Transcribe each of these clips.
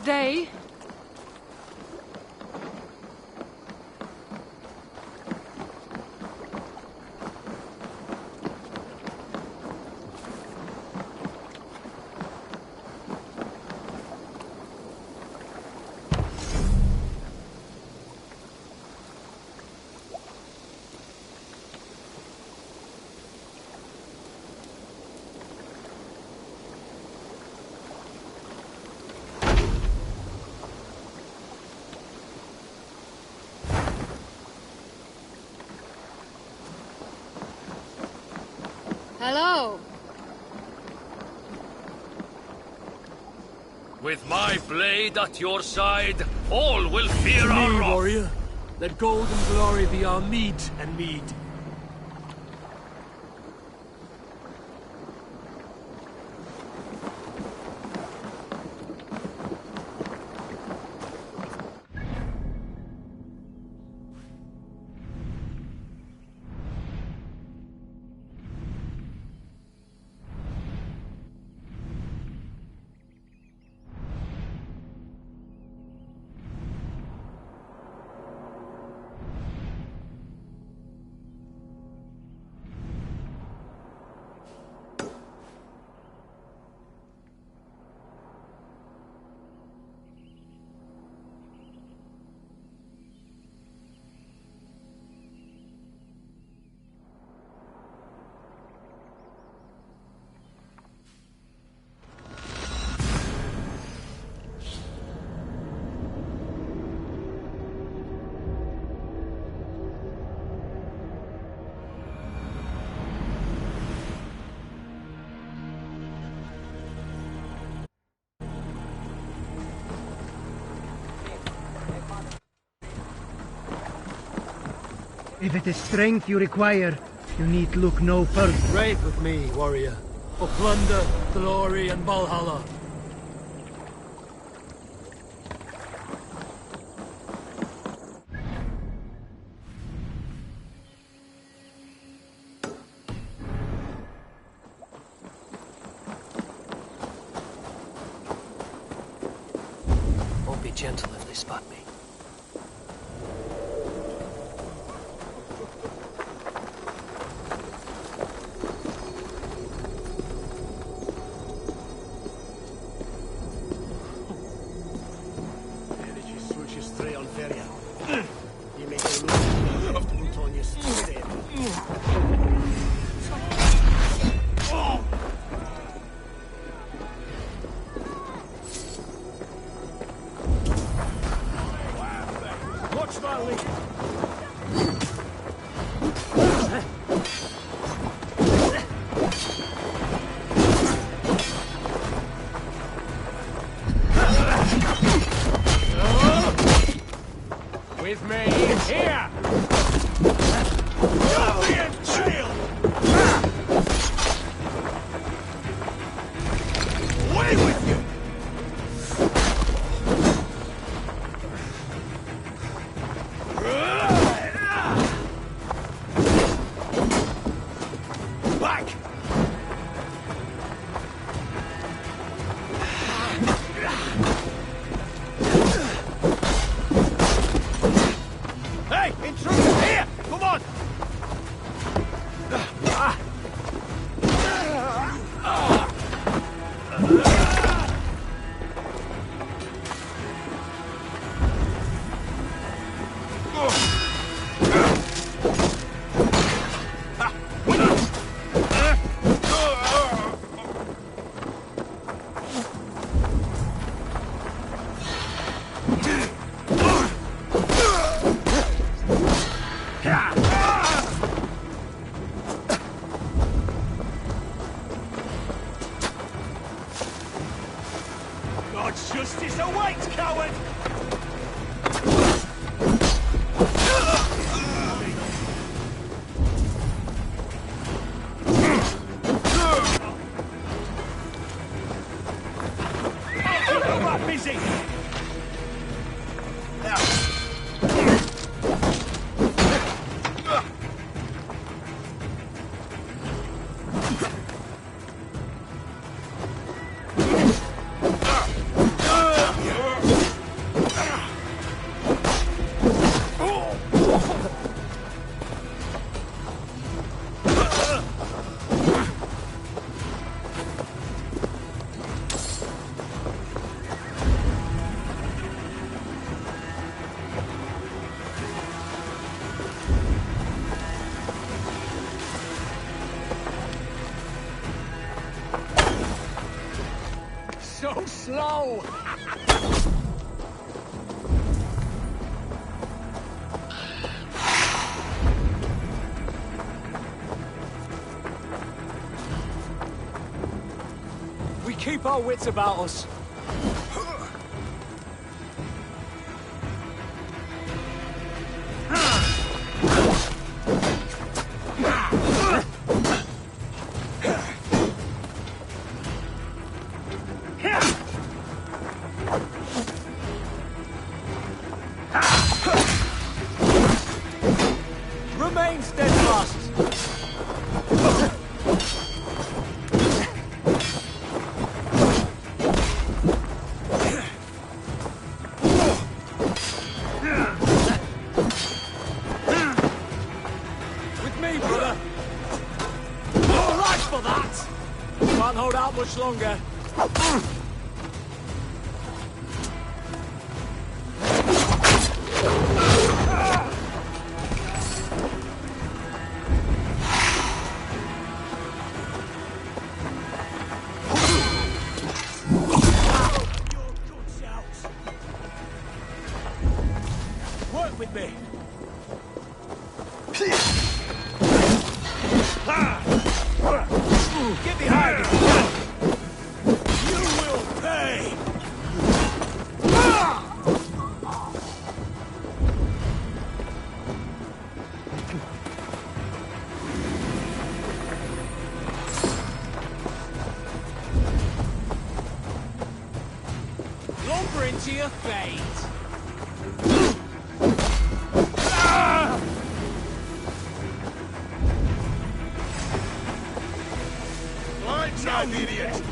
day. Hello. With my blade at your side, all will fear our wrath. Warrior, let gold and glory be our meat and mead. If it is strength you require, you need look no further. Ride with me, warrior, for plunder, glory, and Valhalla. Won't be gentle if they spot me. With me, here! Don't be in jail! Away with you! Back! Intruder, here! Come on! God's justice awaits, coward! Busy! go! We keep our wits about us. Remain steadfast. With me, brother. All right for that. Can't hold out much longer. Work with me. Get behind me. You will pay. Lumber into your fate. Blindside, idiot!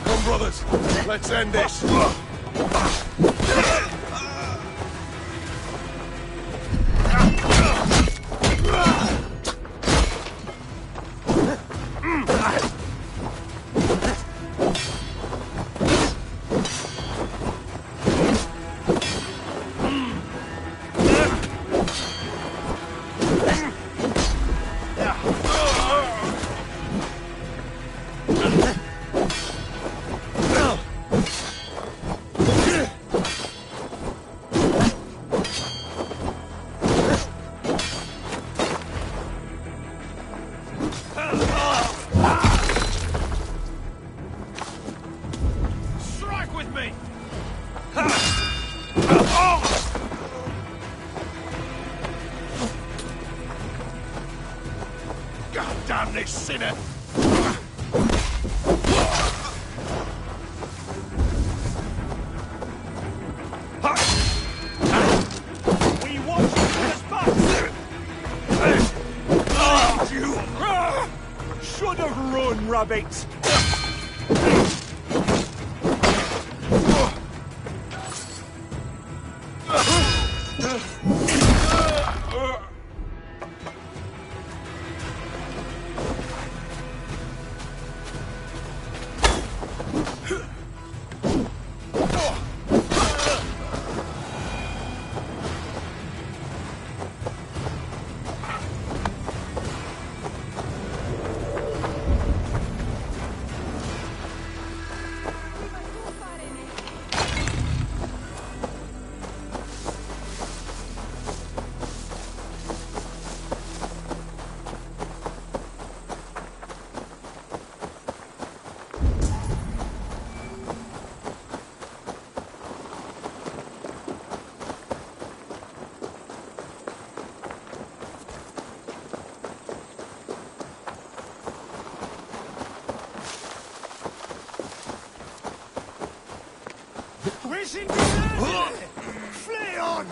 Come, brothers. Let's end this. Strike with me! God damn this sinner! We want you to us back. You! Should have run, rabbit. Wishing Flee on!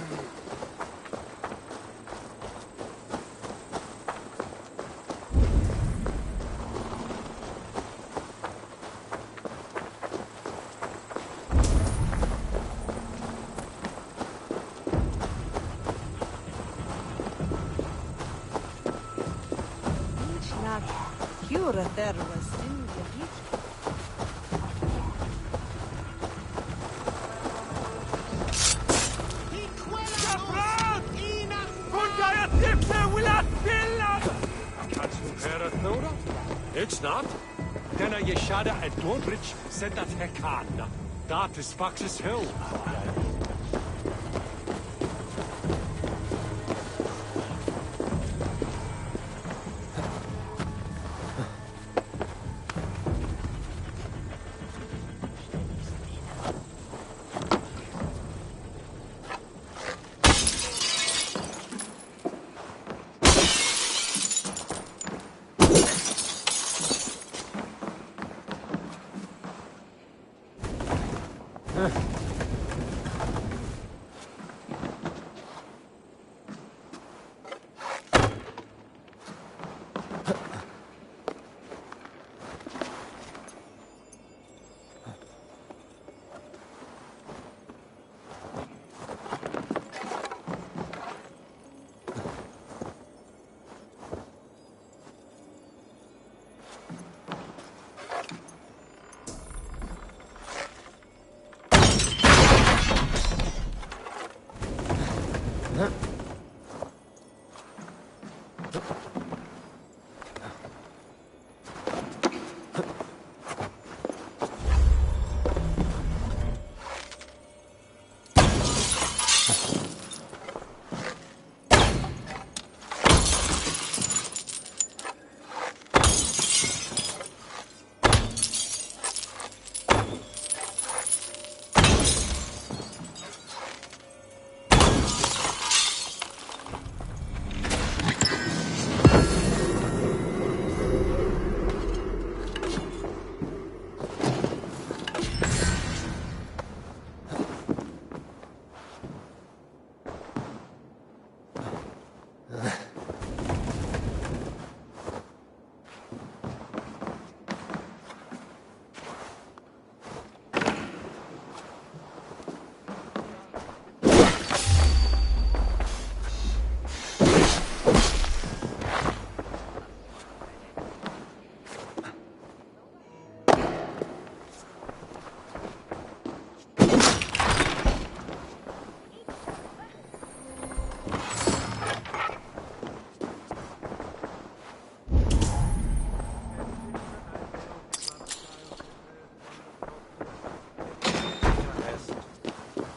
Cura terra sinja Kunde jag tipsa, Will It's not? Den er Yeshada at Dworbridge said that Hekan. That is Fax's Hill.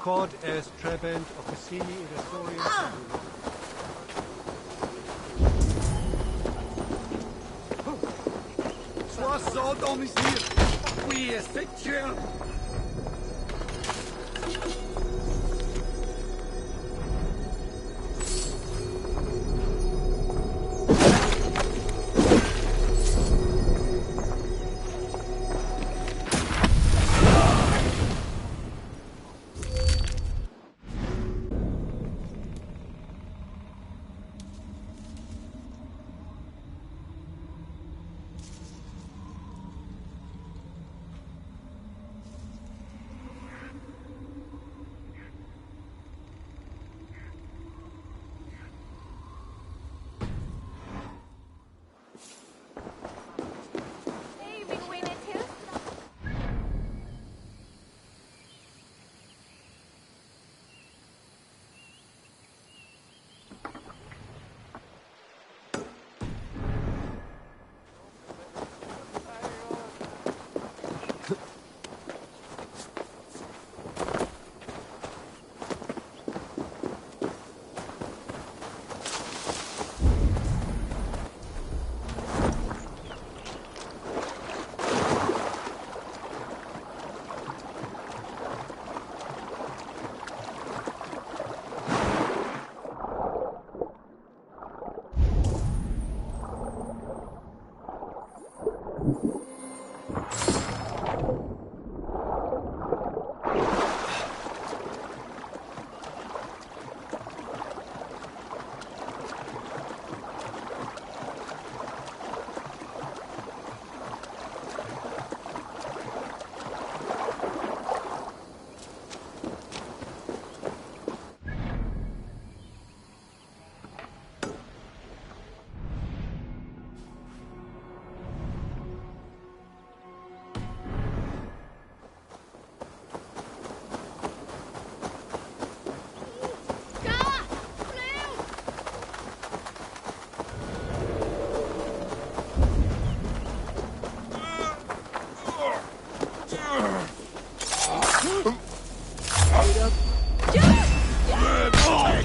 Cod est trebent officini in historia. Sois so domicile! Oui, effectuel!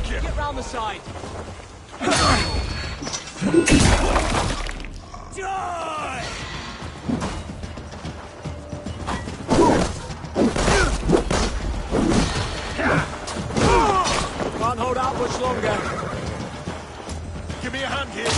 Get round the side. Die! Can't hold out much longer. Give me a hand here.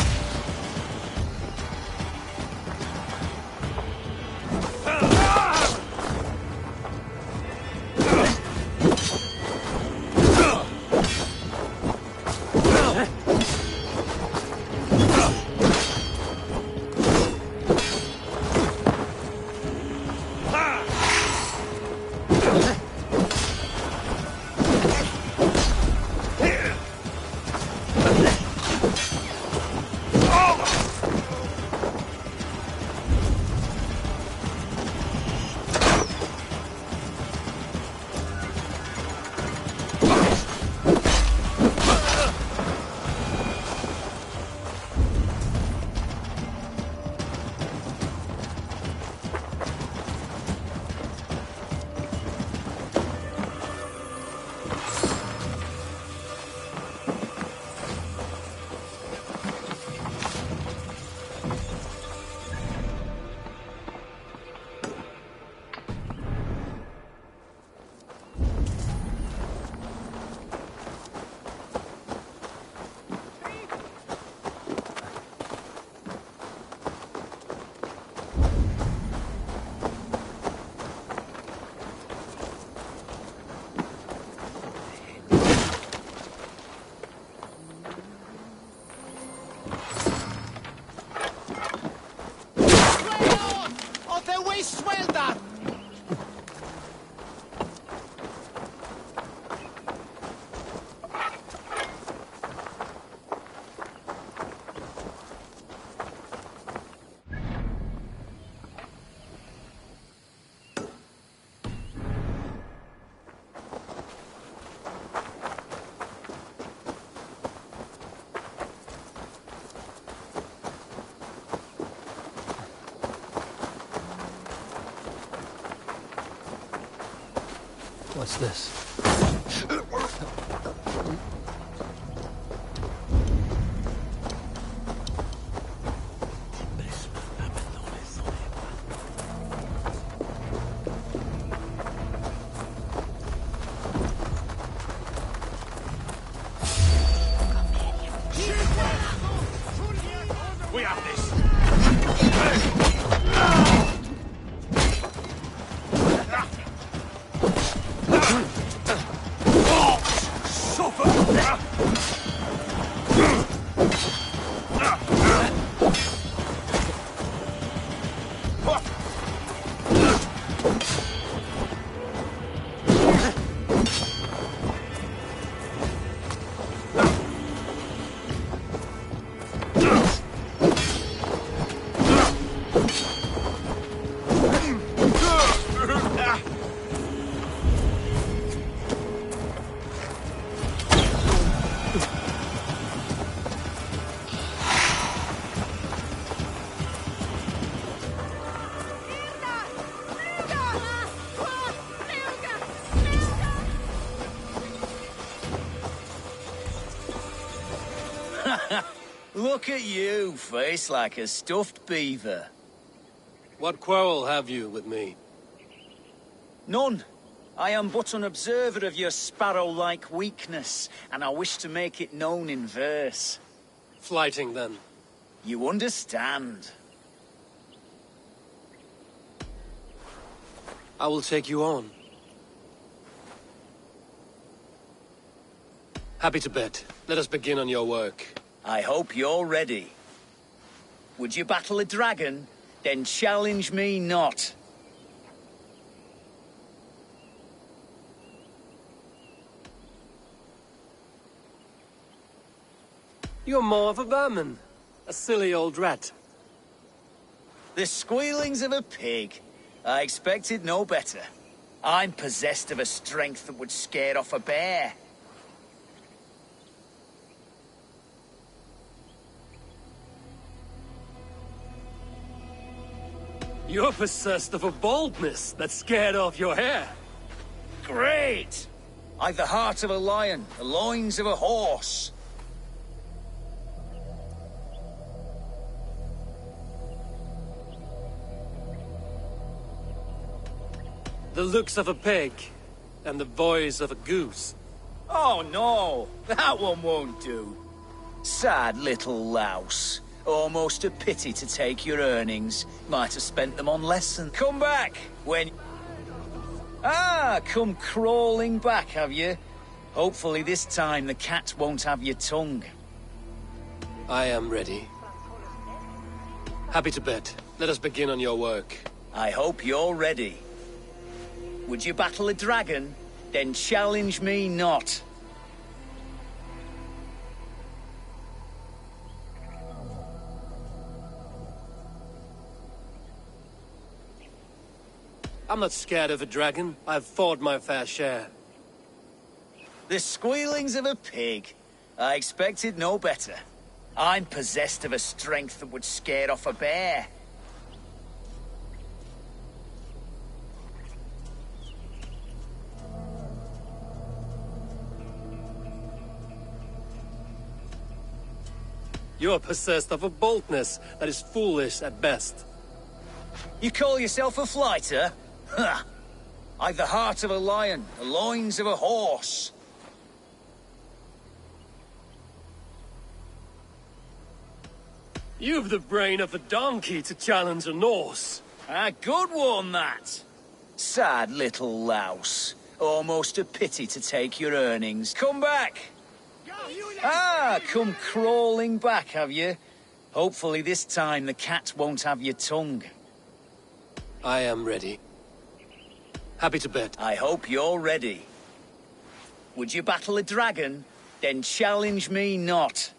What's this? We have this. Look at you, face like a stuffed beaver. What quarrel have you with me? None. I am but an observer of your sparrow-like weakness, and I wish to make it known in verse. Flighting, then. You understand. I will take you on. Happy to bet. Let us begin on your work. I hope you're ready. Would you battle a dragon? Then challenge me not. You're more of a vermin. A silly old rat. The squealings of a pig. I expected no better. I'm possessed of a strength that would scare off a bear. You're possessed of a boldness that scared off your hair. Great! I've the heart of a lion, the loins of a horse. The looks of a pig, and the voice of a goose. Oh no, that one won't do. Sad little louse. Almost a pity to take your earnings. Might have spent them on lessons. Come back when... Ah, come crawling back, have you? Hopefully this time the cat won't have your tongue. I am ready. Happy to bet. Let us begin on your work. I hope you're ready. Would you battle a dragon? Then challenge me not. I'm not scared of a dragon. I've fought my fair share. The squealings of a pig. I expected no better. I'm possessed of a strength that would scare off a bear. You're possessed of a boldness that is foolish at best. You call yourself a fighter? Huh. I've the heart of a lion, the loins of a horse. You've the brain of a donkey to challenge a Norse. A good one, that. Sad little louse. Almost a pity to take your earnings. Come back. Ah, come crawling back, have you? Hopefully this time the cat won't have your tongue. I am ready. Happy to bet. I hope you're ready. Would you battle a dragon? Then challenge me not.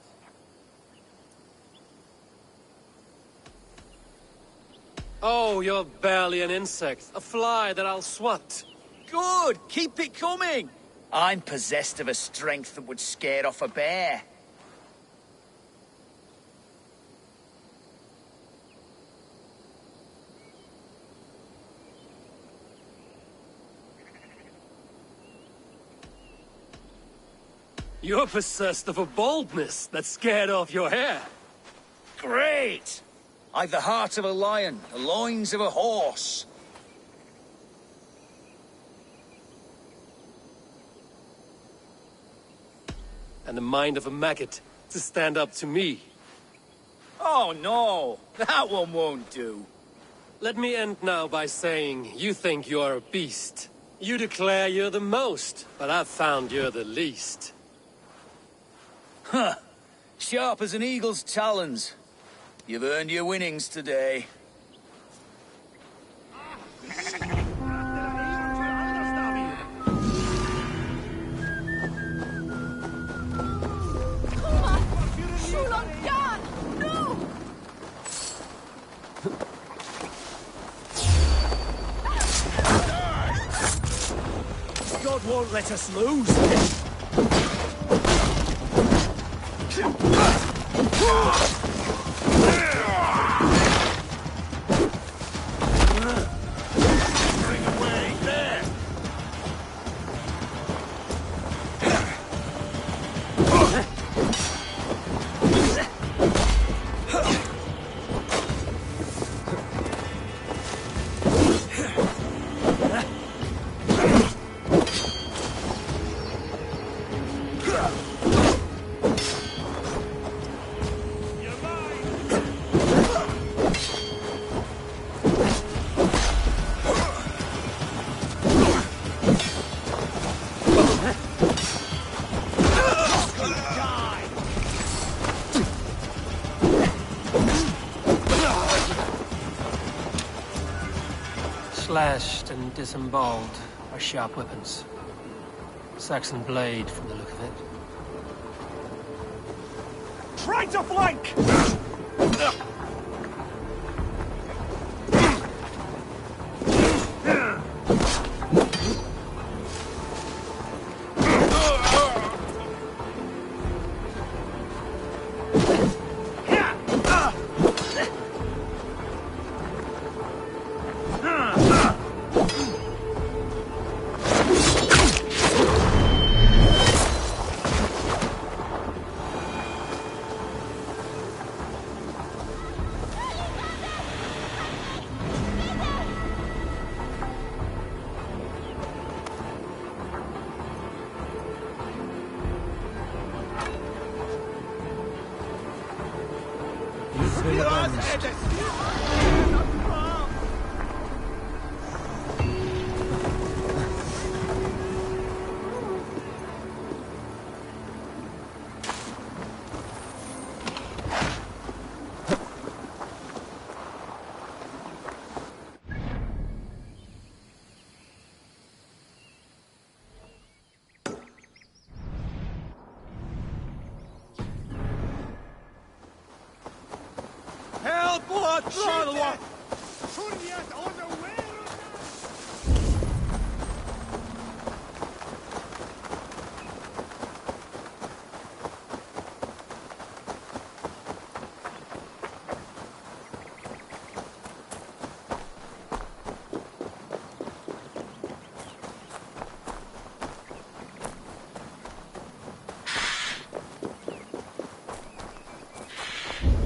Oh, you're barely an insect. A fly that I'll swat. Good! Keep it coming! I'm possessed of a strength that would scare off a bear. You're possessed of a boldness that scared off your hair. Great! I've the heart of a lion, the loins of a horse. And the mind of a maggot to stand up to me. Oh no, that one won't do. Let me end now by saying you think you're a beast. You declare you're the most, but I've found you're the least. Huh. Sharp as an eagle's talons. You've earned your winnings today. God won't let us lose. Slashed and disemboweled are sharp weapons. Saxon blade from the look of it. Try to flank!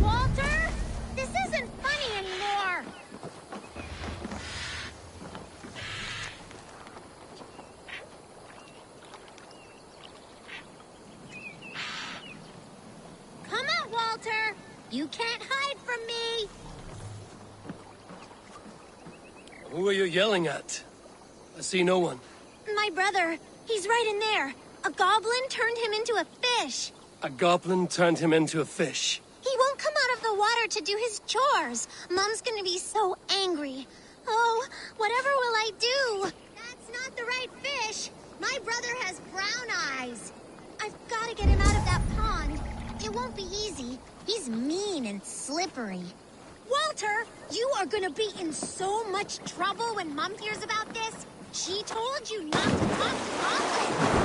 Walter? This isn't funny anymore! Come on, Walter! You can't hide from me! Who are you yelling at? I see no one. My brother, he's right in there. A goblin turned him into a fish. A goblin turned him into a fish. He won't come out of the water to do his chores. Mom's gonna be so angry. Oh, whatever will I do? That's not the right fish. My brother has brown eyes. I've got to get him out of that pond. It won't be easy. He's mean and slippery. Walter, you are gonna be in so much trouble when Mom hears about this. She told you not to talk to goblins.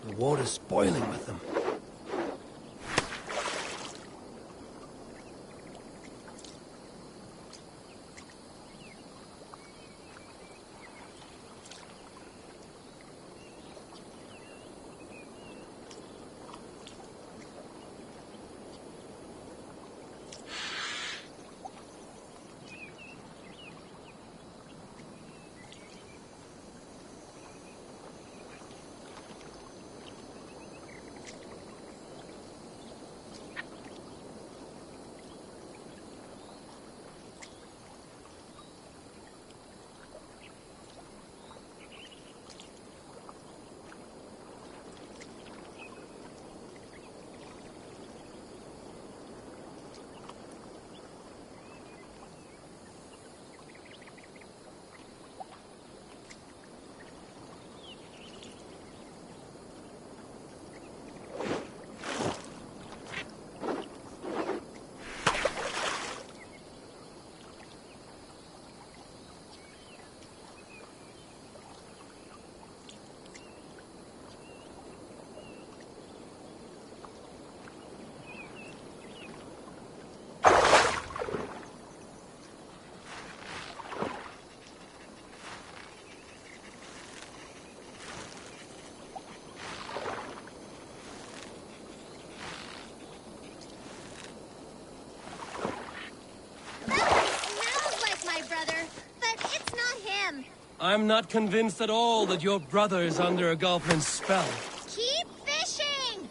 The water's boiling with them. I'm not convinced at all that your brother is under a goblin's spell. Keep fishing!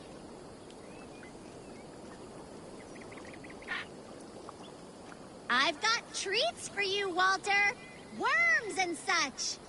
I've got treats for you, Walter. Worms and such.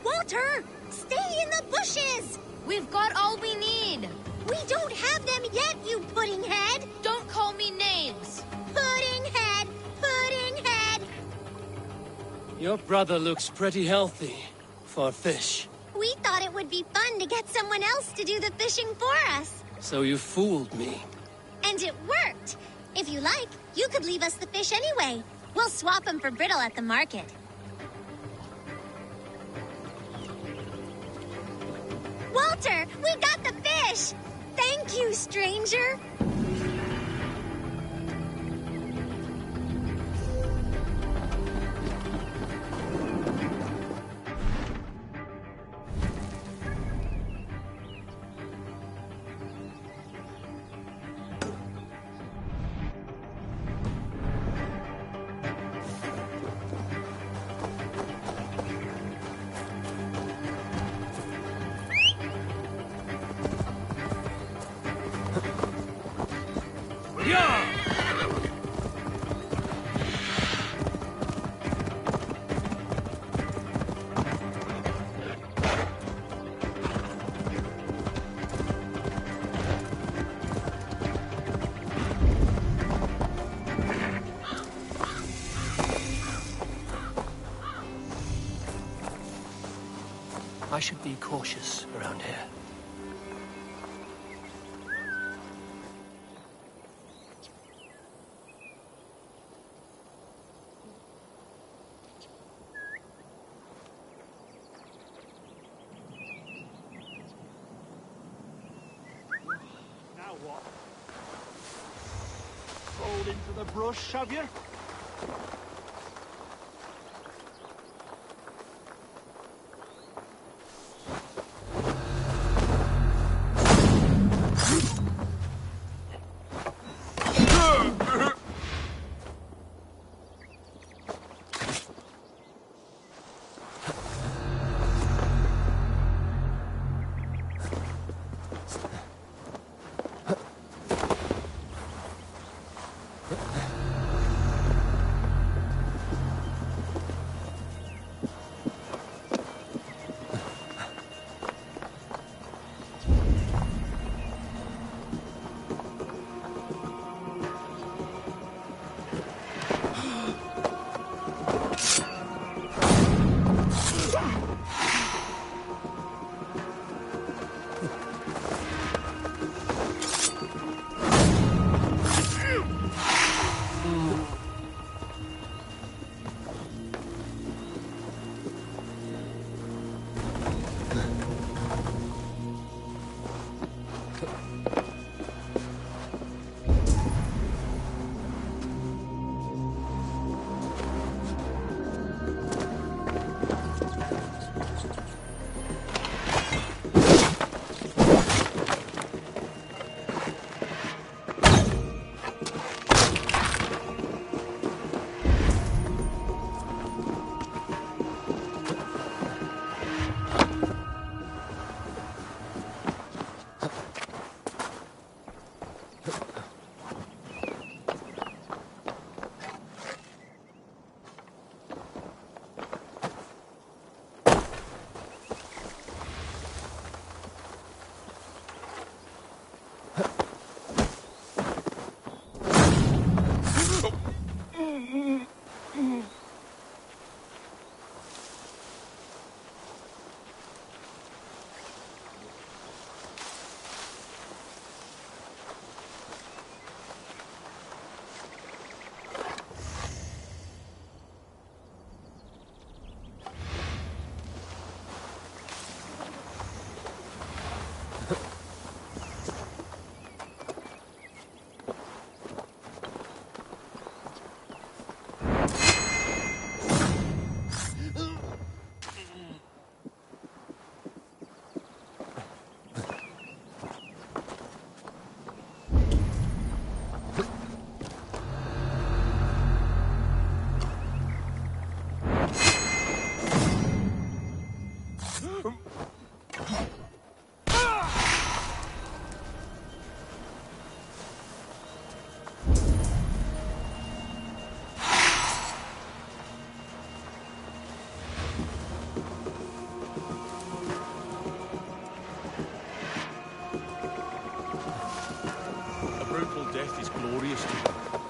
Walter! Stay in the bushes! We've got all we need. We don't have them yet, you pudding head! Don't call me names. Pudding head! Pudding head! Your brother looks pretty healthy for fish. We thought it would be fun to get someone else to do the fishing for us. So you fooled me. And it worked. If you like, you could leave us the fish anyway. We'll swap them for brittle at the market. Walter, we got the fish! Thank you, stranger! I should be cautious around here. Now what? Rolled into the brush, have you?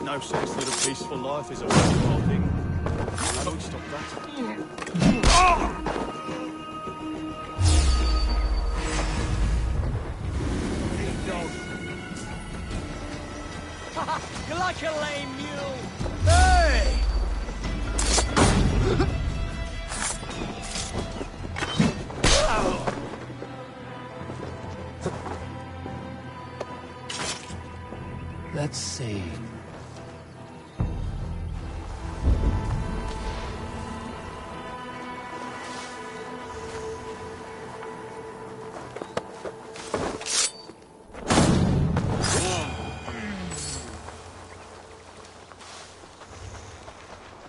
no sense that a peaceful life is a worthwhile thing. How do we stop that? You're like a lame mule! Hey! Let's see.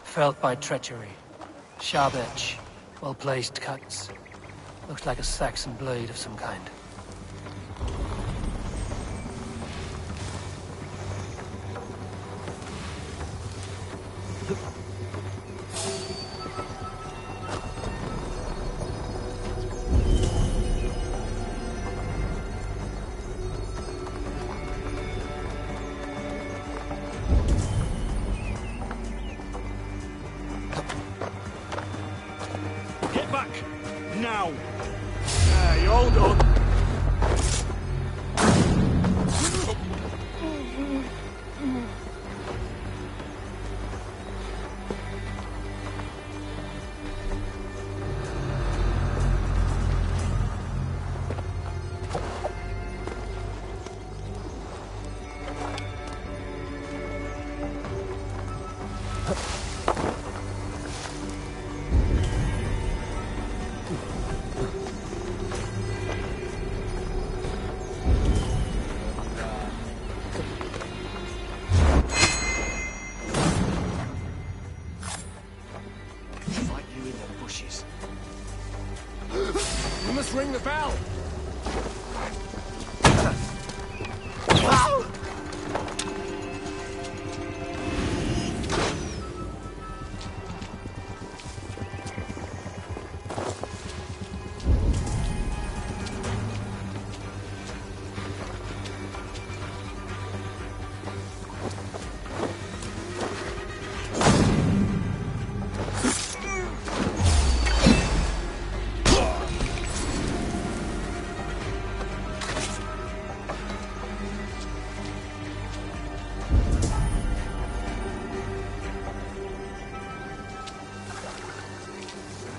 Felt by treachery. Sharp edge. Well-placed cuts. Looks like a Saxon blade of some kind. Get back! Now! Hey, hold on. Fight you in the bushes. You must ring the bell.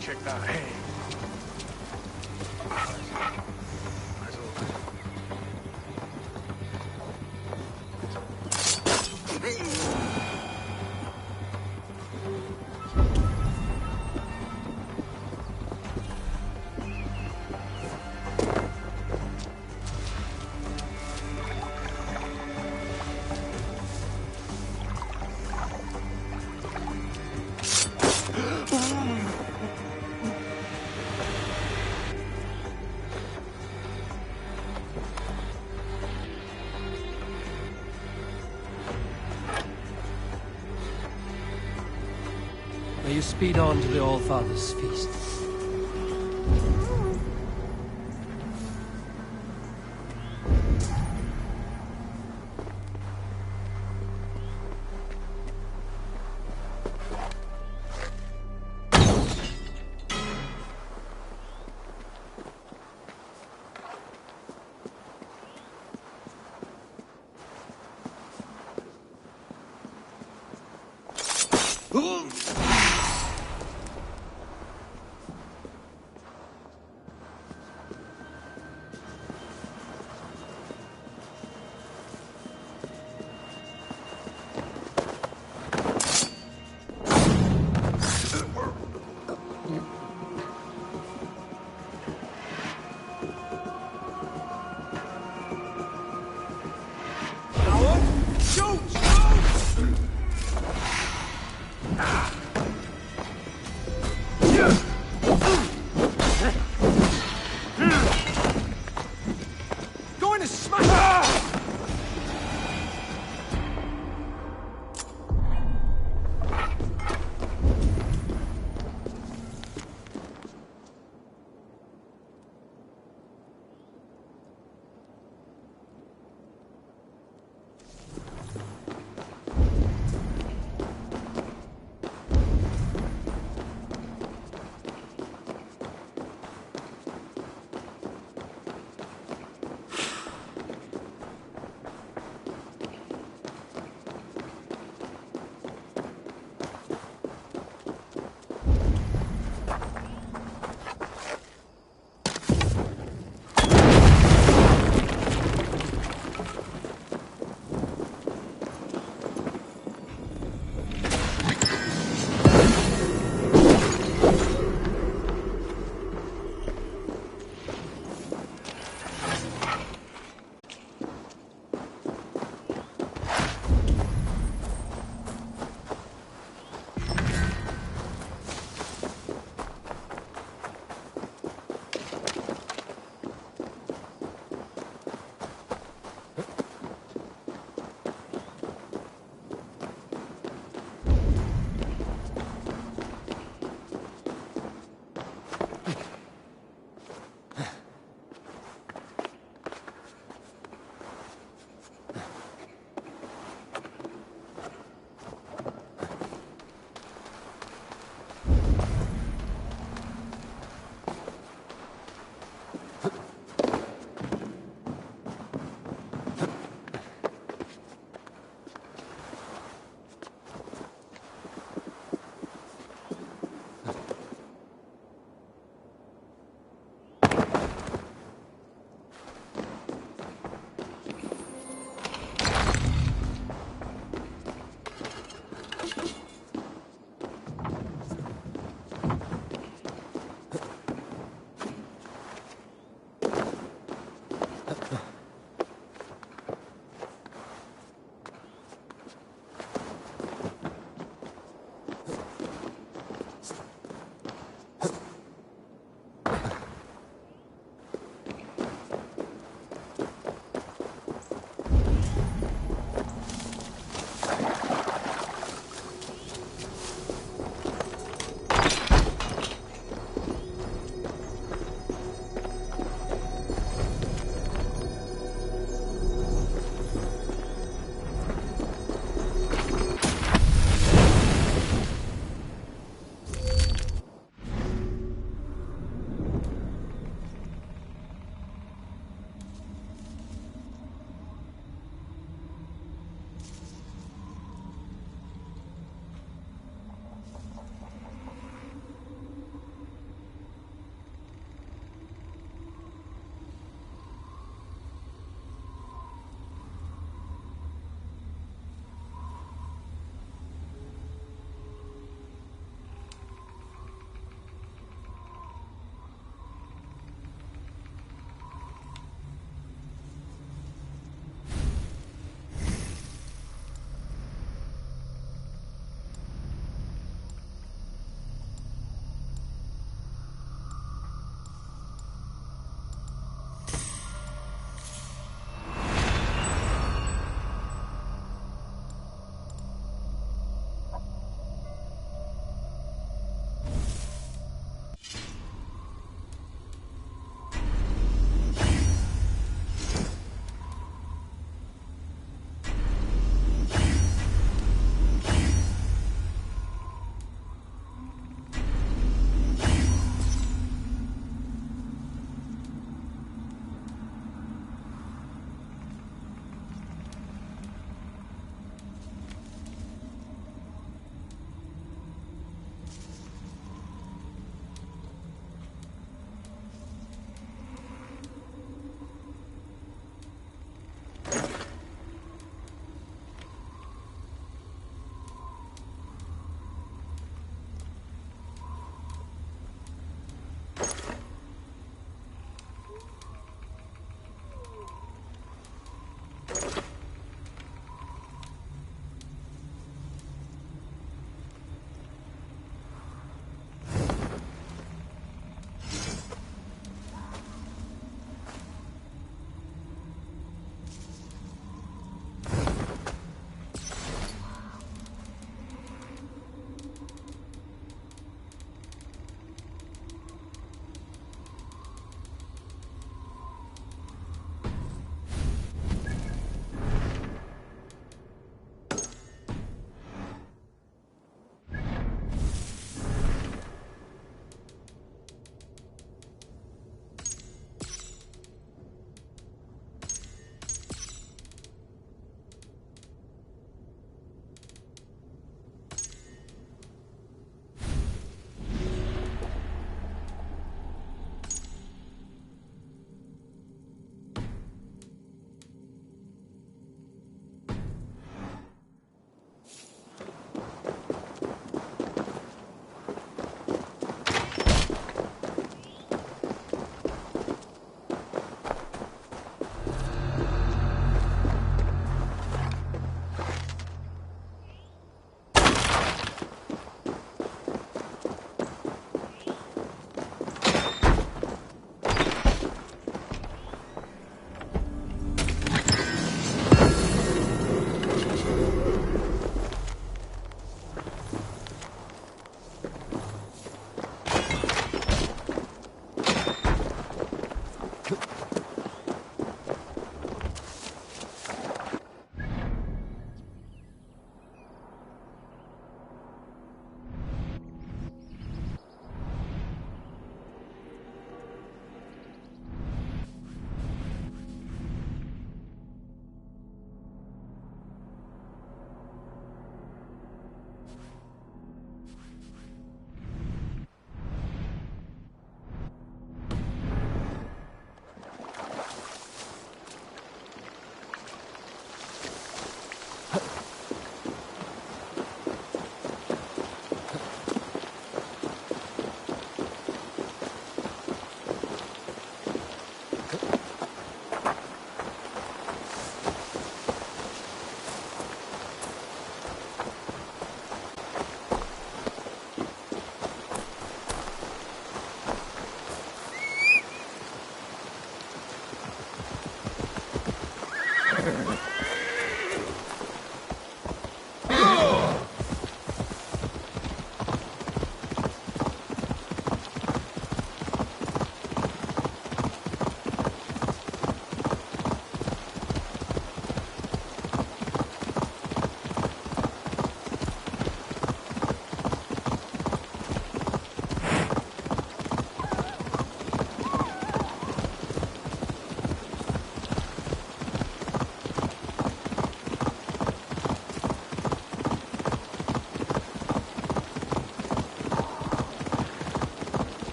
Check that hay. May you speed on to the All-Father's feast. Shoot! Shoot!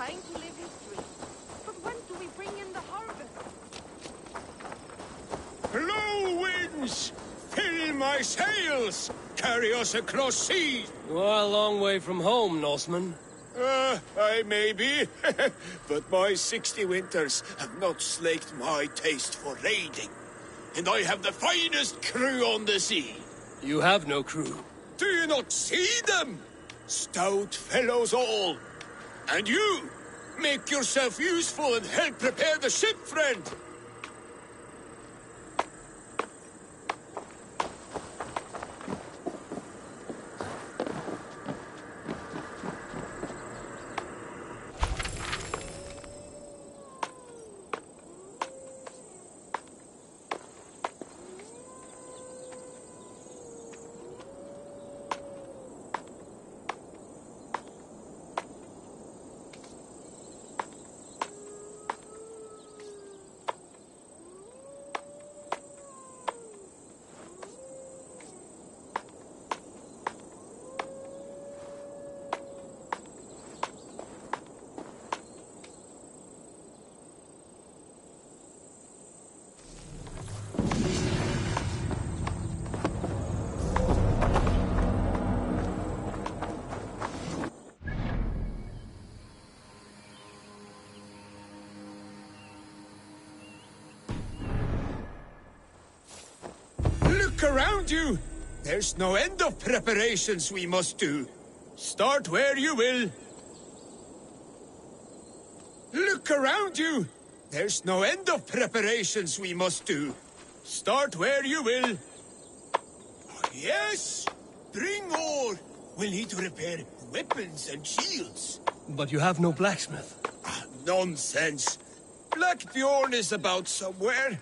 trying to live his dream. But when do we bring in the harvest? Blow winds! Fill my sails! Carry us across seas! You are a long way from home, Norseman. I may be, but my 60 winters have not slaked my taste for raiding. And I have the finest crew on the sea. You have no crew. Do you not see them? Stout fellows all. And you, make yourself useful and help prepare the ship, friend. Look around you! There's no end of preparations we must do. Start where you will. Look around you! There's no end of preparations we must do. Start where you will. Yes! Bring more! We'll need to repair weapons and shields. But you have no blacksmith. Nonsense. Black Bjorn is about somewhere.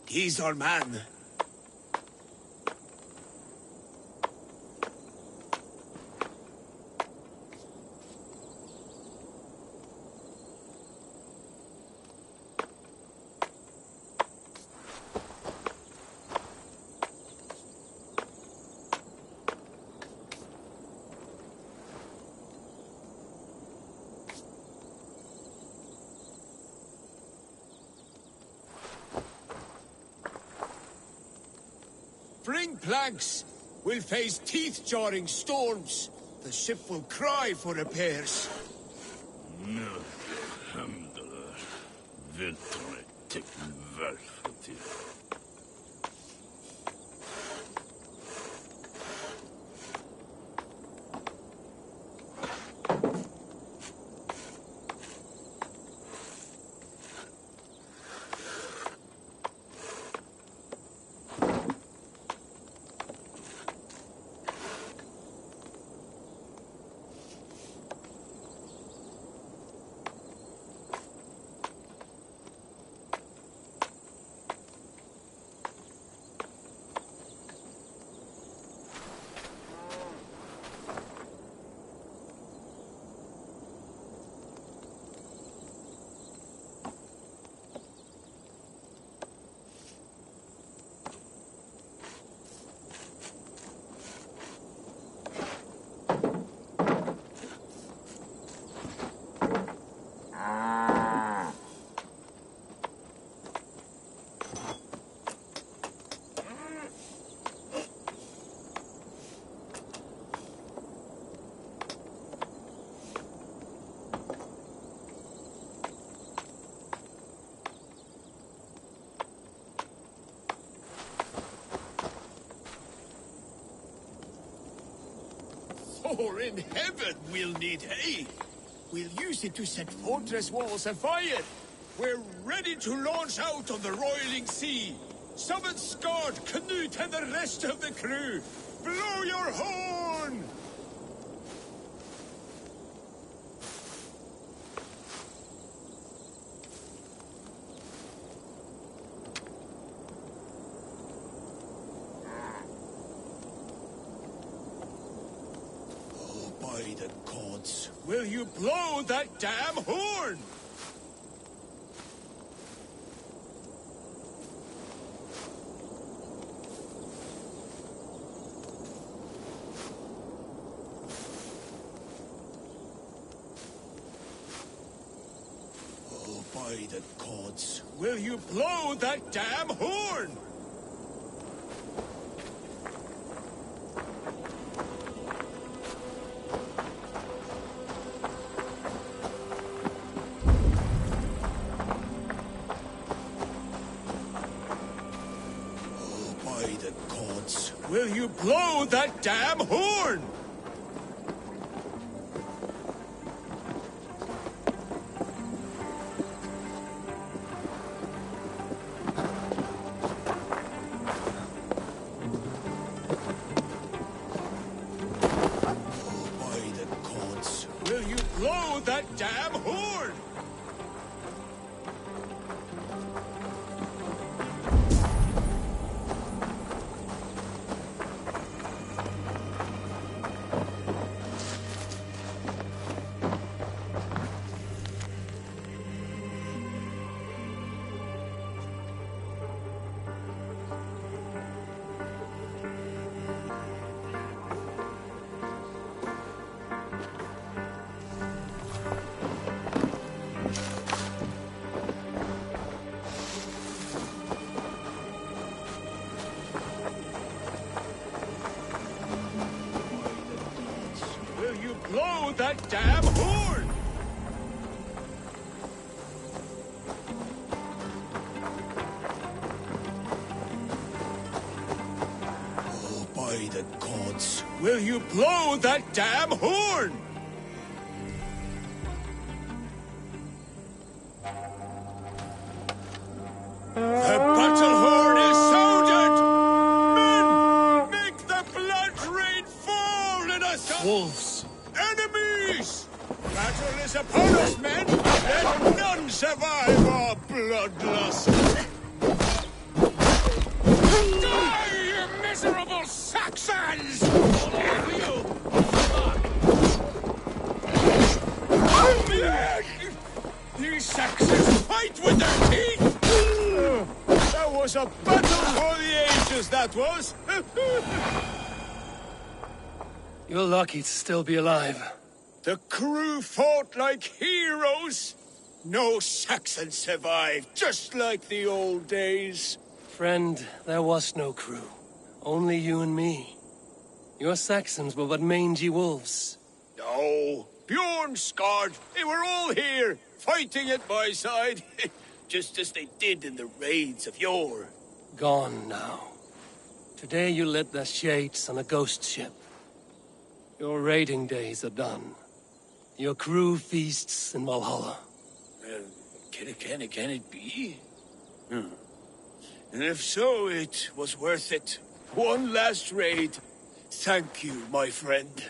He's our man. Bring planks. We'll face teeth-jarring storms. The ship will cry for repairs. For in heaven we'll need hay. We'll use it to set fortress walls afire. We're ready to launch out on the roiling sea. Summon Skard, Canute, and the rest of the crew. Blow your horn! Oh, by the gods, will you blow that damn horn? By the gods, will you blow that damn horn? Oh, by the gods, will you blow that damn horn? Blow that damn horn! Blow that damn horn! Oh, by the gods, will you blow that damn horn? The battle horn is sounded! Men, make the blood rain fall in us! Wolves! Enemies! Battle is upon us, men! Let none survive our bloodlust! Die, you miserable Saxons! All over you! These Saxons fight with their teeth! That was a battle for the ages, that was! You're lucky to still be alive. The crew fought like heroes. No Saxon survived, just like the old days. Friend, there was no crew. Only you and me. Your Saxons were but mangy wolves. No, Bjorn, Skard, they were all here, fighting at my side. Just as they did in the raids of yore. Gone now. Today you led the Shades on a ghost ship. Your raiding days are done. Your crew feasts in Valhalla. Can it be? And if so, it was worth it. One last raid. Thank you, my friend.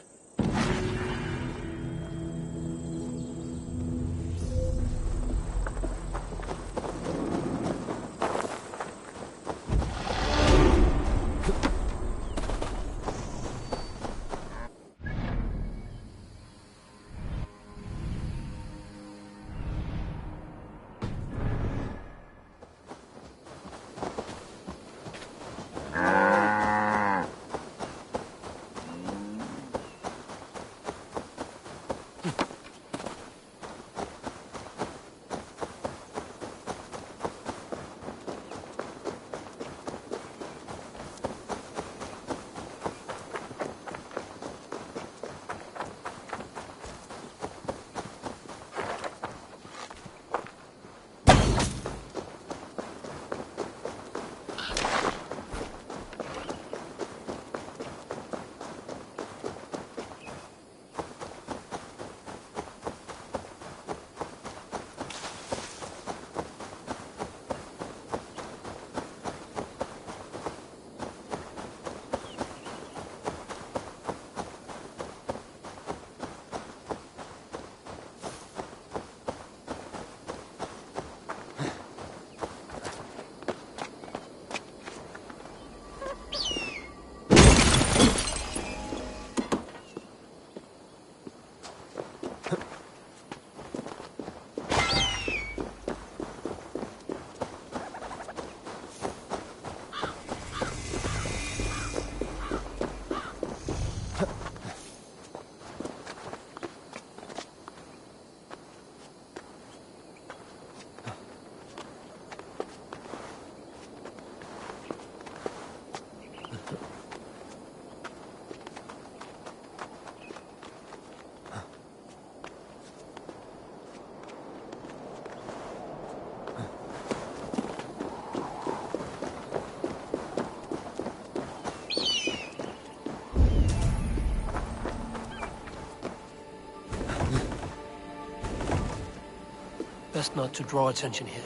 Best not to draw attention here.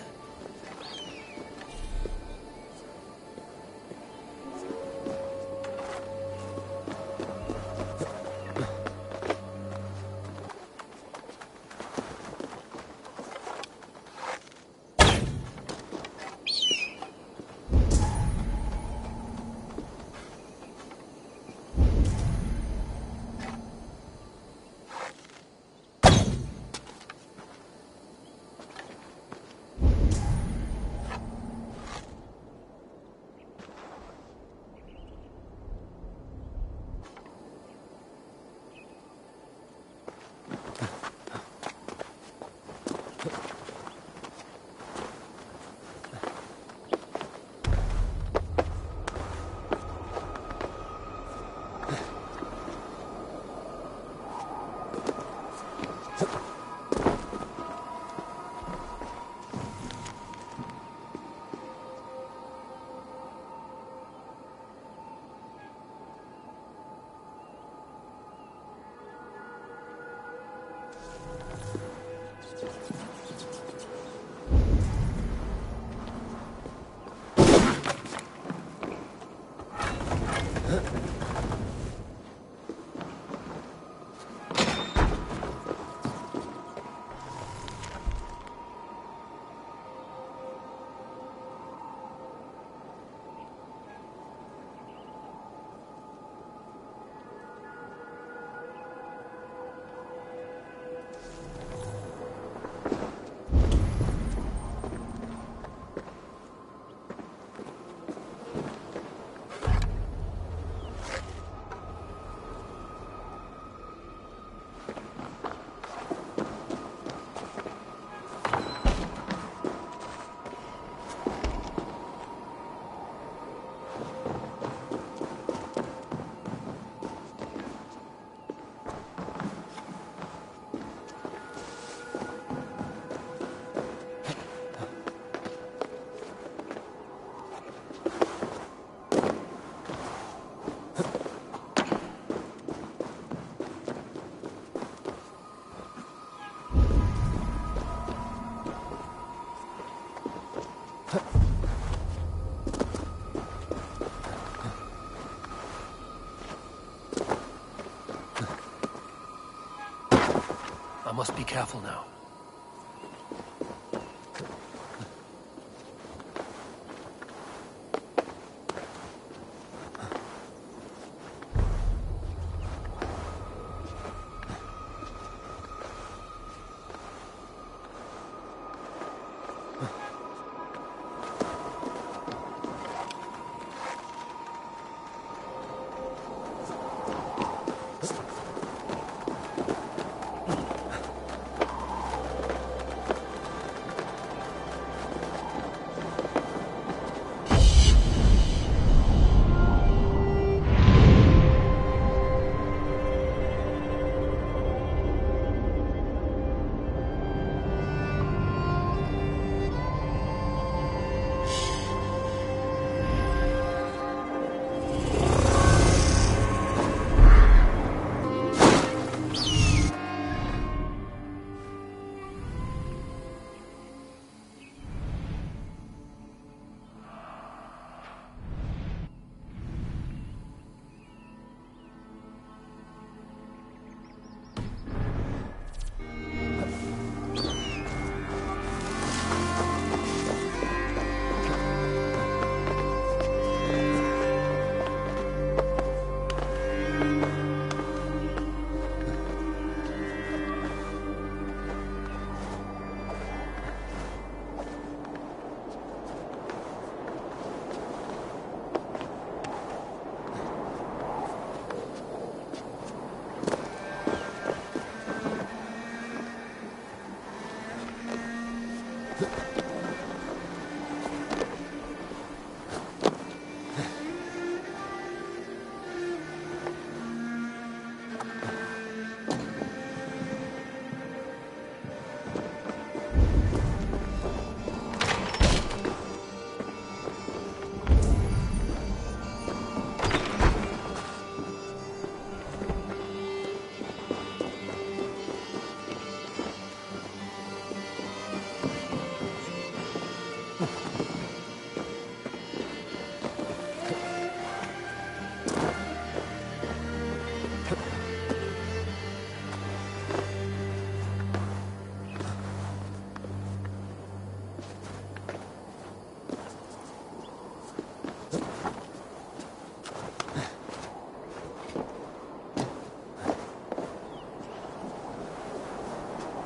I must be careful now.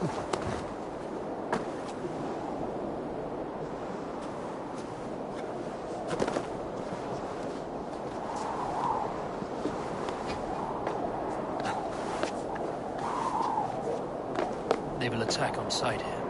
They will attack on sight here.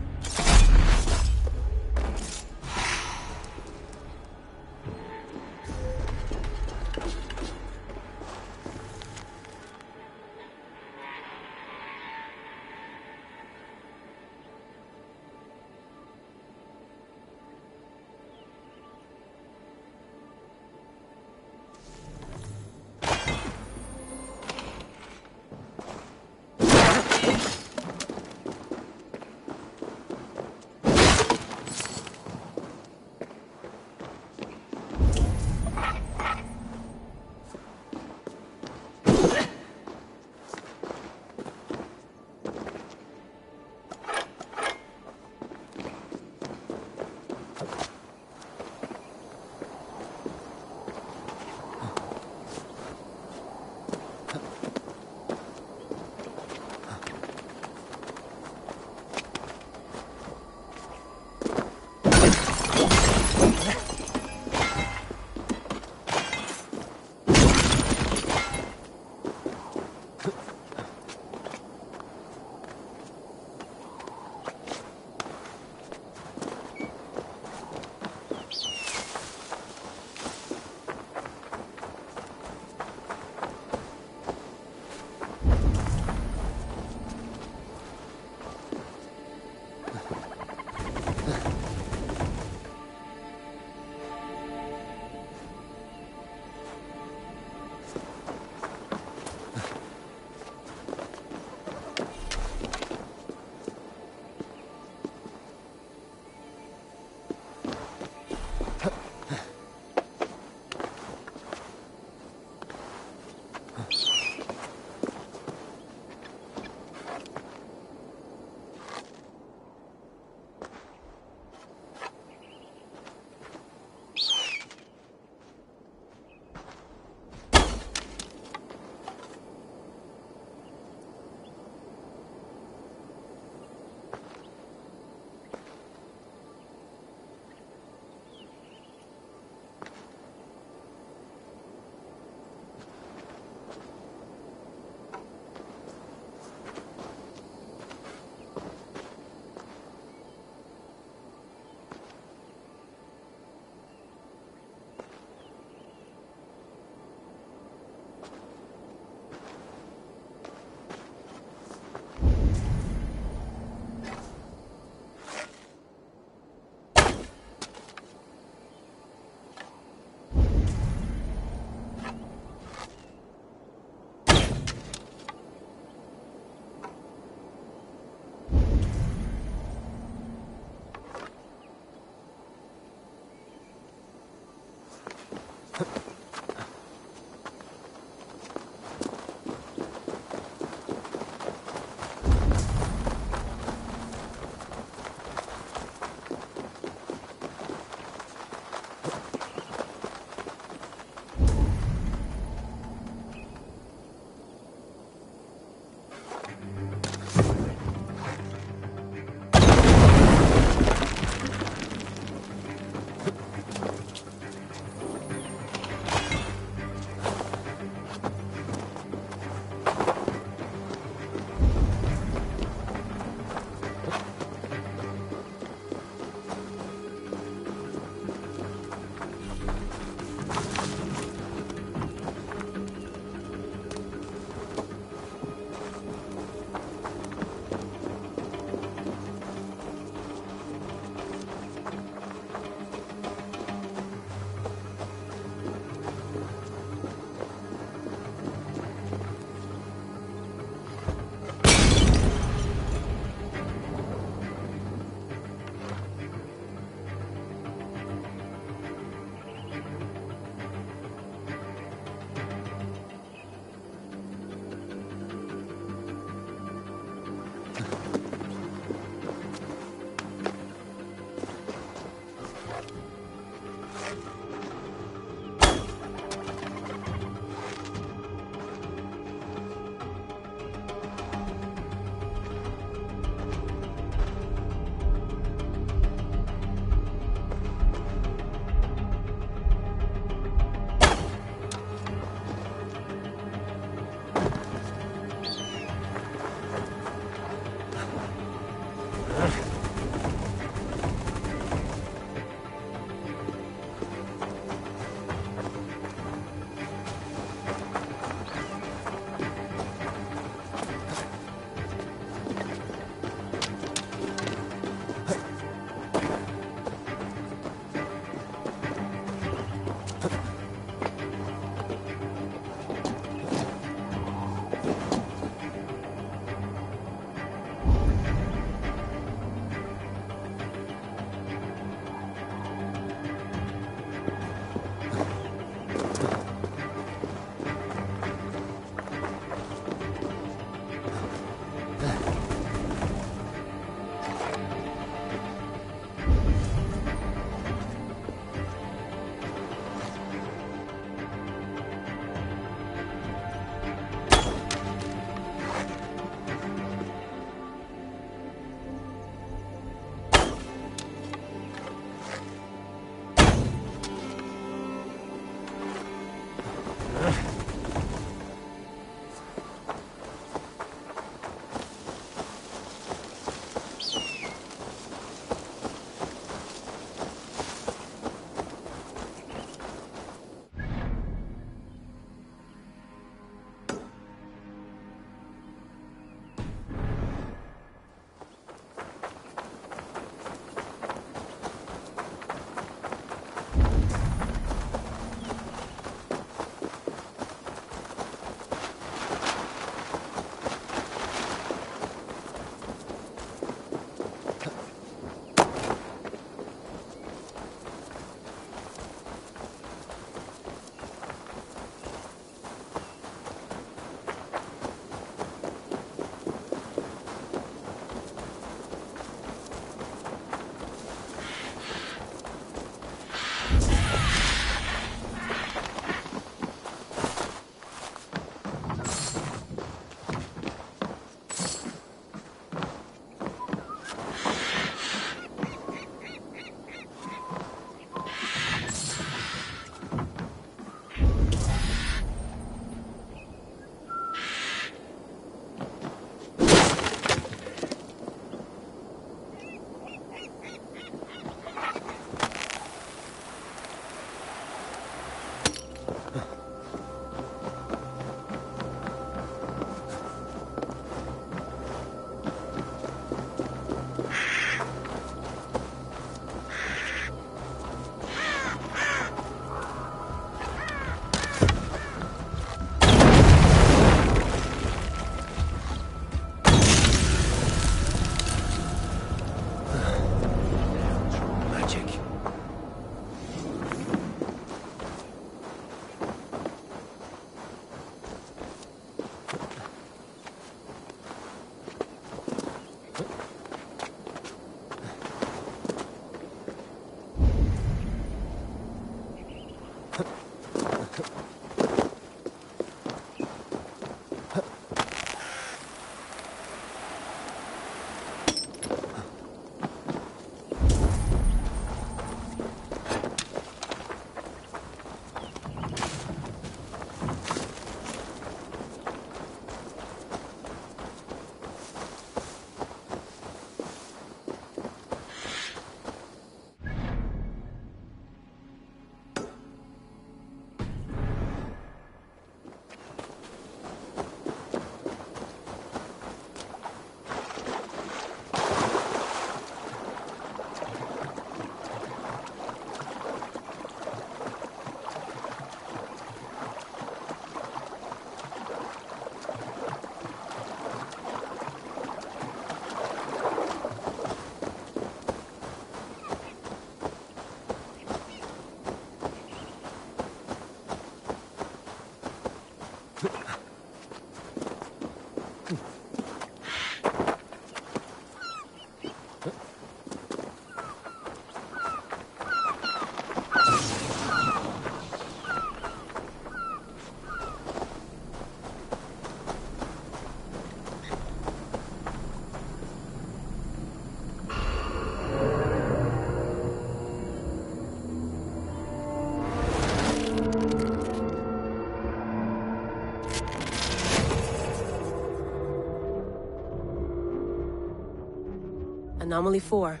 Anomaly 4.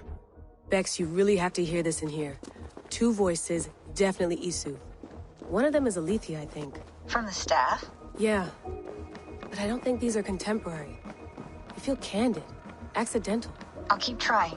Bex, you really have to hear this in here. 2 voices, definitely Isu. One of them is Alethea, I think. From the staff? Yeah. But I don't think these are contemporary. They feel candid. Accidental. I'll keep trying.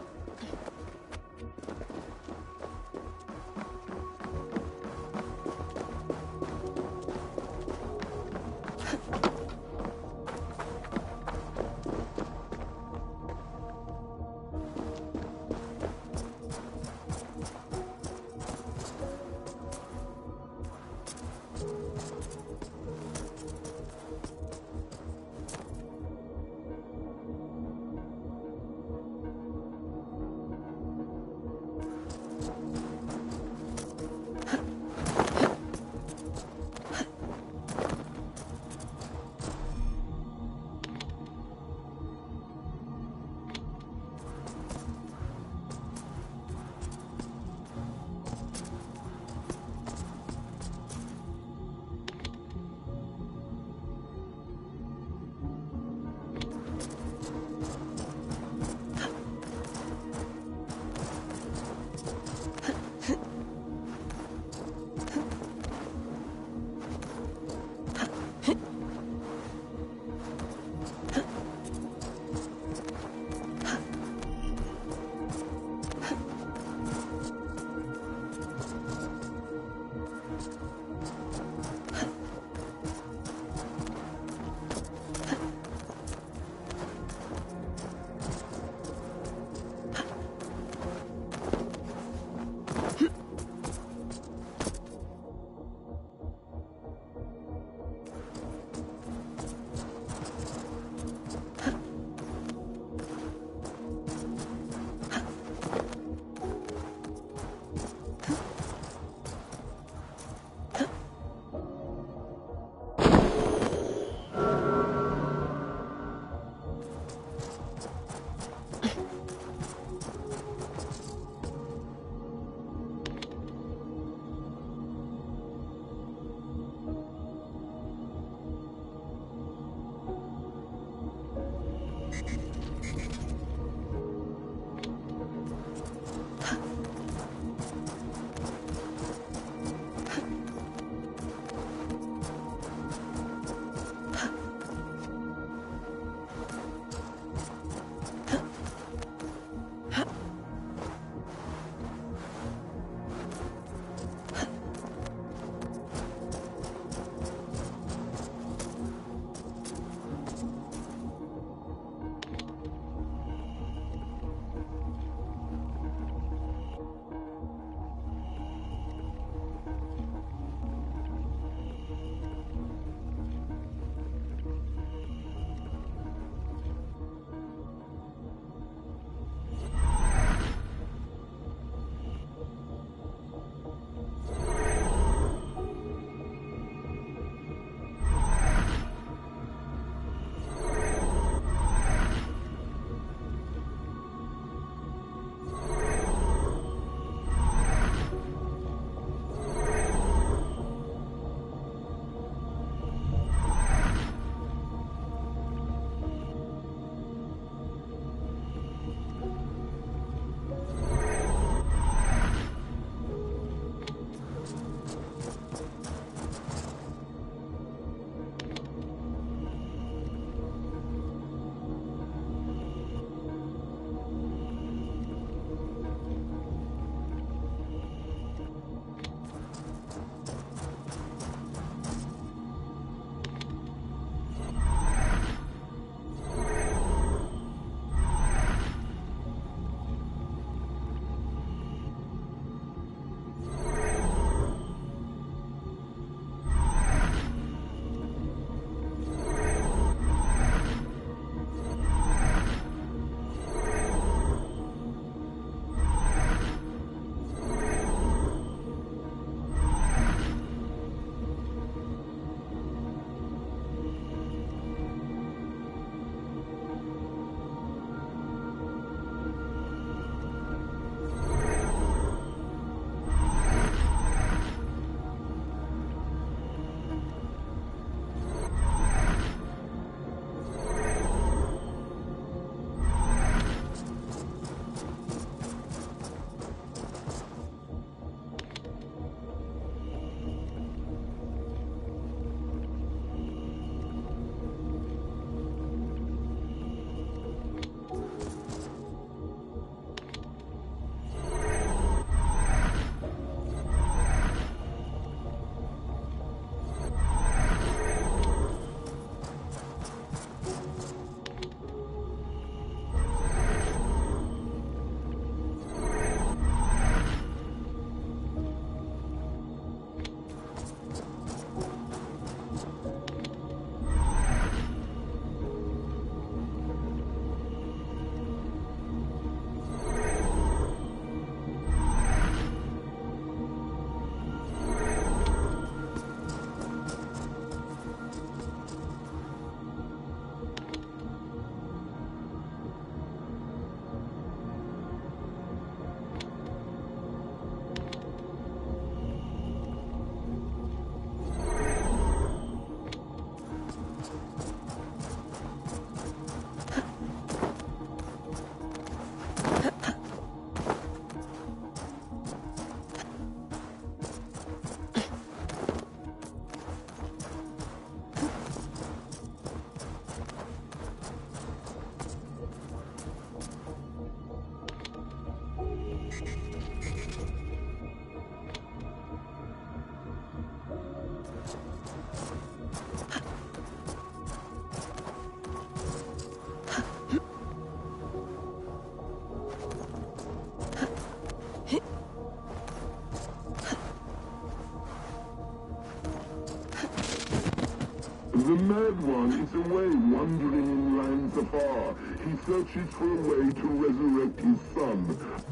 The mad one is away wandering in lands afar. He searches for a way to resurrect his son,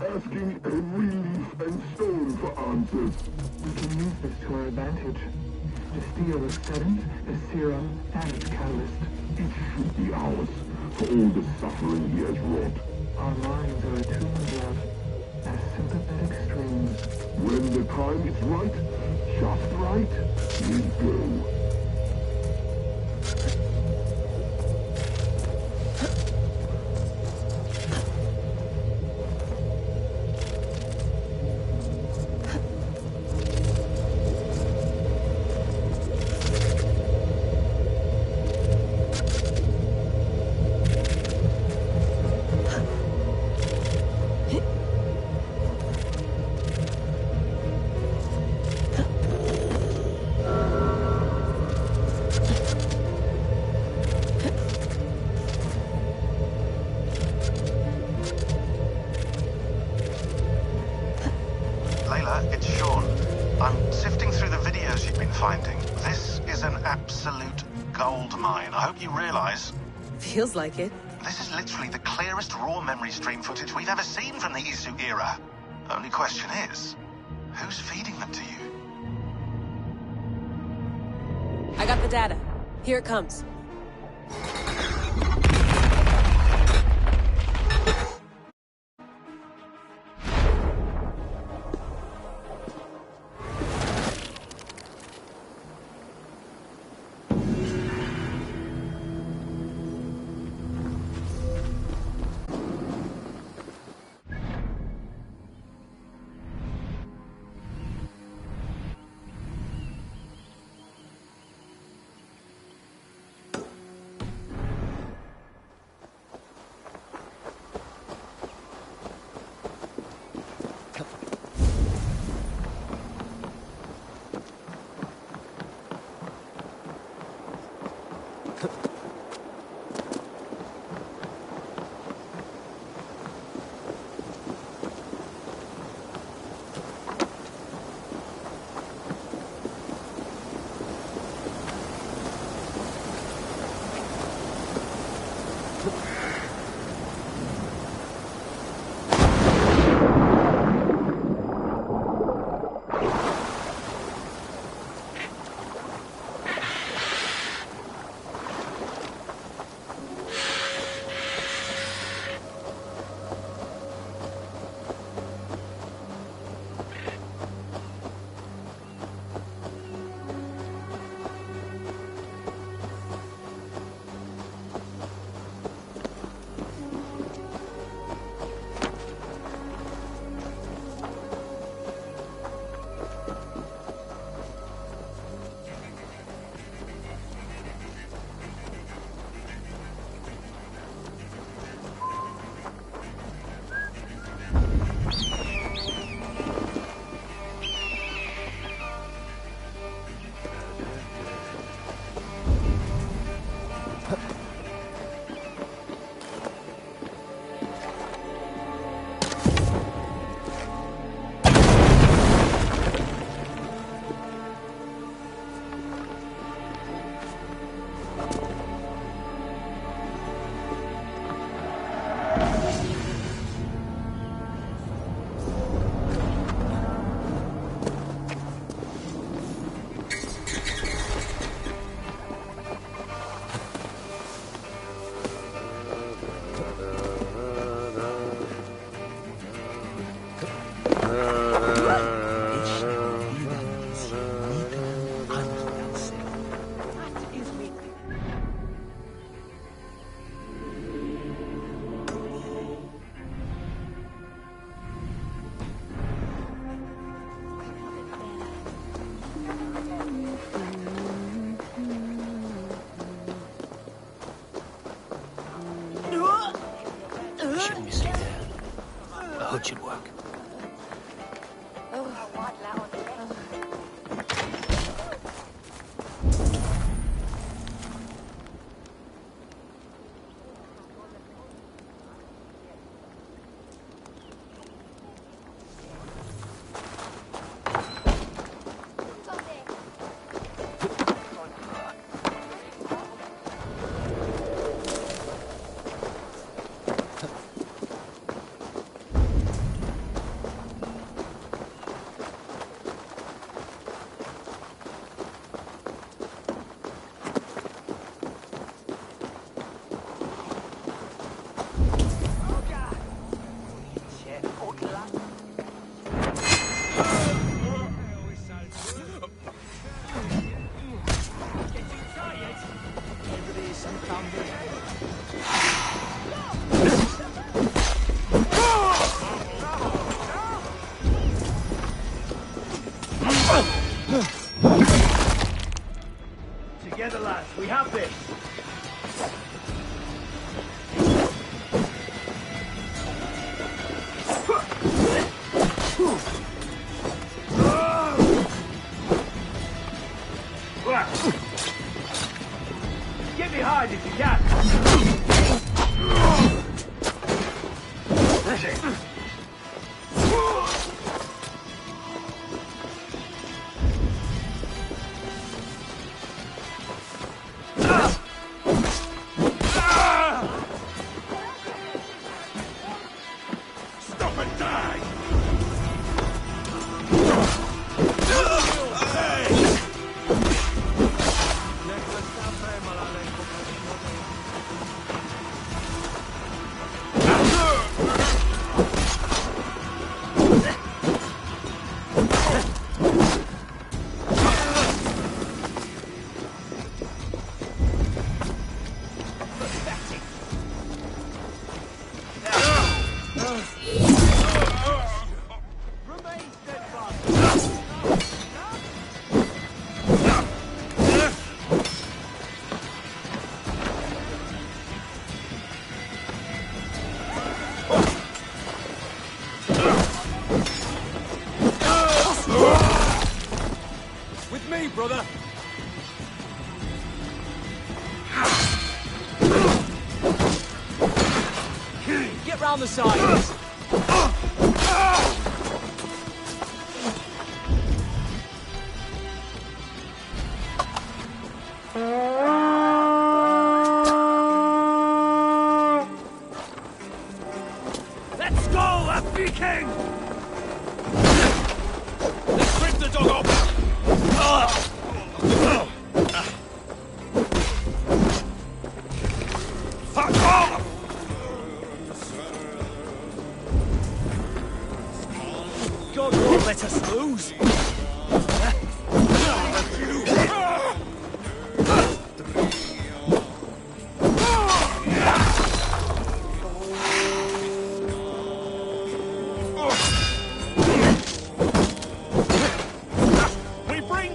asking every leaf and stone for answers. We can use this to our advantage. To steal its sediment, its serum, and its catalyst. It should be ours, for all the suffering he has wrought. Our minds are attuned, love, as sympathetic streams. When the time is right, just right, we go. Feels like it. This is literally the clearest raw memory stream footage we've ever seen from the Isu era. Only question is, who's feeding them to you? I got the data. Here it comes. Together, lads. We have this. Get behind if you can. That's it. Stop and die! With me, brother. Get round the sides. Let's go, Happy King! Let's rip the dog off! Fuck off! God won't let us lose. We bring...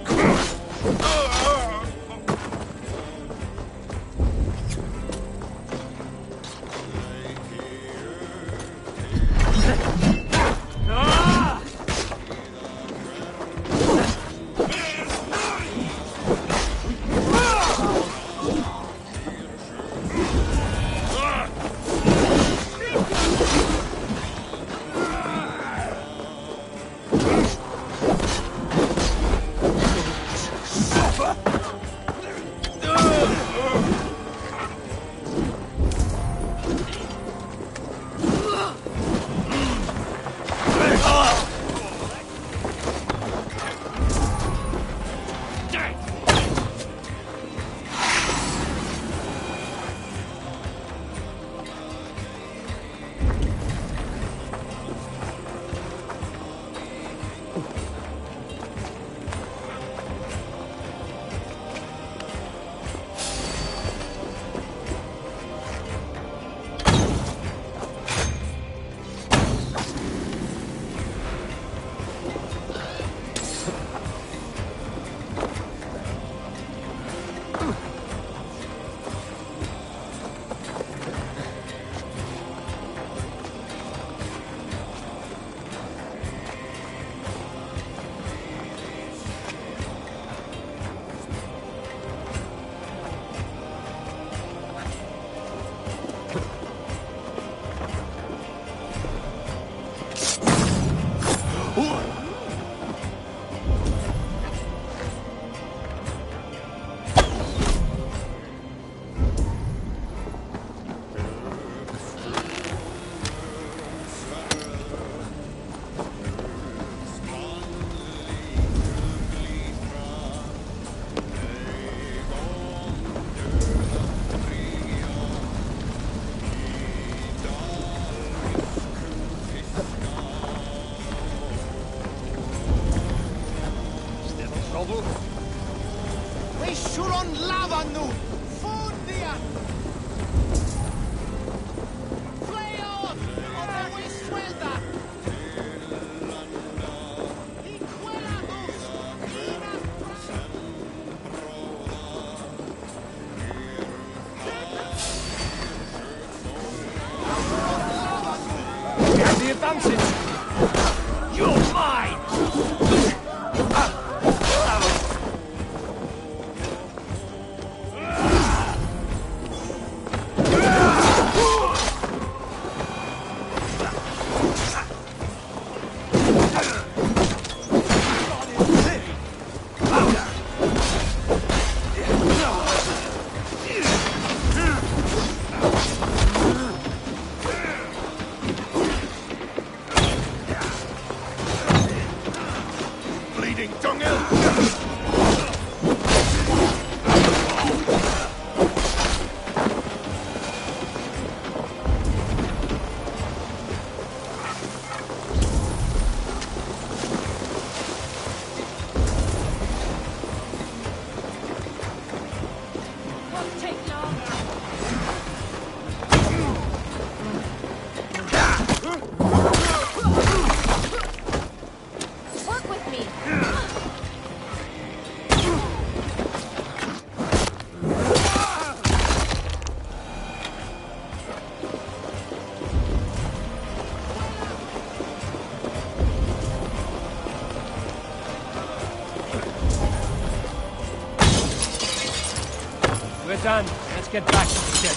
Listen, let's get back to the ship.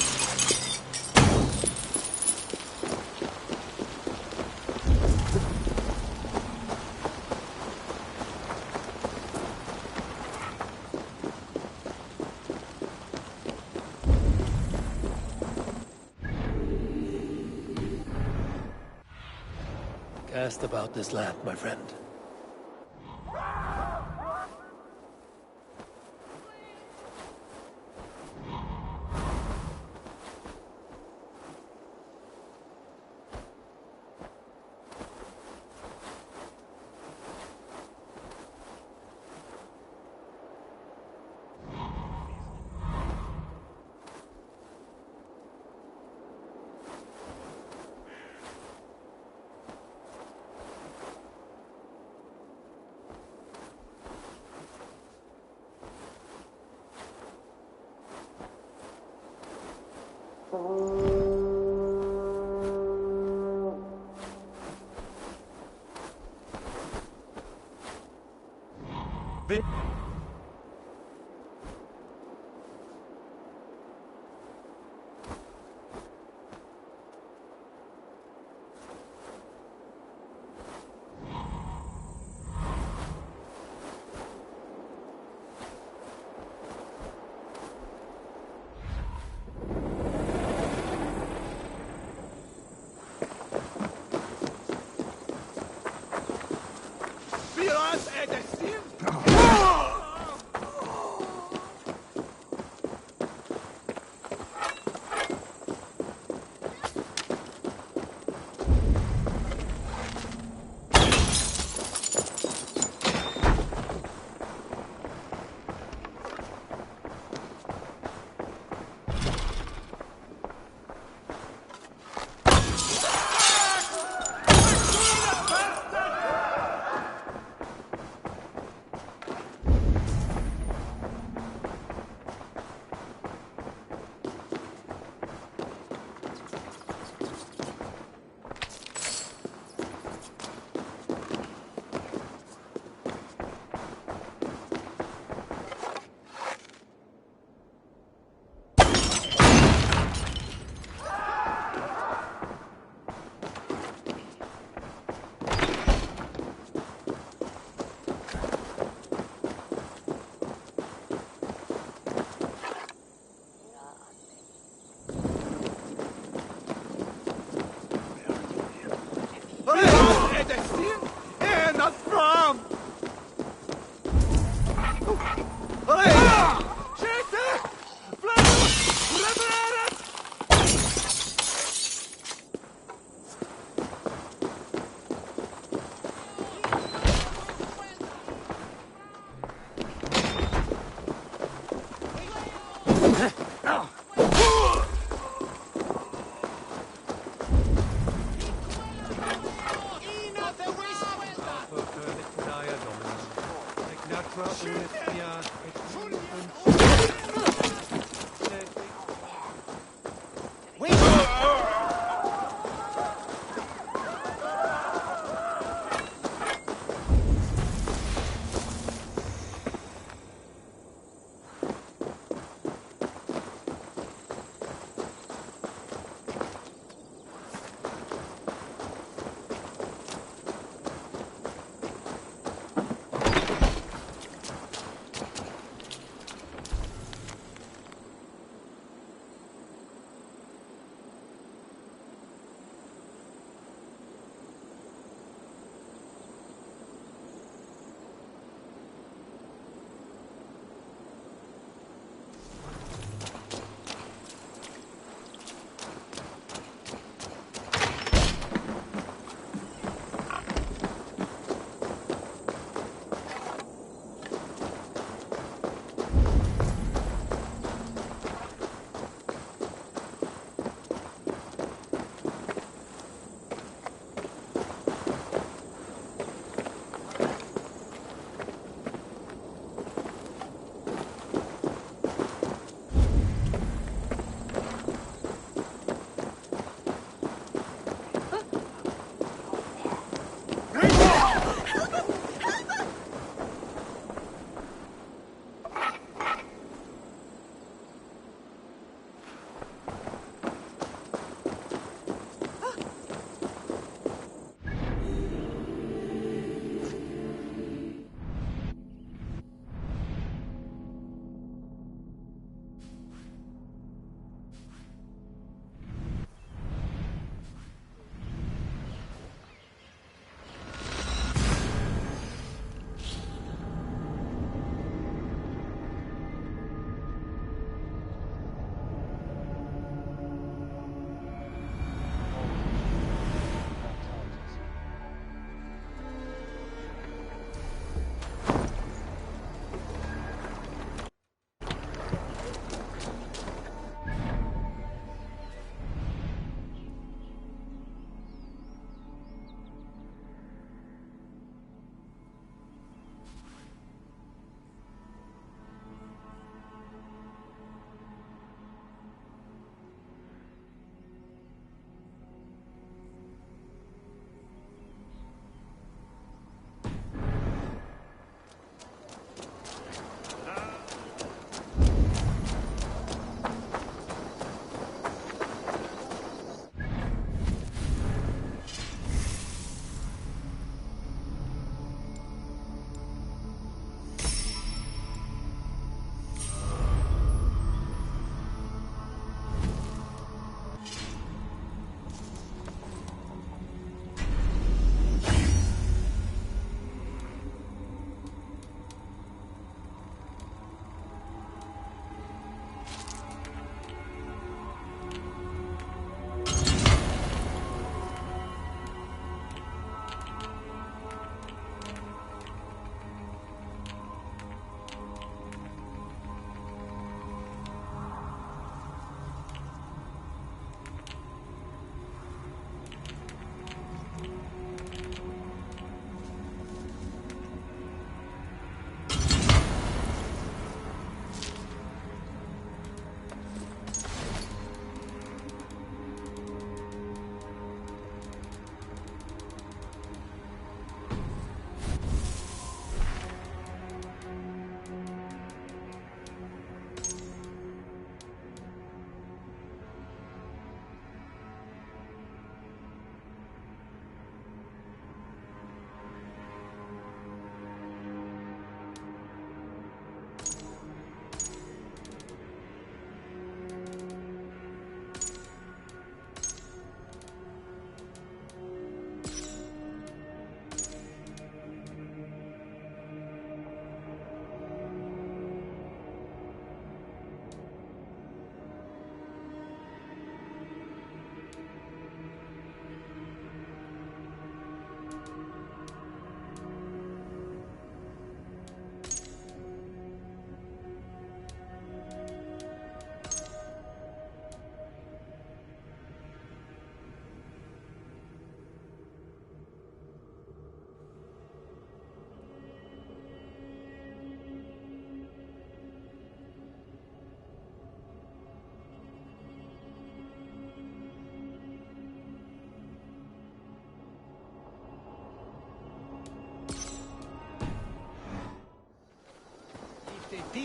Cast about this land, my friend.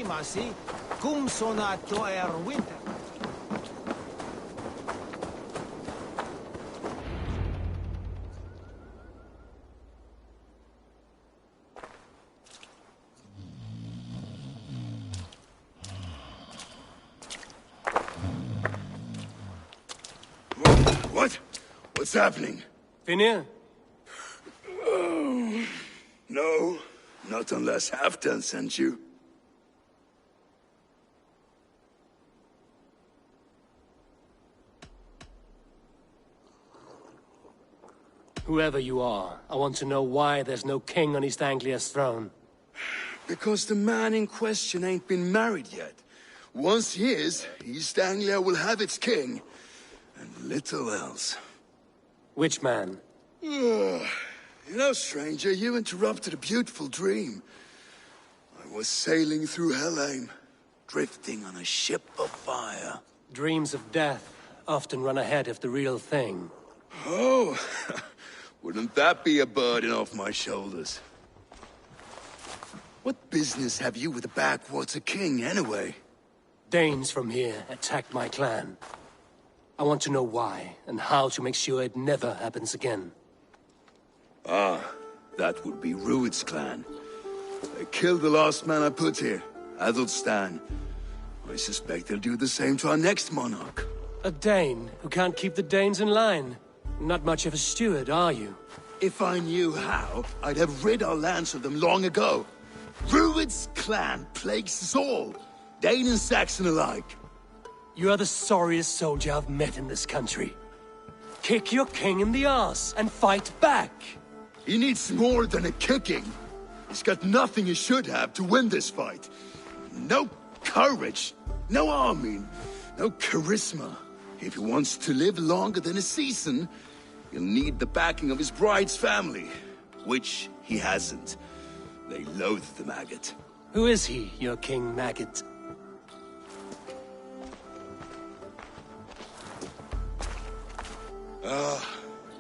masi, cum sonato winter. What? What's happening? Finir? Oh, no, not unless Halfdan sent you. Whoever you are, I want to know why there's no king on East Anglia's throne. Because the man in question ain't been married yet. Once he is, East Anglia will have its king. And little else. Which man? You know, stranger, you interrupted a beautiful dream. I was sailing through Helheim, drifting on a ship of fire. Dreams of death often run ahead of the real thing. Oh, wouldn't that be a burden off my shoulders? What business have you with the backwater king, anyway? Danes from here attacked my clan. I want to know why, and how to make sure it never happens again. Ah, that would be Rued's clan. They killed the last man I put here, Adelstan. I suspect they'll do the same to our next monarch. A Dane who can't keep the Danes in line. Not much of a steward, are you? If I knew how, I'd have rid our lands of them long ago. Rued's clan plagues us all, Dane and Saxon alike. You are the sorriest soldier I've met in this country. Kick your king in the arse and fight back! He needs more than a kicking. He's got nothing he should have to win this fight. No courage, no army, no charisma. If he wants to live longer than a season, he'll need the backing of his bride's family, which he hasn't. They loathe the maggot. Who is he, your king maggot?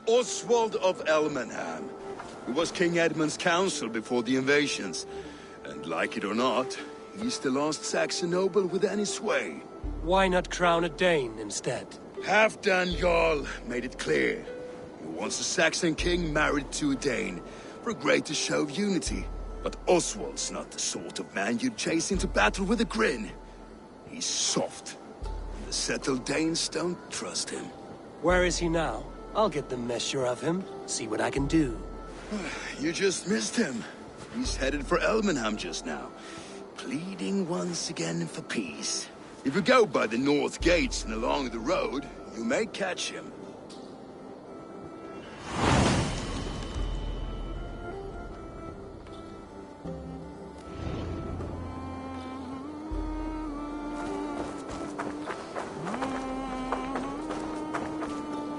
Oswald of Elmenham. He was King Edmund's counsel before the invasions. And like it or not, he's the last Saxon noble with any sway. Why not crown a Dane instead? Halfdan Jarl made it clear. He wants a Saxon king married to a Dane, for a greater show of unity. But Oswald's not the sort of man you'd chase into battle with a grin. He's soft. The settled Danes don't trust him. Where is he now? I'll get the measure of him, see what I can do. You just missed him. He's headed for Elmenham just now, pleading once again for peace. If you go by the north gates and along the road, you may catch him.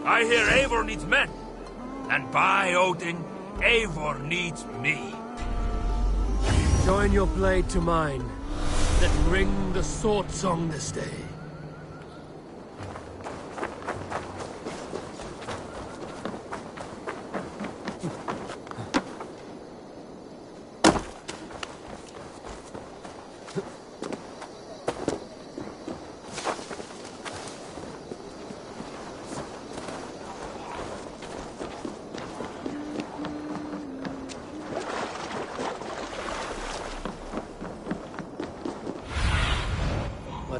I hear Eivor needs men. And by Odin, Eivor needs me. Join your blade to mine. Let's ring the sword song this day.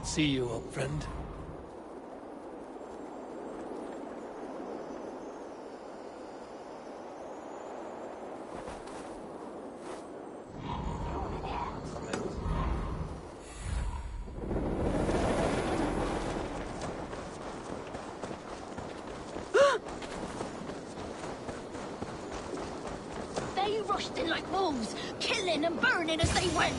See you, old friend. They rushed in like wolves, killing and burning as they went.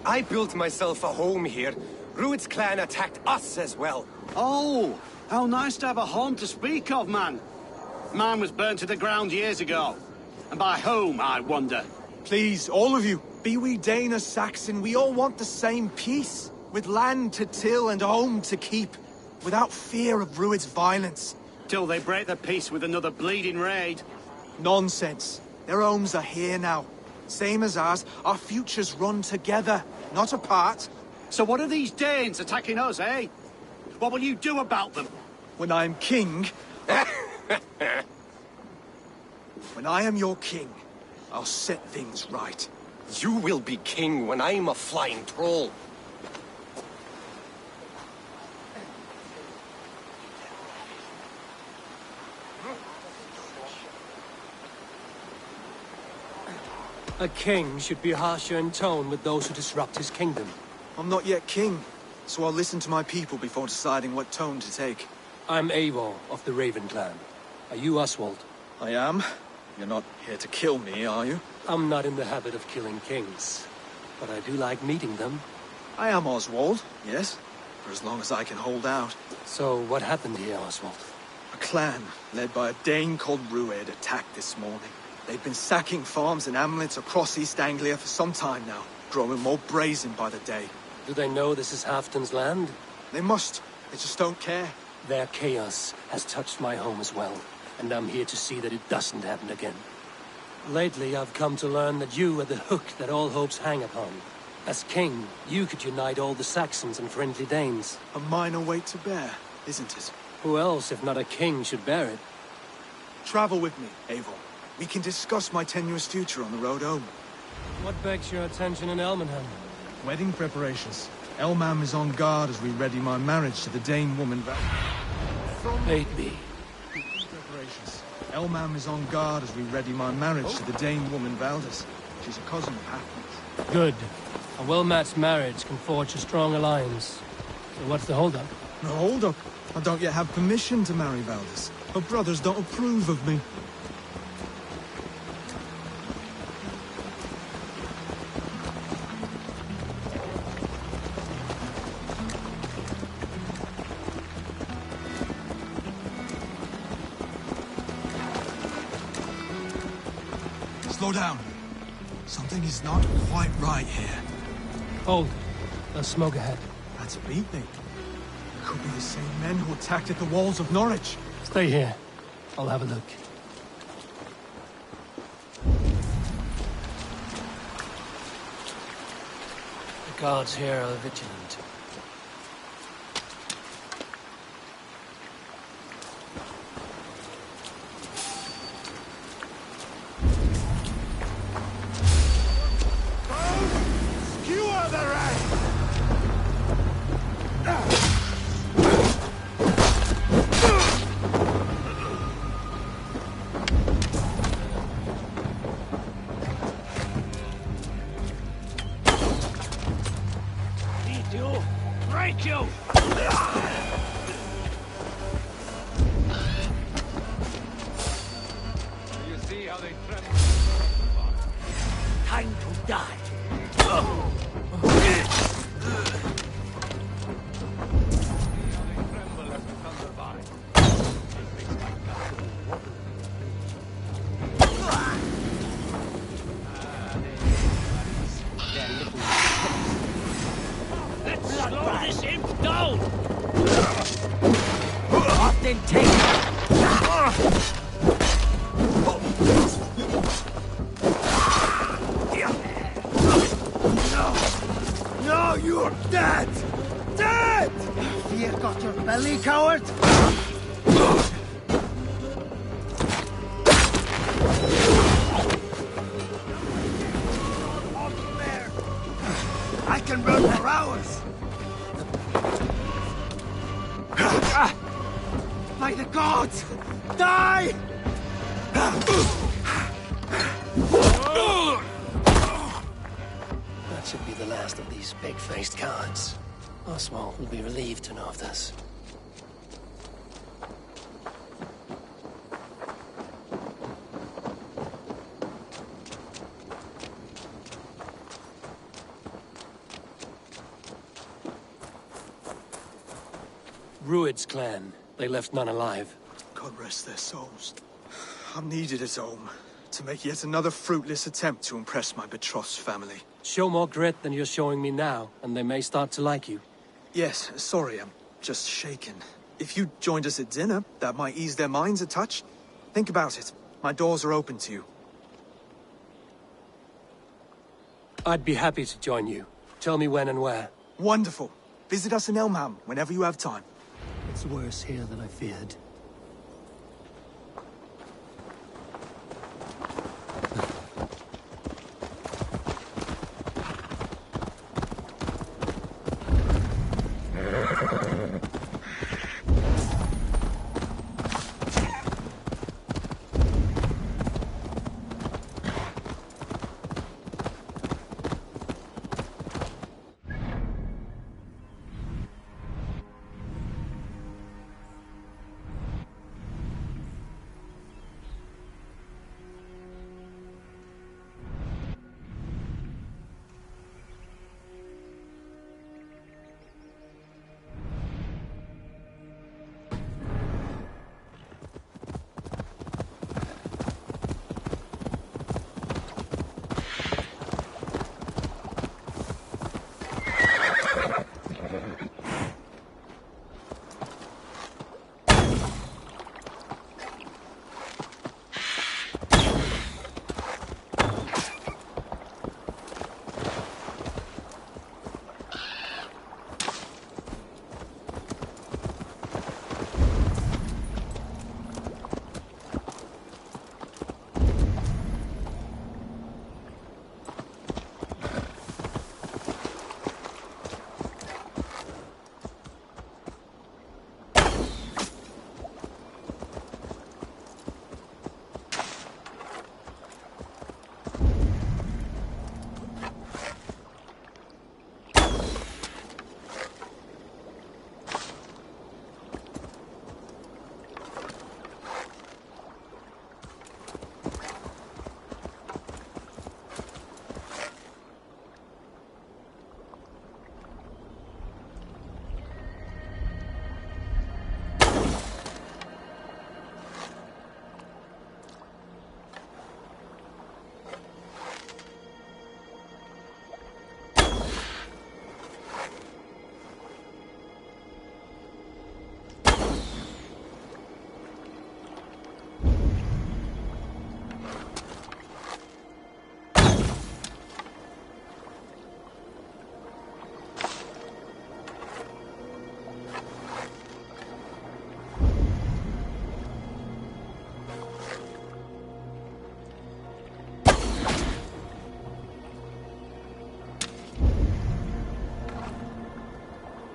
I built myself a home here. Rued's clan attacked us as well. Oh, how nice to have a home to speak of, man. Mine was burnt to the ground years ago. And by whom, I wonder? Please, all of you, be we Dane or Saxon, we all want the same peace. With land to till and home to keep. Without fear of Rued's violence. Till they break the peace with another bleeding raid. Nonsense. Their homes are here now. Same as ours, our futures run together, not apart. So what are these Danes attacking us, eh? What will you do about them? When I am king... When I am your king, I'll set things right. You will be king when I'm a flying troll. A king should be harsher in tone with those who disrupt his kingdom. I'm not yet king, so I'll listen to my people before deciding what tone to take. I'm Eivor of the Raven clan. Are you Oswald? I am. You're not here to kill me, are you? I'm not in the habit of killing kings, but I do like meeting them. I am Oswald, yes, for as long as I can hold out. So what happened here, Oswald? A clan, led by a Dane called Rued, attacked this morning. They've been sacking farms and hamlets across East Anglia for some time now, growing more brazen by the day. Do they know this is Halfton's land? They must. They just don't care. Their chaos has touched my home as well, and I'm here to see that it doesn't happen again. Lately, I've come to learn that you are the hook that all hopes hang upon. As king, you could unite all the Saxons and friendly Danes. A minor weight to bear, isn't it? Who else, if not a king, should bear it? Travel with me, Eivor. We can discuss my tenuous future on the road home. What begs your attention in Elmenham? Wedding preparations. Elmam is on guard as we ready my marriage to the Dane woman Bait me. Preparations. Elmam is on guard as we ready my marriage to the Dane woman Valdis. She's a cousin of Halfton's. Good. A well-matched marriage can forge a strong alliance. So what's the holdup? No holdup. I don't yet have permission to marry Valdis. Her brothers don't approve of me. Slow down. Something is not quite right here. Hold. There's smoke ahead. That's a beatnik. It could be the same men who attacked at the walls of Norwich. Stay here. I'll have a look. The guards here are vigilant. Oswald will be relieved to know of this. Rued's clan. They left none alive. God rest their souls. I'm needed at home to make yet another fruitless attempt to impress my betrothed family. Show more grit than you're showing me now, and they may start to like you. Yes, sorry, I'm just shaken. If you joined us at dinner, that might ease their minds a touch. Think about it. My doors are open to you. I'd be happy to join you. Tell me when and where. Wonderful. Visit us in Elmham whenever you have time. It's worse here than I feared.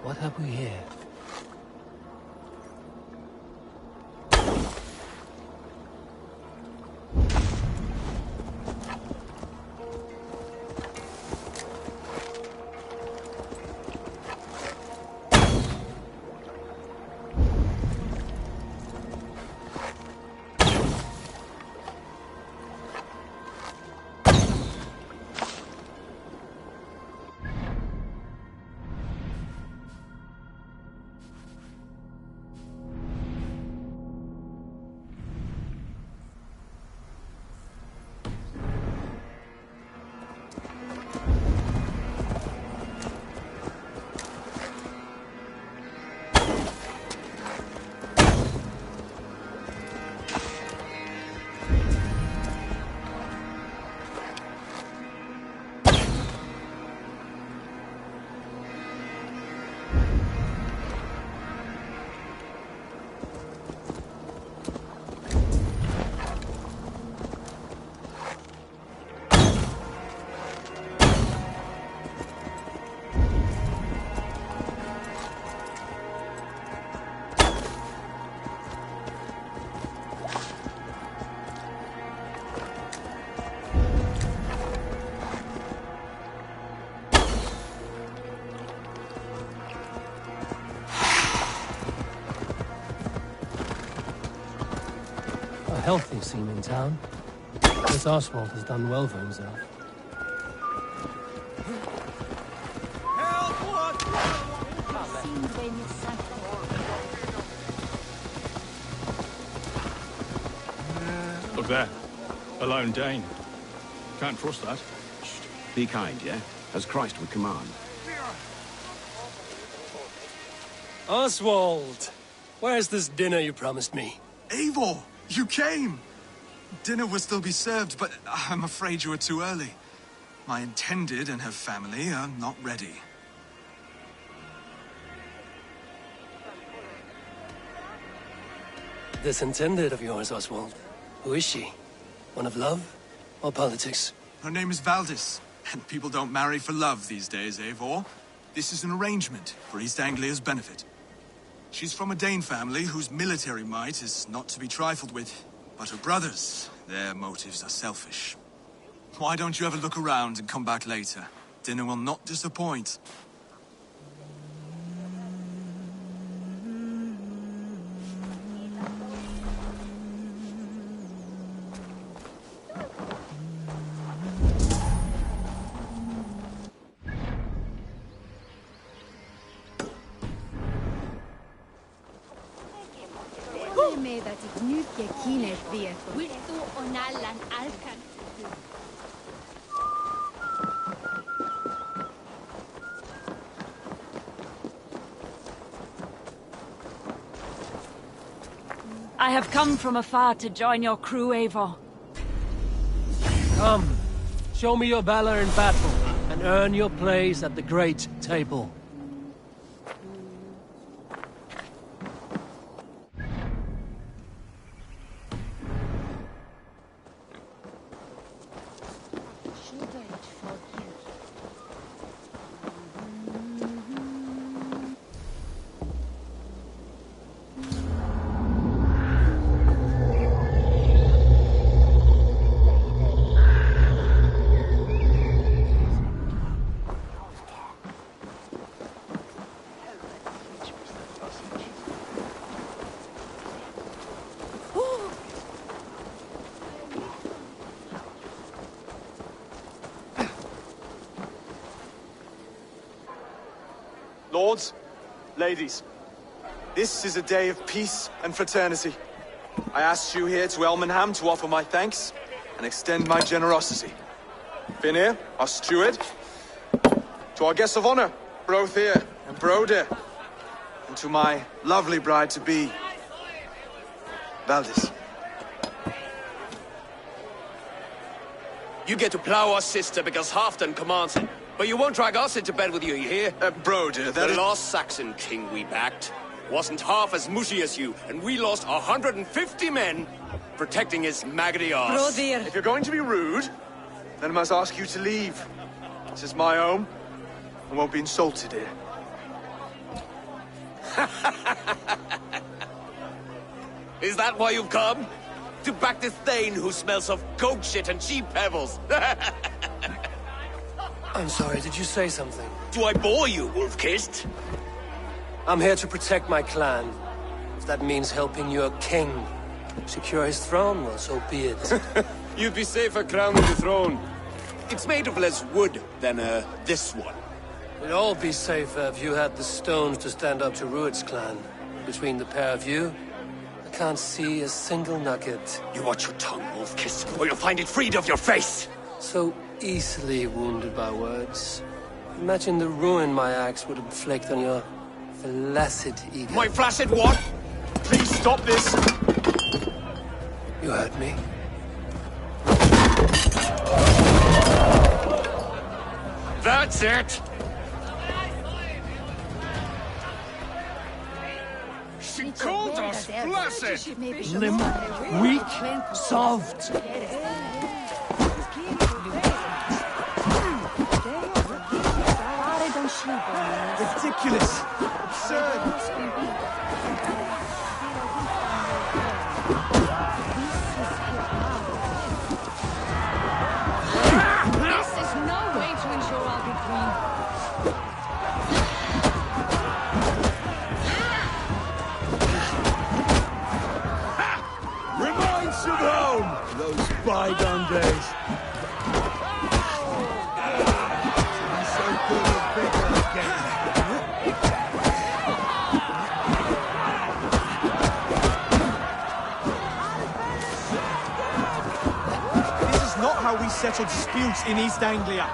What have we here? Healthy scene in town. This Oswald has done well for himself. Look there. A lone Dane. Can't trust that. Be kind, yeah? As Christ would command. Oswald! Where's this dinner you promised me? Eivor! You came! Dinner will still be served, but I'm afraid you are too early. My intended and her family are not ready. this intended of yours, Oswald? Who is she? One of love or politics? Her name is Valdis, and people don't marry for love these days, Eivor. This is an arrangement for East Anglia's benefit. She's from a Dane family whose military might is not to be trifled with. But her brothers, their motives are selfish. Why don't you have a look around and come back later? Dinner will not disappoint. I have come from afar to join your crew, Eivor. Come, show me your valor in battle, and earn your place at the great table. Lords, ladies, this is a day of peace and fraternity. I asked you here to Elmenham to offer my thanks and extend my generosity. Finir, our steward, to our guests of honor, Brothir and Broder, and to my lovely bride-to-be, Valdis. You get to plow our sister because Halfdan commands it. But you won't drag us into bed with you, you hear? Broder, that the last Saxon king we backed wasn't half as mushy as you, and we lost 150 men protecting his maggoty arse. If you're going to be rude, then I must ask you to leave. This is my home. I won't be insulted here. Is that why you've come? To back this Thane who smells of goat shit and cheap pebbles? I'm sorry, did you say something? Do I bore you, wolf-kissed? I'm here to protect my clan. If that means helping your king secure his throne, well, so be it. You'd be safer crowning the throne. It's made of less wood than, this one. We'd all be safer if you had the stones to stand up to Rued's clan. Between the pair of you, I can't see a single nugget. You watch your tongue, wolf-kissed, or you'll find it freed of your face! So easily wounded by words. Imagine the ruin my axe would inflict on your flaccid ego. My flaccid what? Please stop this! You heard me. That's it! She called us flaccid! Limp, weak, soft. Ridiculous! Absurd! This is no way to ensure I'll be queen. Reminds of home! Those bygone days. So good of vigor again. This is not how we settle disputes in East Anglia.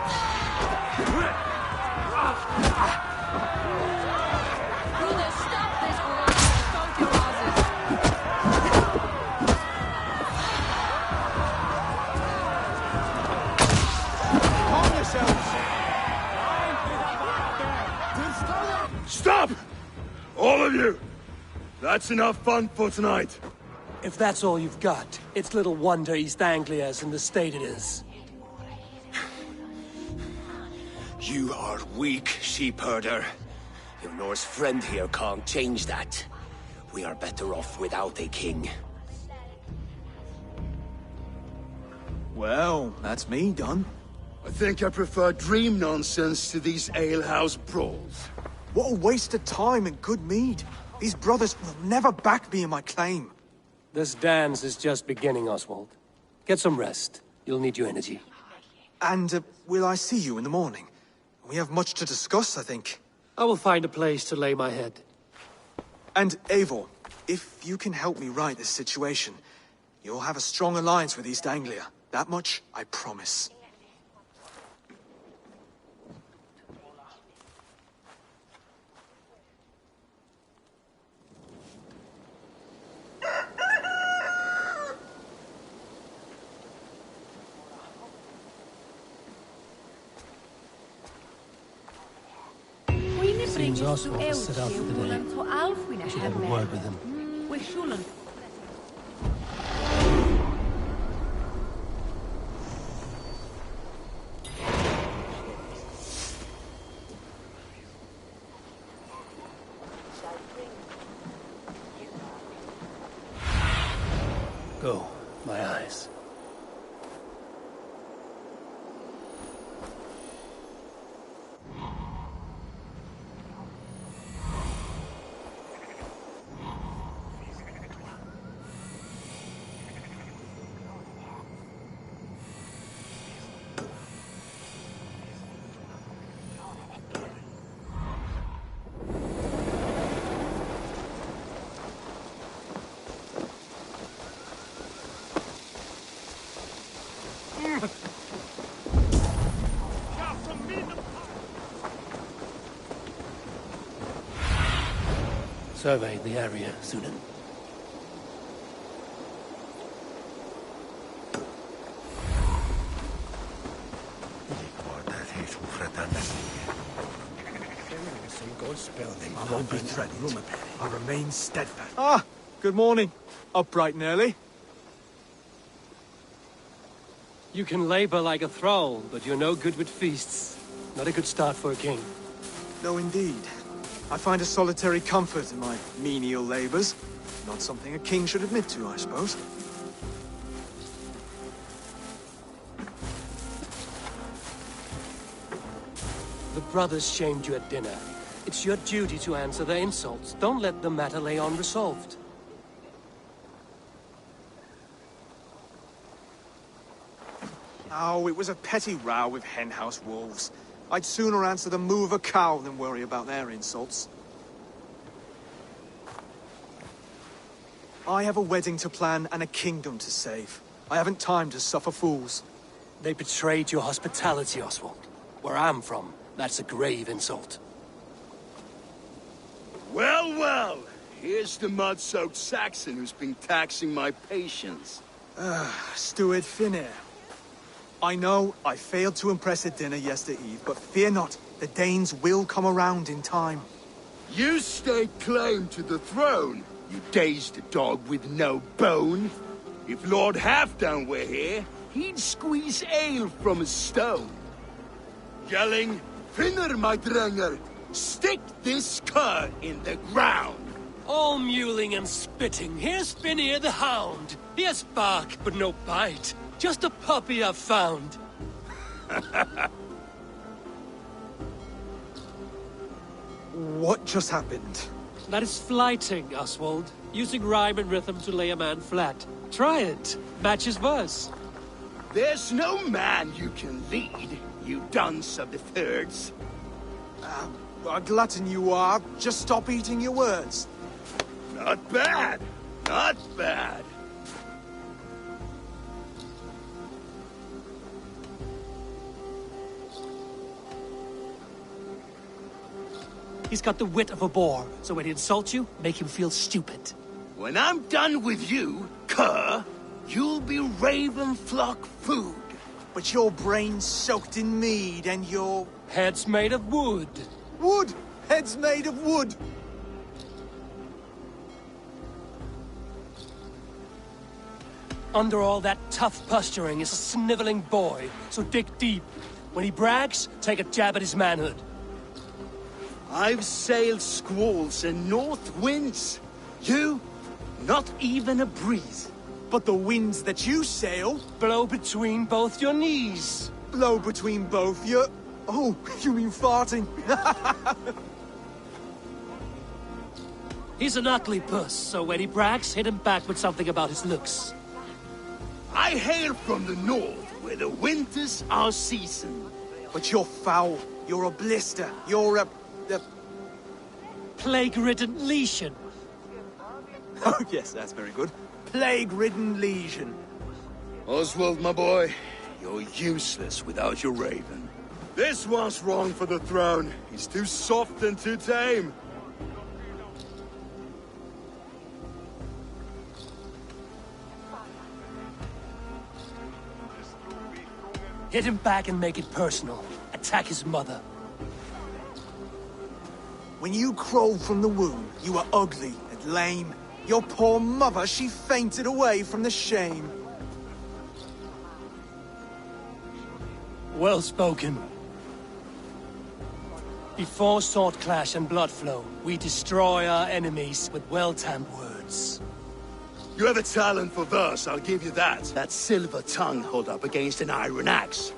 Stop! All of you! That's enough fun for tonight. If that's all you've got, it's little wonder East Anglia's in the state it is. You are weak, sheep herder. Your Norse friend here can't change that. We are better off without a king. Well, that's me done. I think I prefer dream nonsense to these alehouse brawls. What a waste of time and good mead. These brothers will never back me in my claim. This dance is just beginning, Oswald. Get some rest. You'll need your energy. And will I see you in the morning? We have much to discuss, I think. I will find a place to lay my head. And Eivor, if you can help me right this situation, you'll have a strong alliance with East Anglia. That much, I promise. Seems Oswald has set out for the day. I should have a word with him. Go, my eyes. Survey the area, Sunan. I won't be threatened. I'll remain steadfast. Ah, good morning. Up bright and early. You can labor like a thrall, but you're no good with feasts. Not a good start for a king. No, indeed. I find a solitary comfort in my menial labors. Not something a king should admit to, I suppose. The brothers shamed you at dinner. It's your duty to answer their insults. Don't let the matter lay unresolved. Oh, it was a petty row with henhouse wolves. I'd sooner answer the moo of a cow than worry about their insults. I have a wedding to plan and a kingdom to save. I haven't time to suffer fools. They betrayed your hospitality, Oswald. Where I'm from, that's a grave insult. Well, well. Here's the mud-soaked Saxon who's been taxing my patience. Steward Finnair. I know I failed to impress at dinner yesterday eve, but fear not, the Danes will come around in time. You stake claim to the throne, you dazed dog with no bone. If Lord Halfdan were here, he'd squeeze ale from a stone. Yelling, Finner, my drenger, stick this cur in the ground. All mewling and spitting, here's Finnear the hound. He has bark, but no bite. Just a puppy I've found. What just happened? That is flighting, Oswald. Using rhyme and rhythm to lay a man flat. Try it. Match his verse. There's no man you can lead, you dunce of the thirds. A glutton you are. Just stop eating your words. Not bad. Not bad. He's got the wit of a boar, so when he insults you, make him feel stupid. When I'm done with you, cur, you'll be raven flock food. But your brain's soaked in mead and your... Head's made of wood. Wood! Head's made of wood! Under all that tough posturing is a sniveling boy, so dig deep. When he brags, take a jab at his manhood. I've sailed squalls and north winds. You? Not even a breeze. But the winds that you sail... Blow between both your knees. Blow between both your... Oh, you mean farting? He's an ugly puss, so when he brags, hit him back with something about his looks. I hail from the north, where the winters are season. But you're foul. You're a blister. You're a... Plague-ridden lesion. Oh, yes, that's very good. Plague-ridden lesion. Oswald, my boy, you're useless without your raven. This one's wrong for the throne. He's too soft and too tame. Hit him back and make it personal. Attack his mother. When you crawled from the womb, you were ugly and lame. Your poor mother, she fainted away from the shame. Well spoken. Before sword clash and blood flow, we destroy our enemies with well-timed words. You have a talent for verse, I'll give you that. That silver tongue hold up against an iron axe.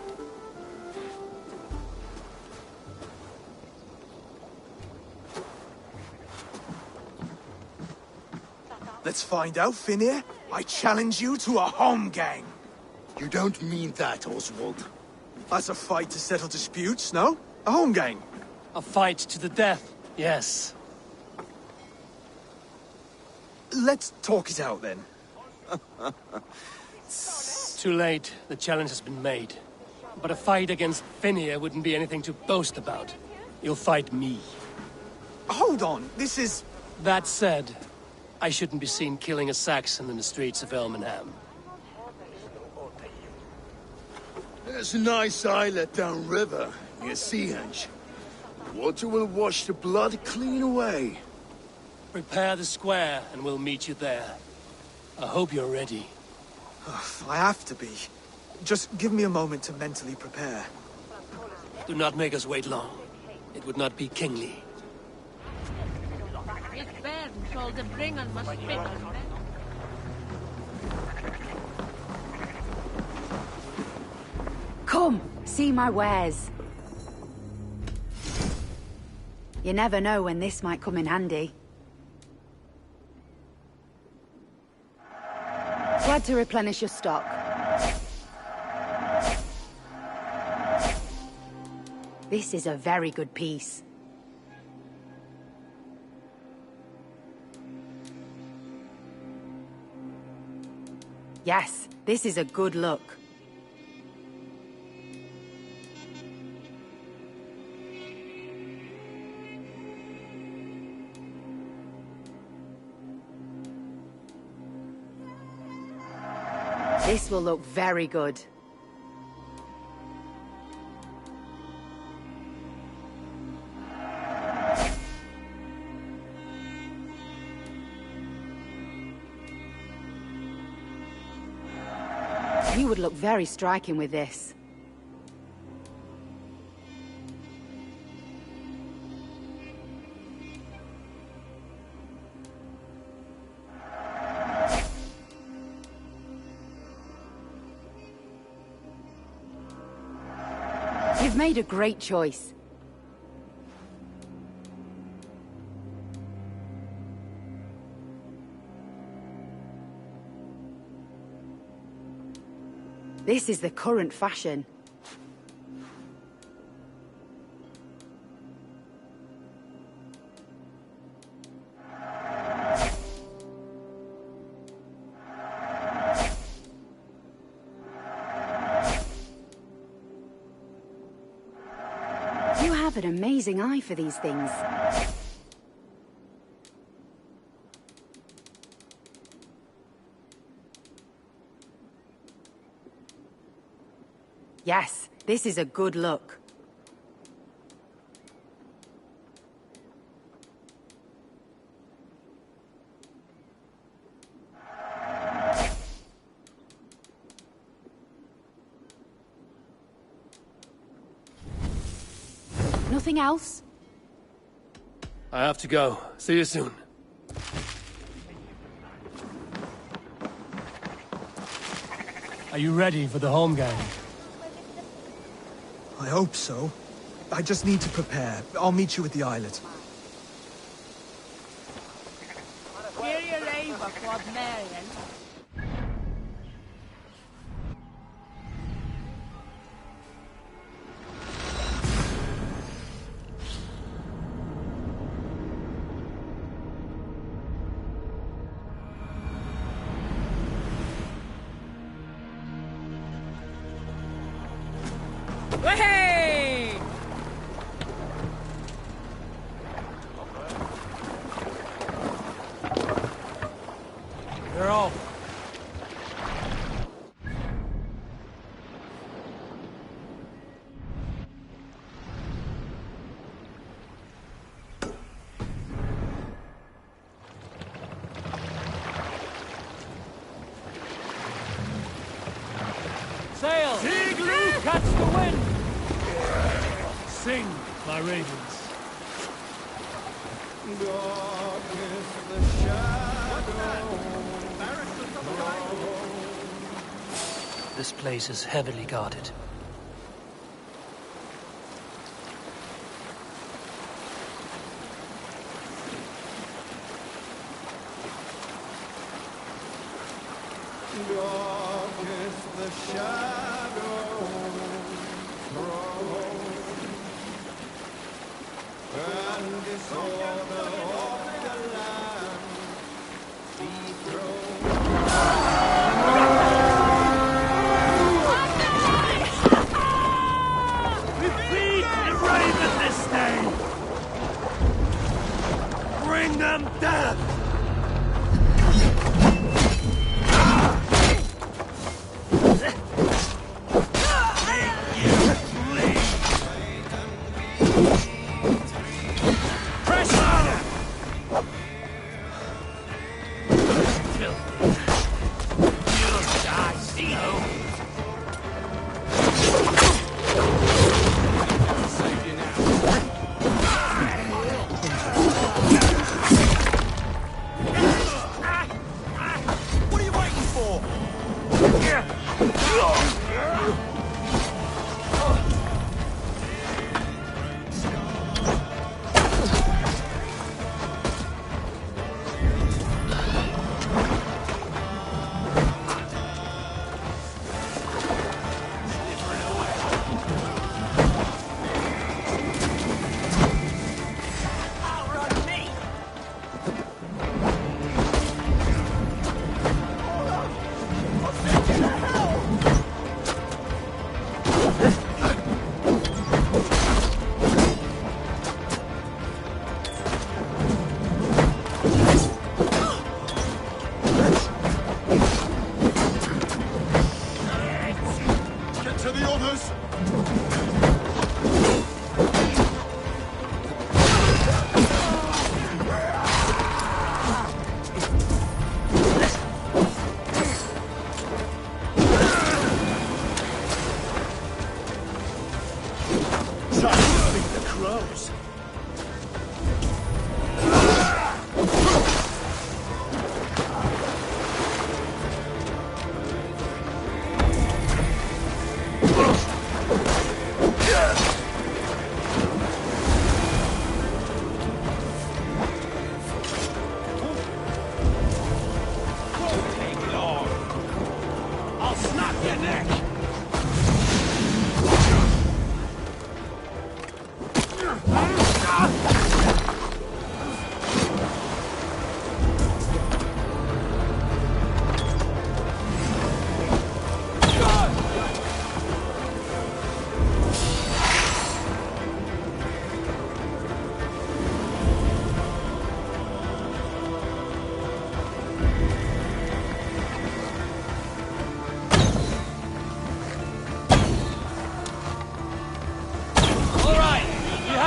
Let's find out, Finir. I challenge you to a home gang. You don't mean that, Oswald. That's a fight to settle disputes, no? A home gang. A fight to the death, yes. Let's talk it out, then. Too late. The challenge has been made. But a fight against Finir wouldn't be anything to boast about. You'll fight me. Hold on, this is... That said, I shouldn't be seen killing a Saxon in the streets of Elmenham. There's a nice islet downriver, near Seahenge. Water will wash the blood clean away. Prepare the square, and we'll meet you there. I hope you're ready. I have to be. Just give me a moment to mentally prepare. Do not make us wait long. It would not be kingly. Come, see my wares. You never know when this might come in handy. Glad to replenish your stock. This is a very good piece. Yes, this is a good look. This will look very good. You would look very striking with this. You've made a great choice. This is the current fashion. You have an amazing eye for these things. Yes, this is a good look. Nothing else? I have to go. See you soon. Are you ready for the home game? I hope so. I just need to prepare. I'll meet you at the islet. Here you labour, Quad Marion. Hey! You're off. Sail! Igloo, catch the wind! Sing, my ravens. This place is heavily guarded. Bring them death!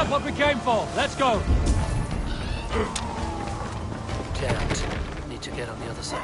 What we came for. Let's go. Can't. Need to get on the other side.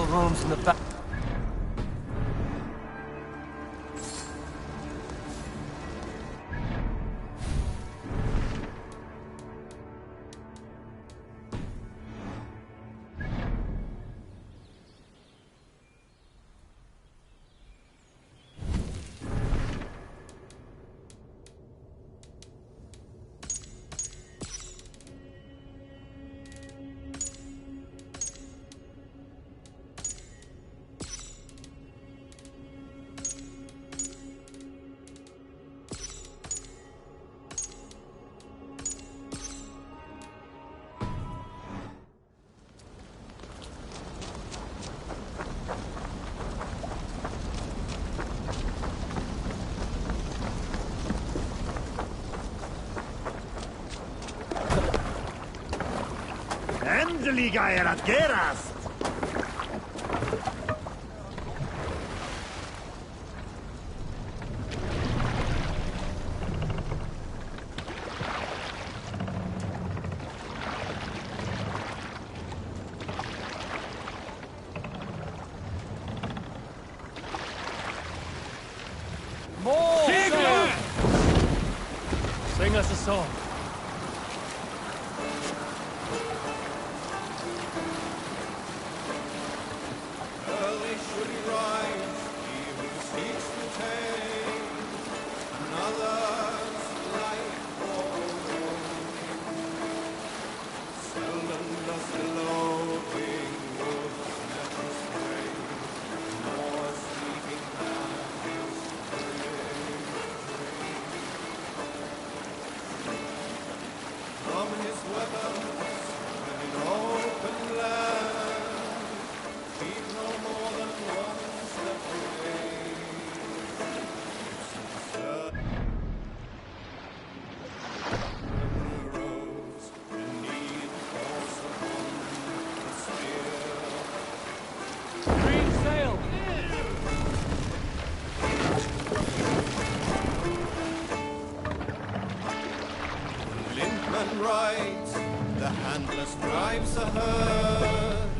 rooms in the back. Endelig er at gerast! More! Sing us a song. The handless drives a herd.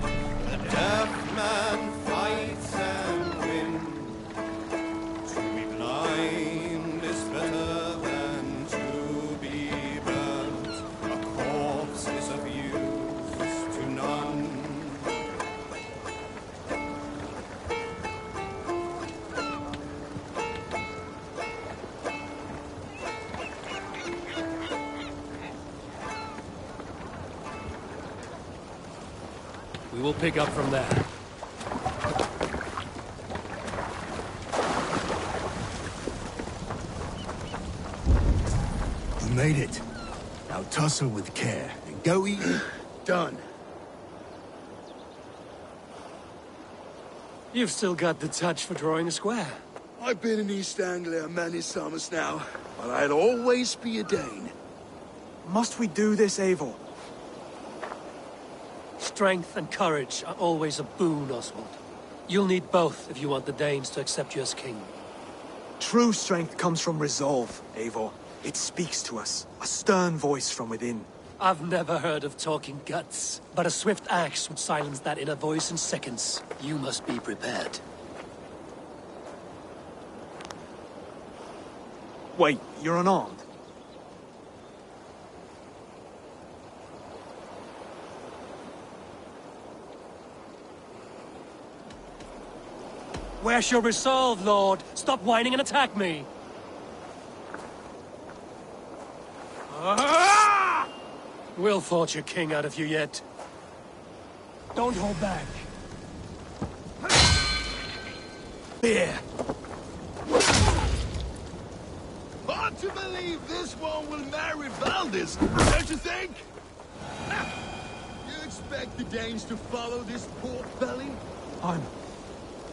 The deaf man fights and wins. To be blind is better than to be burnt. A corpse is of use to none. We will pick up from there. You made it. Now tussle with care and go eat. Done. You've still got the touch for drawing a square. I've been in East Anglia many summers now, but I'll always be a Dane. Must we do this, Eivor? Strength and courage are always a boon, Oswald. You'll need both if you want the Danes to accept you as king. True strength comes from resolve, Eivor. It speaks to us, a stern voice from within. I've never heard of talking guts, but a swift axe would silence that inner voice in seconds. You must be prepared. Wait, you're unarmed? Where's your resolve, Lord? Stop whining and attack me! We'll forge a king out of you yet. Don't hold back. Here. Hard to believe this one will marry Valdis, don't you think? You expect the Danes to follow this pork belly?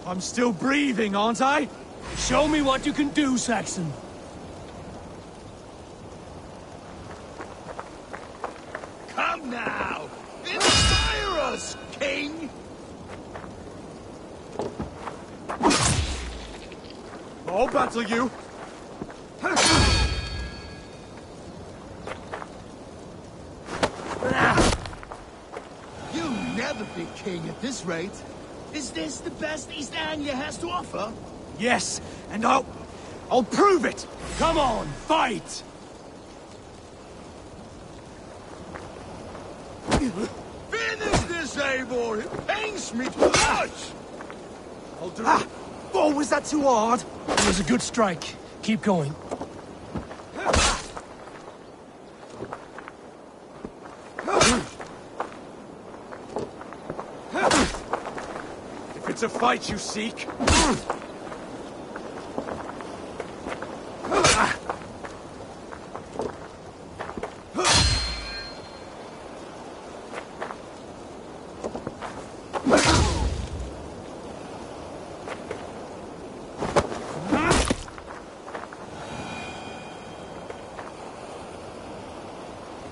I'm still breathing, aren't I? Show me what you can do, Saxon. Come now! Inspire us, King! I'll battle you! You'll never be king at this rate. Is this the best East Anglia has to offer? Yes, and I'll prove it! Come on, fight! Finish this, Eivor! It pains me too much! I'll do it. Oh, was that too hard? It was a good strike. Keep going. If it's a fight you seek...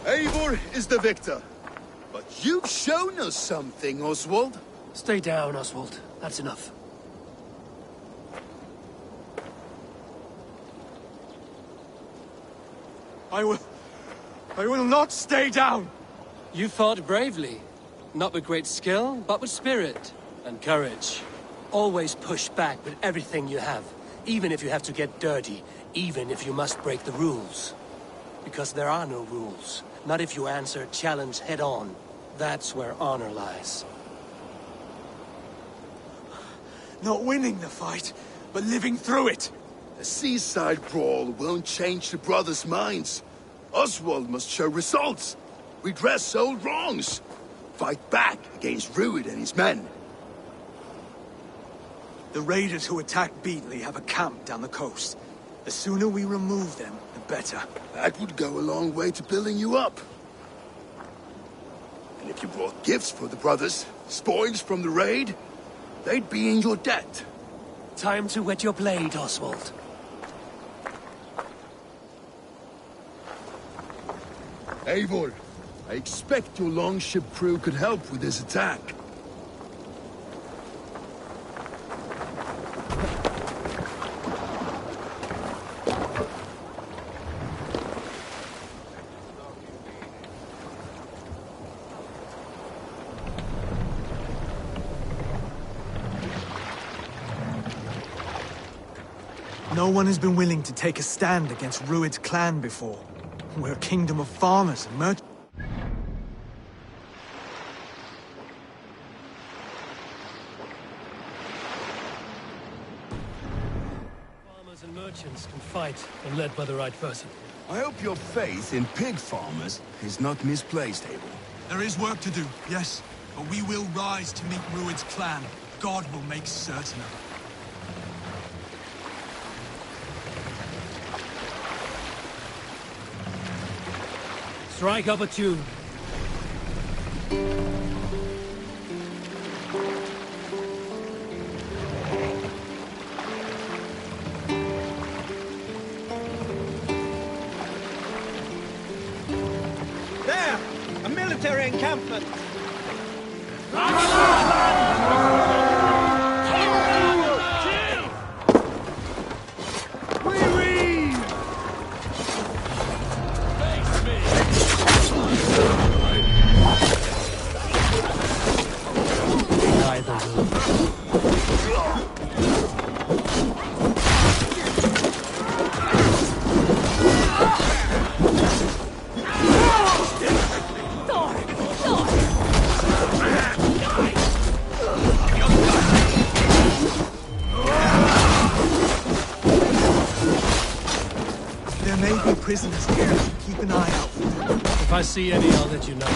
Eivor is the victor. But you've shown us something, Oswald. Stay down, Oswald. That's enough. I will not stay down! You fought bravely. Not with great skill, but with spirit and courage. Always push back with everything you have. Even if you have to get dirty. Even if you must break the rules. Because there are no rules. Not if you answer challenge head-on. That's where honor lies. Not winning the fight, but living through it. A seaside brawl won't change the brothers' minds. Oswald must show results. Redress old wrongs. Fight back against Rued and his men. The raiders who attacked Beatley have a camp down the coast. The sooner we remove them, the better. That would go a long way to building you up. And if you brought gifts for the brothers, spoils from the raid, they'd be in your debt. Time to wet your blade, Oswald. Eivor, I expect your longship crew could help with this attack. No one has been willing to take a stand against Rued's clan before. We're a kingdom of farmers and merchants. Farmers and merchants can fight when led by the right person. I hope your faith in pig farmers is not misplaced, Abel. There is work to do, yes. But we will rise to meet Rued's clan. God will make certain of it. Strike up a tune. There! A military encampment! There may be prisoners here. Keep an eye out for them. If I see any, I'll let you know.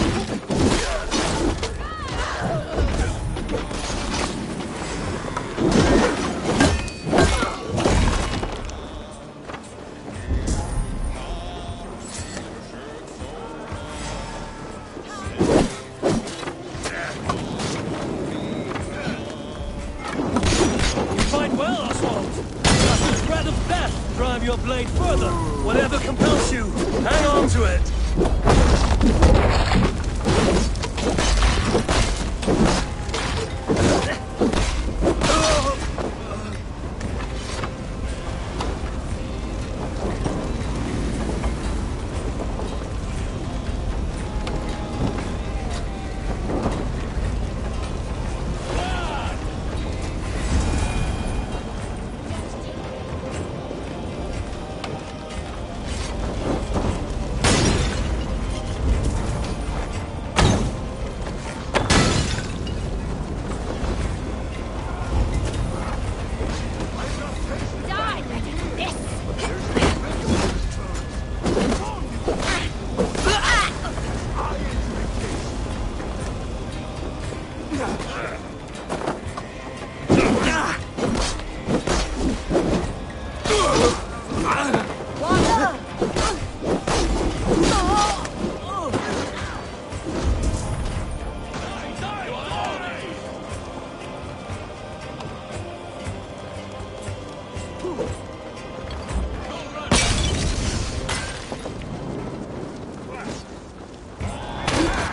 Drive your blade further. Whatever compels you, hang on to it.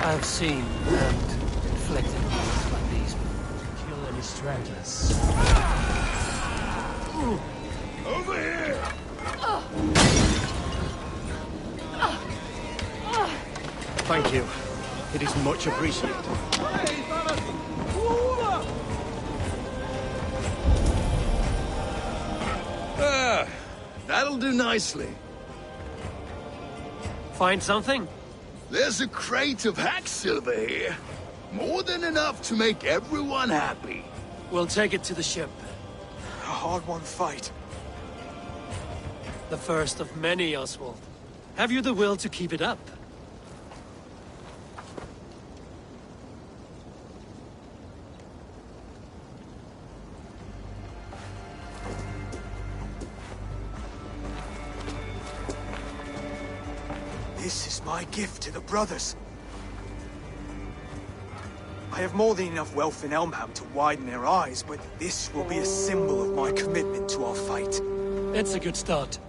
I've seen and inflicted wounds like these before. Kill any stragglers. Over here! Thank you. It is much appreciated. That'll do nicely. Find something? There's a crate of hack silver here. More than enough to make everyone happy. We'll take it to the ship. A hard-won fight. The first of many, Oswald. Have you the will to keep it up? This is my gift to the brothers. I have more than enough wealth in Elmham to widen their eyes, but this will be a symbol of my commitment to our fight. It's a good start.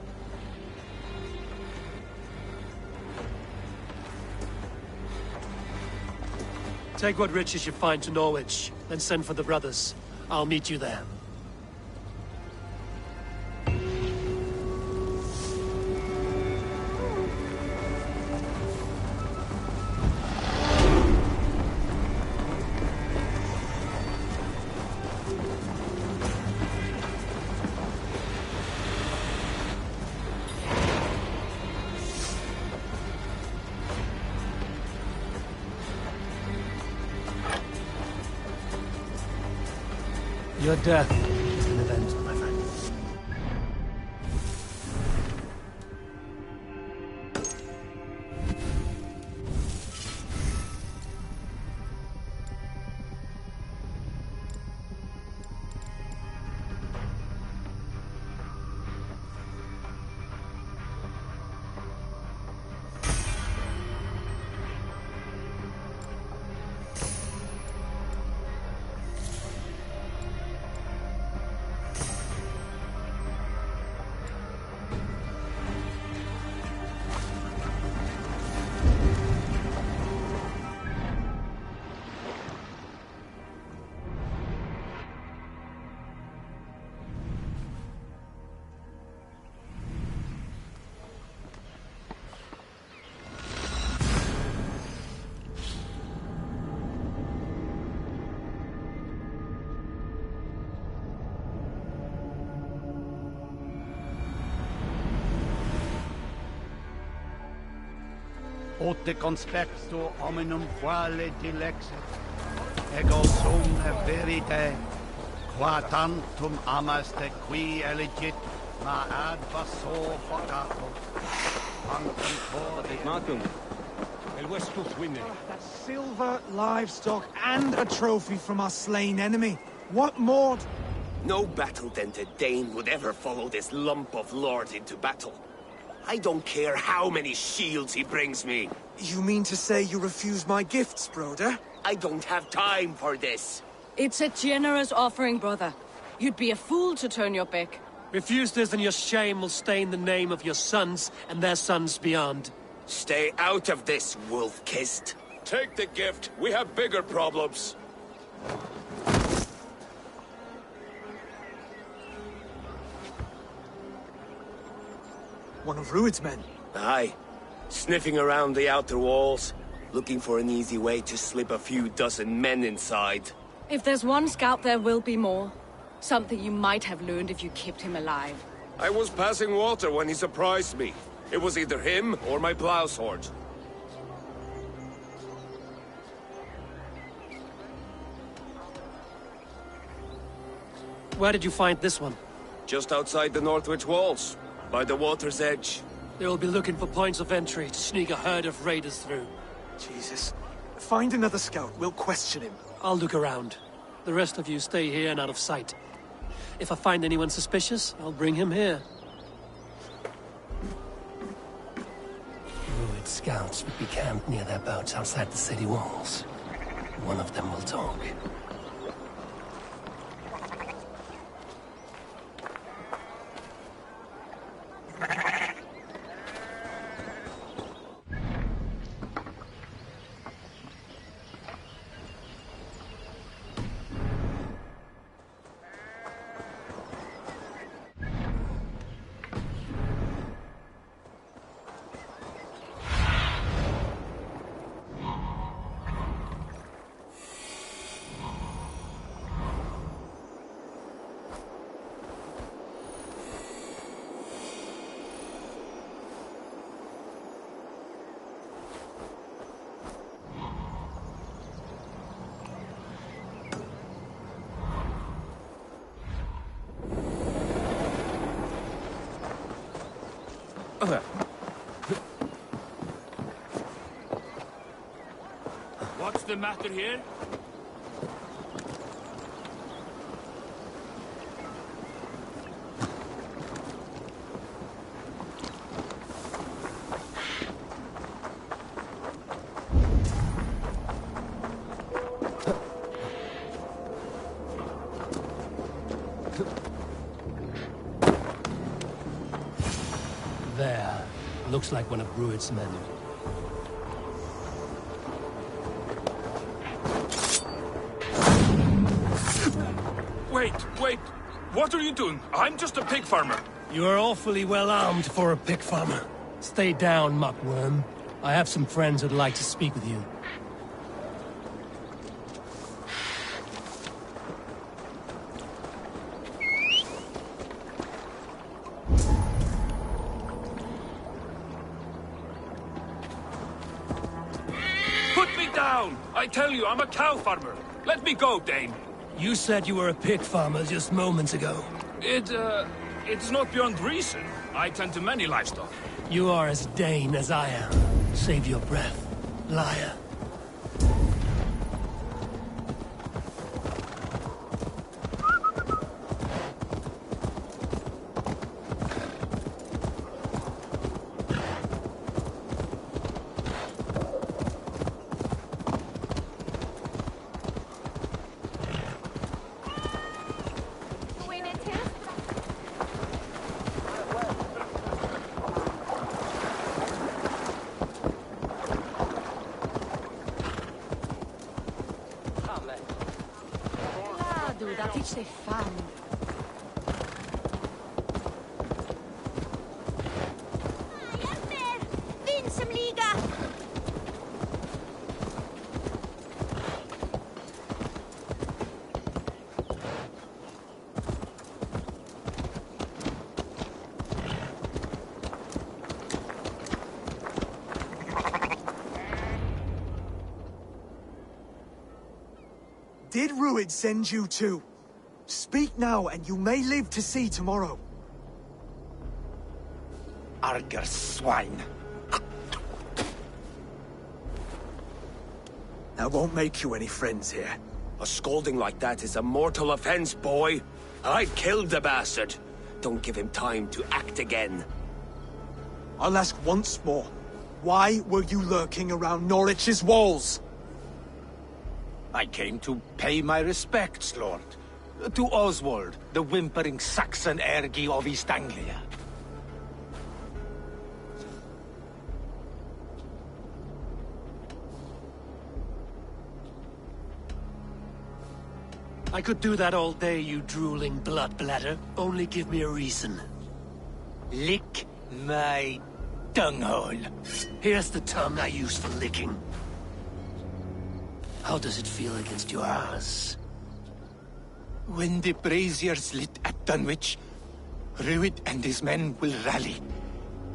Take what riches you find to Norwich, then send for the brothers. I'll meet you there. Your death is an event, my friend. Ote conspecto hominum quale dilexit, ego sum verite, qua tantum amaste qui elegit, ma ad vaso focato, tantum corde Markham, el vuestro winning. That silver, livestock, and a trophy from our slain enemy. What more? No battle-dented Dane would ever follow this lump of lord into battle. I don't care how many shields he brings me. You mean to say you refuse my gifts, brother? I don't have time for this. It's a generous offering, brother. You'd be a fool to turn your back. Refuse this and your shame will stain the name of your sons and their sons beyond. Stay out of this, wolf-kissed. Take the gift. We have bigger problems. One of Rued's men. Aye. Sniffing around the outer walls, looking for an easy way to slip a few dozen men inside. If there's one scout, there will be more. Something you might have learned if you kept him alive. I was passing water when he surprised me. It was either him or my plow sword. Where did you find this one? Just outside the Northwich walls, by the water's edge. They will be looking for points of entry to sneak a herd of raiders through. Jesus. Find another scout. We'll question him. I'll look around. The rest of you stay here and out of sight. If I find anyone suspicious, I'll bring him here. Druid scouts would be camped near their boats outside the city walls. One of them will talk. What's the matter here? There. Looks like one of Rued's men. Wait! What are you doing? I'm just a pig farmer. You are awfully well armed for a pig farmer. Stay down, muckworm. I have some friends who'd like to speak with you. Put me down! I tell you, I'm a cow farmer. Let me go, Dane. You said you were a pig farmer just moments ago. It's not beyond reason. I tend to many livestock. You are as Dane as I am. Save your breath, liar. Dat is de fan. Did Rued send you too? Speak now, and you may live to see tomorrow. Arger swine. That won't make you any friends here. A scolding like that is a mortal offense, boy. I've killed the bastard. Don't give him time to act again. I'll ask once more. Why were you lurking around Norwich's walls? I came to pay my respects, Lord. To Oswald, the whimpering Saxon ergi of East Anglia. I could do that all day, you drooling blood bladder. Only give me a reason. Lick my dunghole. Here's the tongue I use for licking. How does it feel against your ass? When the braziers lit at Dunwich, Rued and his men will rally.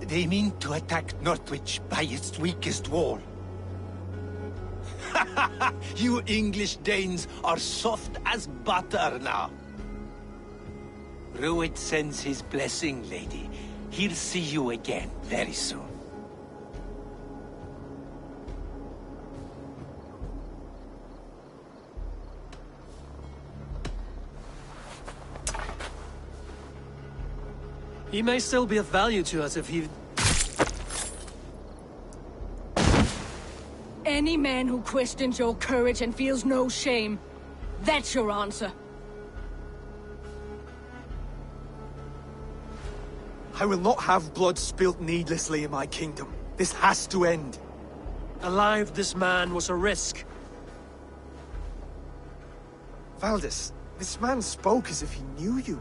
They mean to attack Northwich by its weakest wall. You English Danes are soft as butter now. Rued sends his blessing, lady. He'll see you again very soon. He may still be of value to us if he... Any man who questions your courage and feels no shame, that's your answer. I will not have blood spilt needlessly in my kingdom. This has to end. Alive, this man was a risk. Valdis, this man spoke as if he knew you.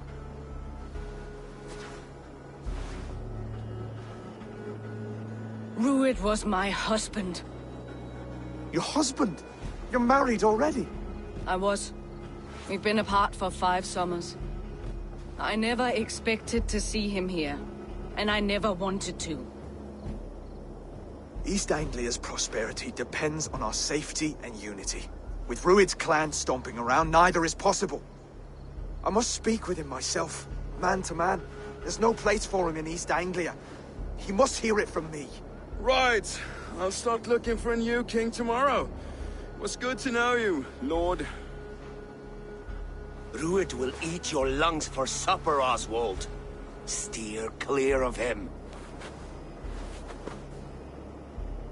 Rued was my husband. Your husband? You're married already? I was. We've been apart for 5 summers. I never expected to see him here, and I never wanted to. East Anglia's prosperity depends on our safety and unity. With Rued's clan stomping around, neither is possible. I must speak with him myself, man to man. There's no place for him in East Anglia. He must hear it from me. Right. I'll start looking for a new king tomorrow. It was good to know you, Lord. Rued will eat your lungs for supper, Oswald. Steer clear of him.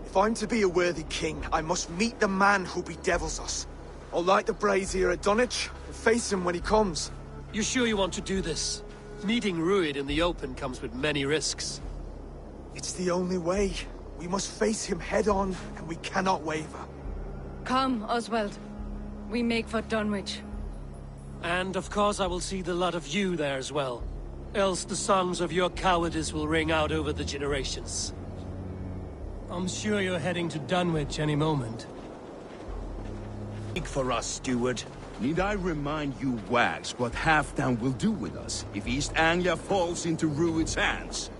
If I'm to be a worthy king, I must meet the man who bedevils us. I'll light the brazier at Dunwich and face him when he comes. You sure you want to do this? Meeting Rued in the open comes with many risks. It's the only way. We must face him head-on, and we cannot waver. Come, Oswald. We make for Dunwich. And of course I will see the lot of you there as well. Else the songs of your cowardice will ring out over the generations. I'm sure you're heading to Dunwich any moment. Speak for us, steward. Need I remind you wags what Halfdan will do with us if East Anglia falls into Rued's hands?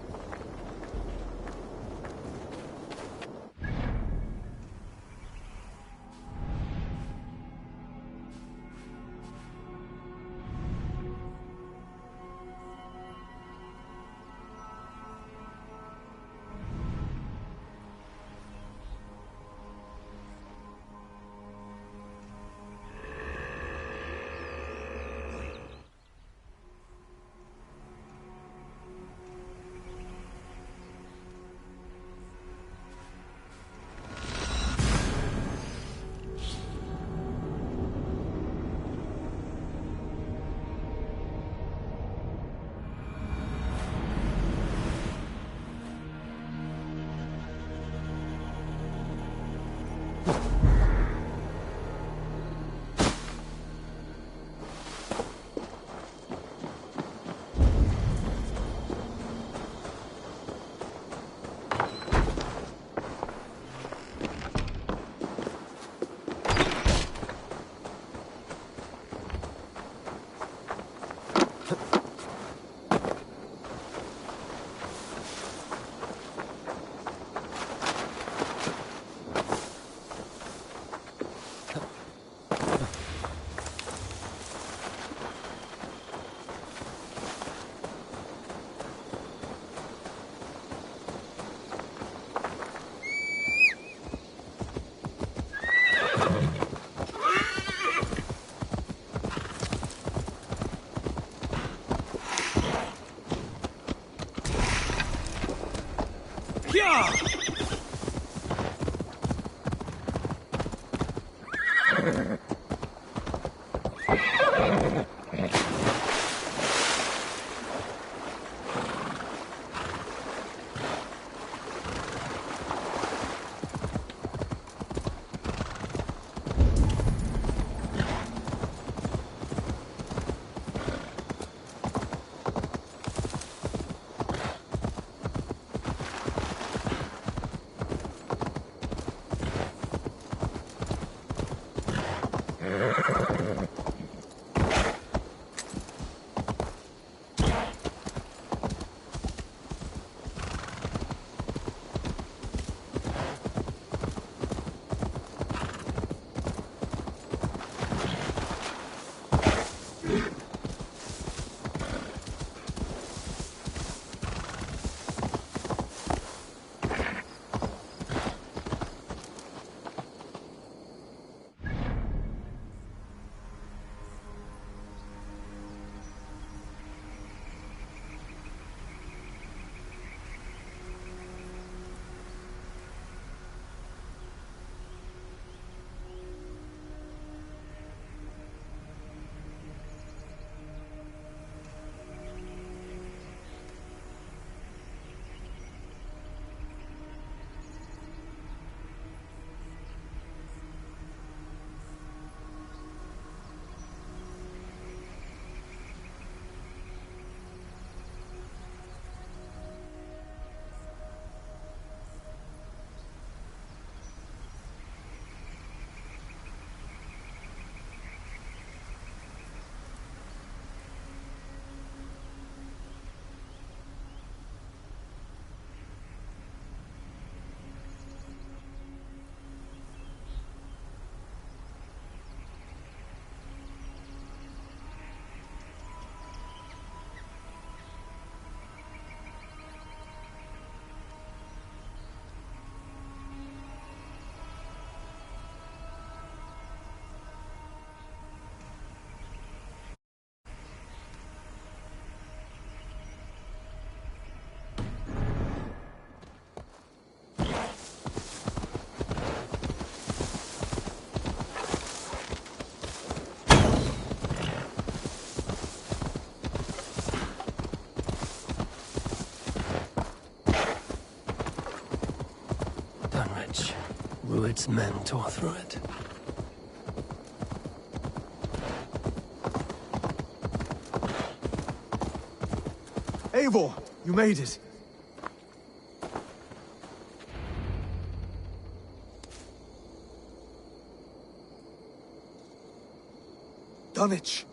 Dunwich. Rued's men tore through it. Eivor, you made it. Dunwich.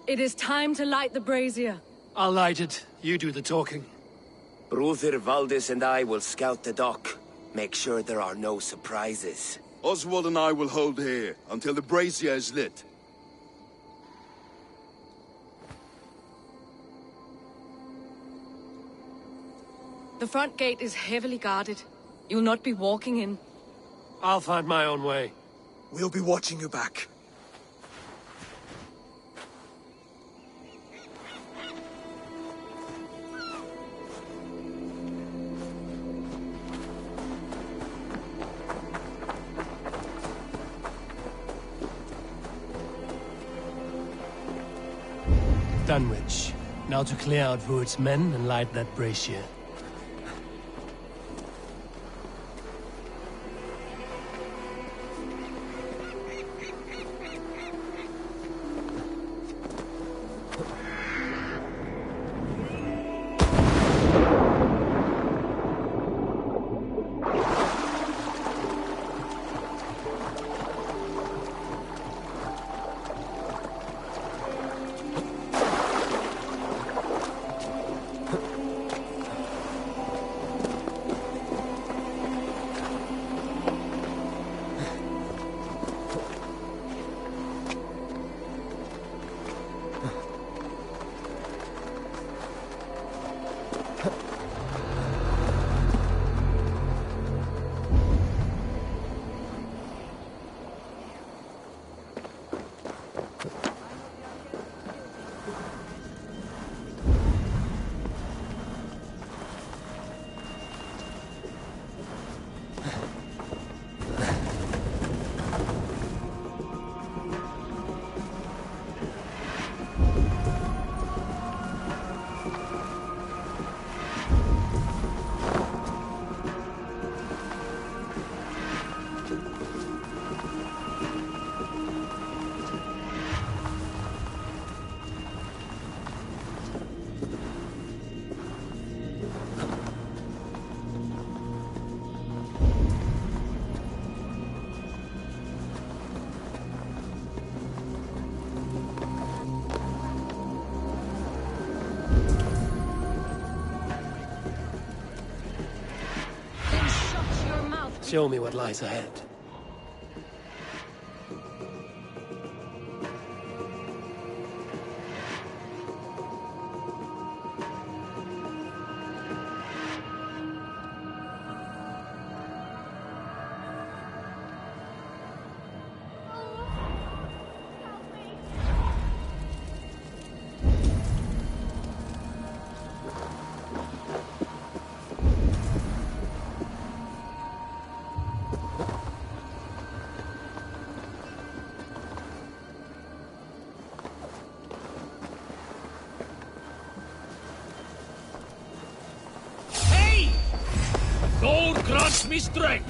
It is time to light the brazier. I'll light it. You do the talking. Brother Valdis and I will scout the dock. Make sure there are no surprises. Oswald and I will hold here until the brazier is lit. The front gate is heavily guarded. You'll not be walking in. I'll find my own way. We'll be watching you back. Dunwich. Now to clear out Rued's men and light that brazier. Show me what lies ahead. Gold grants me strength!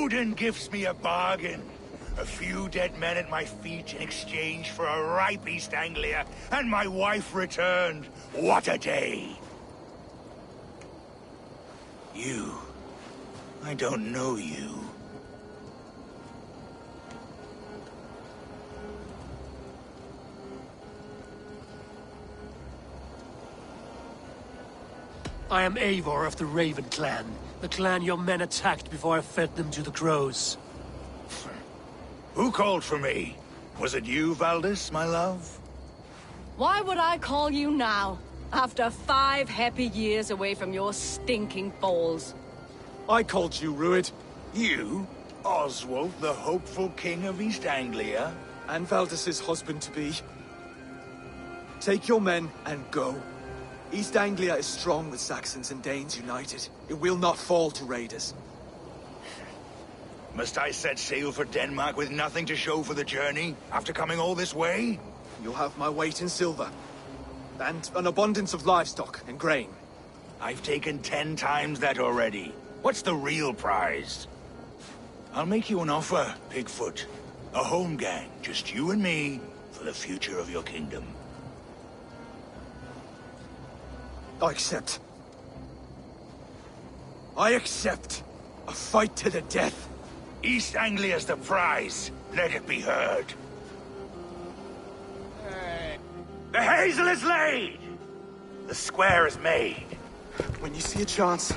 Odin gives me a bargain. A few dead men at my feet in exchange for a ripe East Anglia, and my wife returned. What a day! You. I don't know you. I am Eivor of the Raven Clan, the clan your men attacked before I fed them to the crows. Who called for me? Was it you, Valdis, my love? Why would I call you now, after 5 happy years away from your stinking falls? I called you, Rued. You? Oswald, the hopeful king of East Anglia? And Valdis's husband-to-be. Take your men and go. East Anglia is strong with Saxons and Danes united. It will not fall to raiders. Must I set sail for Denmark with nothing to show for the journey, after coming all this way? You'll have my weight in silver. And an abundance of livestock and grain. I've taken 10 times that already. What's the real prize? I'll make you an offer, Pigfoot. A home gang, just you and me, for the future of your kingdom. I accept. I accept. A fight to the death. East Anglia's the prize. Let it be heard. The hazel is laid! The square is made. When you see a chance,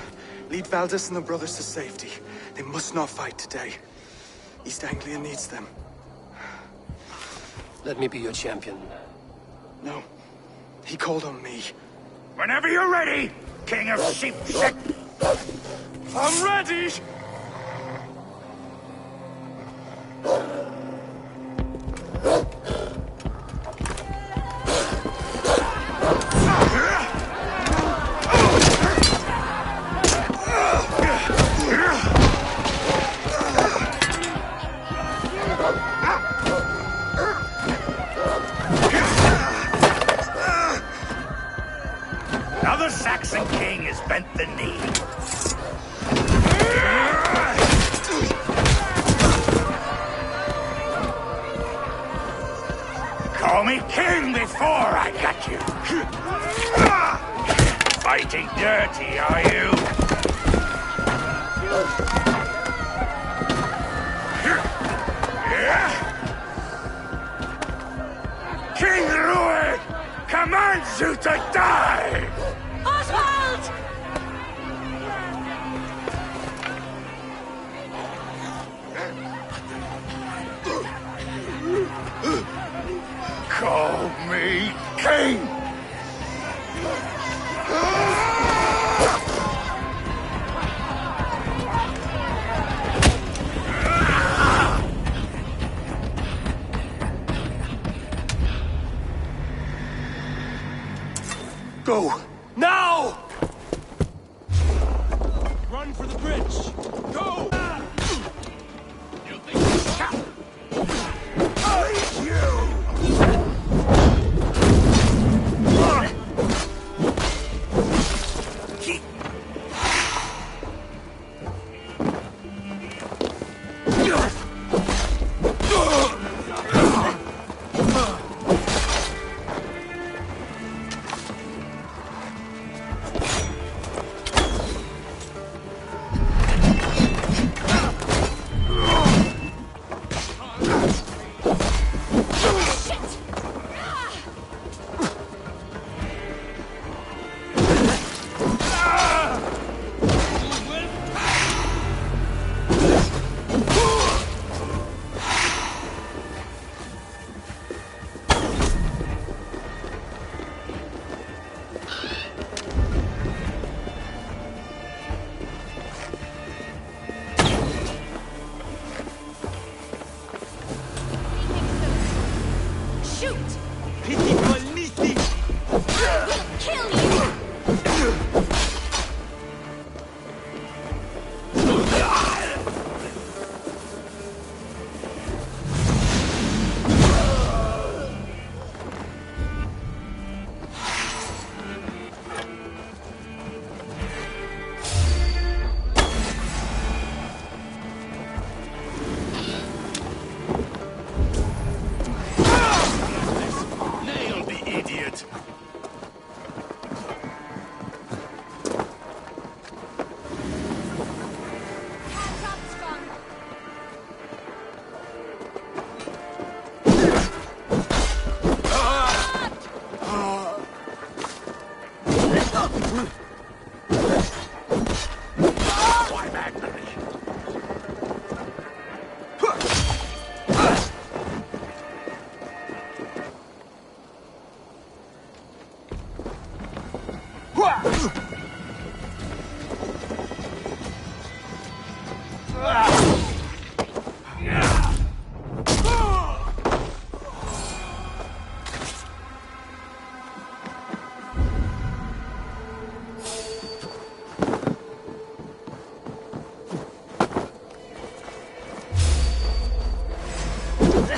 lead Valdis and the brothers to safety. They must not fight today. East Anglia needs them. Let me be your champion. No. He called on me. Whenever you're ready, King of Sheep Shit! I'm ready! Another Saxon king has bent the knee. Call me king before I got you. Fighting dirty, are you? King Rued commands you to die! Oswald! Call me king! Go! Now! Run for the bridge! Go! You think you?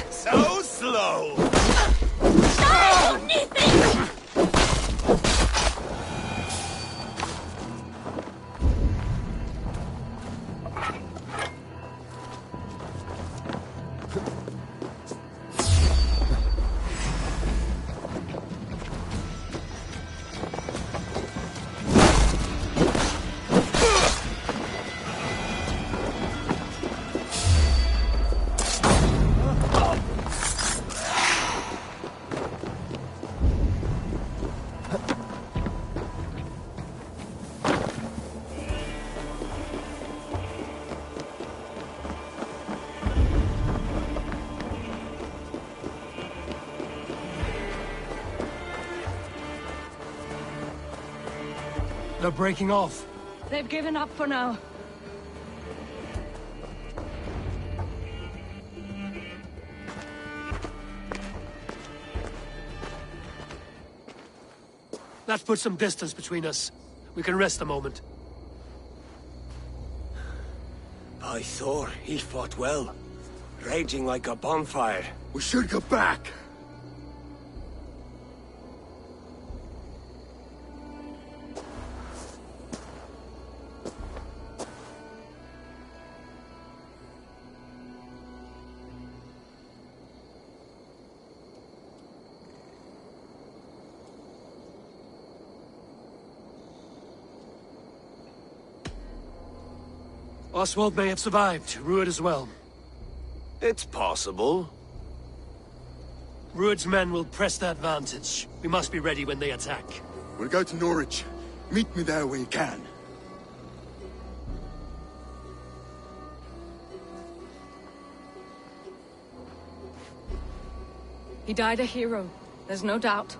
So slow! They're breaking off. They've given up for now. That puts some distance between us. We can rest a moment. By Thor, he fought well. Raging like a bonfire. We should go back. Oswald may have survived. Rued as well. It's possible. Rued's men will press the advantage. We must be ready when they attack. We'll go to Norwich. Meet me there when you can. He died a hero, there's no doubt.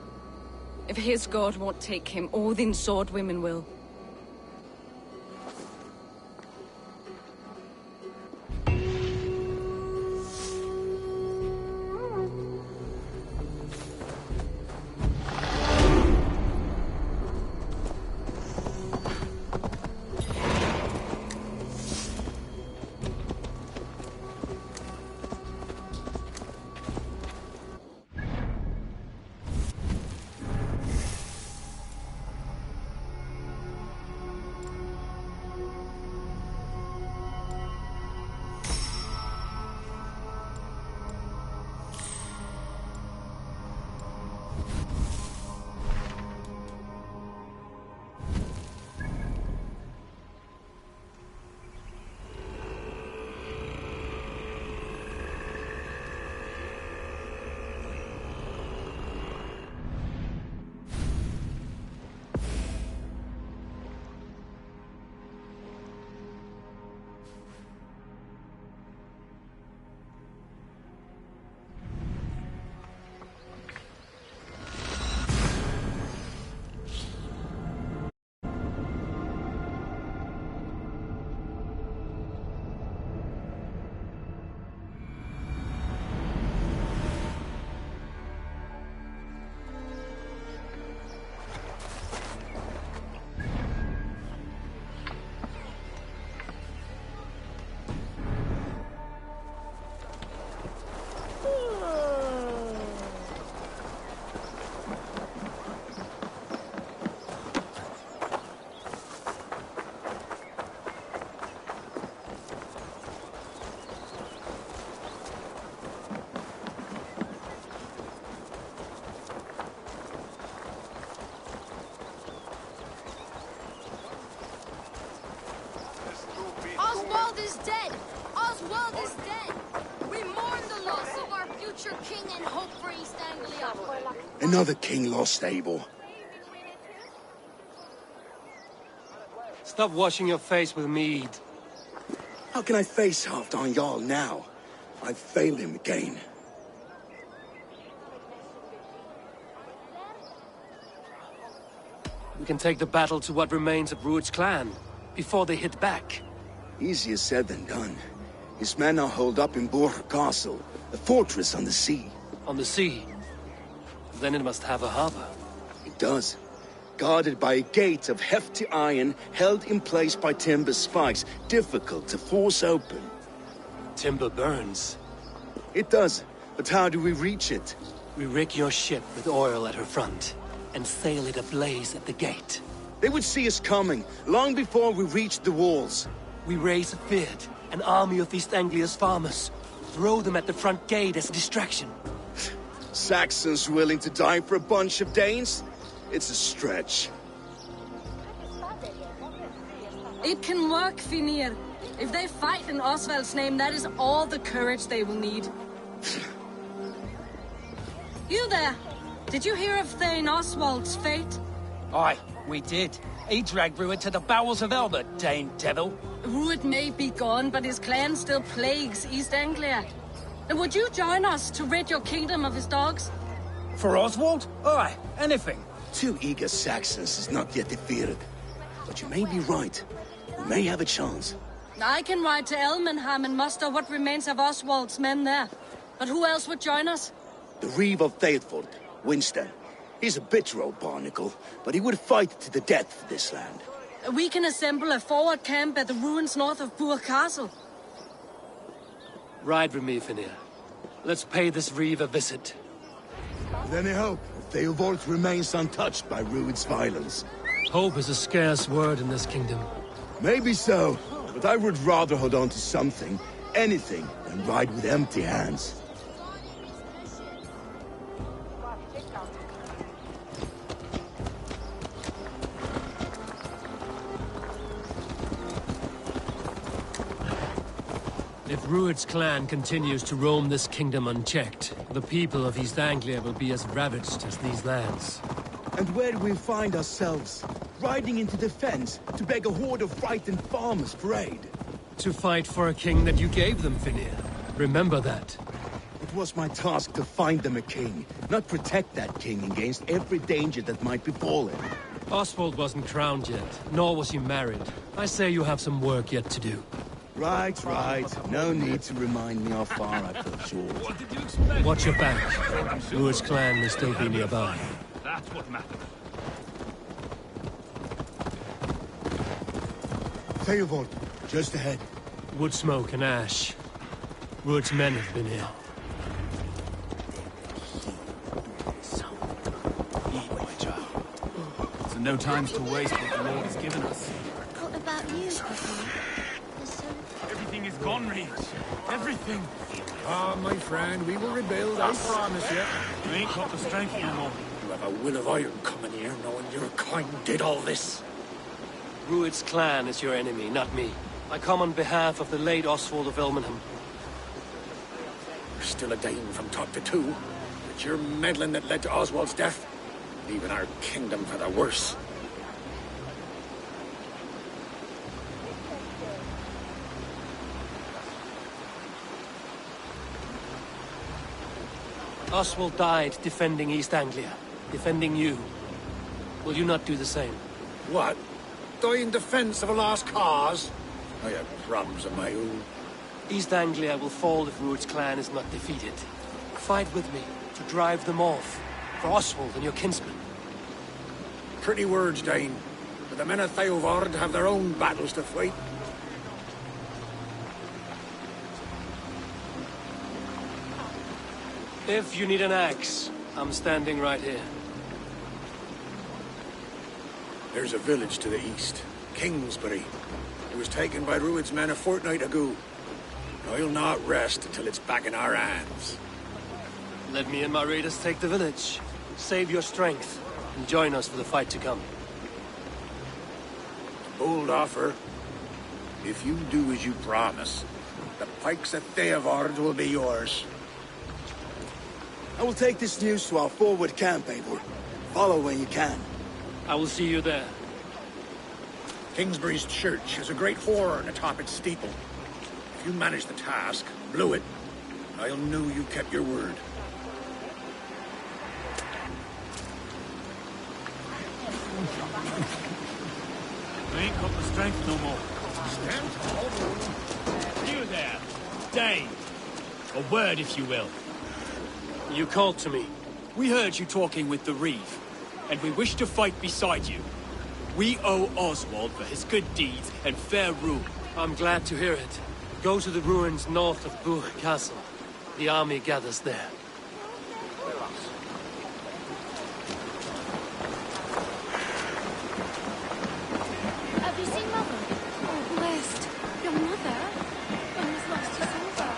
If his god won't take him, Odin's sword women will. Oswald is dead! Oswald is dead! We mourn the loss of our future king and hope for East Anglia. Another king lost, Abel. Stop washing your face with mead. How can I face Halfdan Jarl now? I've failed him again. We can take the battle to what remains of Rued's clan, before they hit back. Easier said than done. His men are holed up in Borg Castle, a fortress on the sea. On the sea? Then it must have a harbor. It does. Guarded by a gate of hefty iron, held in place by timber spikes, difficult to force open. Timber burns. It does, but how do we reach it? We rig your ship with oil at her front, and sail it ablaze at the gate. They would see us coming, long before we reached the walls. We raise a Fyrd, an army of East Anglia's farmers. Throw them at the front gate as a distraction. Saxons willing to die for a bunch of Danes? It's a stretch. It can work, Finir. If they fight in Oswald's name, that is all the courage they will need. You there! Did you hear of Thane Oswald's fate? Aye, we did. He dragged Rued to the bowels of Elba, Dane devil. Rued may be gone, but his clan still plagues East Anglia. And would you join us to rid your kingdom of his dogs? For Oswald? Aye, anything. 2 eager Saxons is not yet defeated. But you may be right. We may have a chance. I can ride to Elmenham and muster what remains of Oswald's men there. But who else would join us? The Reeve of Thetford, Winston. He's a bitter old barnacle, but he would fight to the death for this land. We can assemble a forward camp at the ruins north of Burg Castle. Ride with me, Finir. Let's pay this Reeve a visit. With any hope, Theobald remains untouched by Rued's violence. Hope is a scarce word in this kingdom. Maybe so, but I would rather hold on to something, anything, than ride with empty hands. If Rued's clan continues to roam this kingdom unchecked, the people of East Anglia will be as ravaged as these lands. And where do we find ourselves? Riding into defense to beg a horde of frightened farmers for aid? To fight for a king that you gave them, Finir. Remember that. It was my task to find them a king, not protect that king against every danger that might befall him. Oswald wasn't crowned yet, nor was he married. I say you have some work yet to do. Right. No need to remind me how far I fell short. What did you expect? Watch your back. Rued's clan may still be nearby. That's what matters. Theobald, just ahead. Wood smoke and ash. Rued's men have been here. So no times to waste what the Lord has given us. What about you? Everything is gone, Reach. Everything. Ah, my friend, we will rebuild, I promise you. We ain't got the strength no more. You have a will of iron coming here, knowing your kind did all this. Rued's clan is your enemy, not me. I come on behalf of the late Oswald of Elmenham. You're still a Dane from top to two. It's your meddling that led to Oswald's death, leaving our kingdom for the worse. Oswald died defending East Anglia, defending you. Will you not do the same? What? Die in defense of a lost cause? I have problems of my own. East Anglia will fall if Rued's clan is not defeated. Fight with me to drive them off, for Oswald and your kinsmen. Pretty words, Dane. But the men of Theovard have their own battles to fight. If you need an axe, I'm standing right here. There's a village to the east, Kingsbury. It was taken by Rued's men a fortnight ago. I'll not rest until it's back in our hands. Let me and my raiders take the village. Save your strength, and join us for the fight to come. Bold offer. If you do as you promise, the pikes at Theovard will be yours. I will take this news to our forward camp, Eivor. Follow when you can. I will see you there. Kingsbury's church has a great horn atop its steeple. If you manage the task, blew it, I'll know you kept your word. We ain't got the strength no more. You there, Dane. A word, if you will. You called to me. We heard you talking with the Reeve, and we wish to fight beside you. We owe Oswald for his good deeds and fair rule. I'm glad to hear it. Go to the ruins north of Buch Castle. The army gathers there. Have you seen Mother? Oh, blessed. Your mother? When was lost to silver?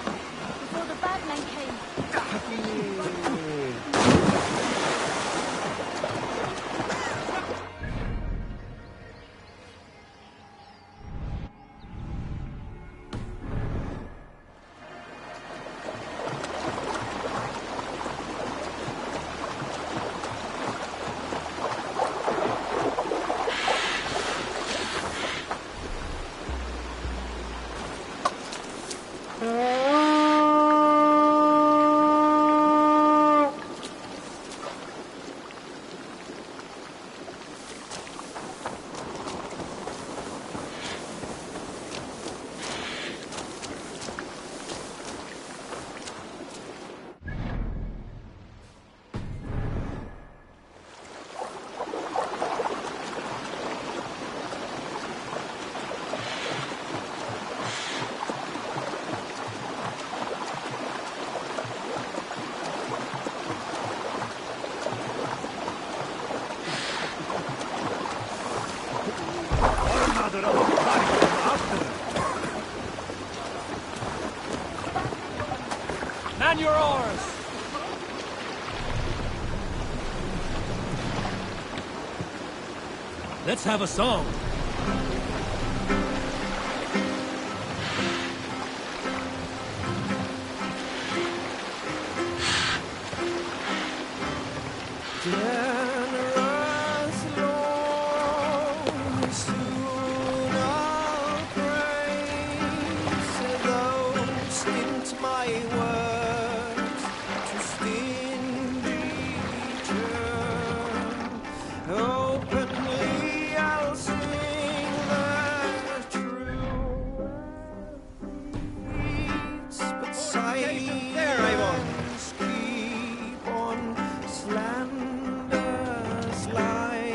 Before the bad men came. Man your oars! Let's have a song. Generous Lord, soon I'll praise those stint my words to stingy return. Openly I'll sing the true words, but silence keep on slanders lie.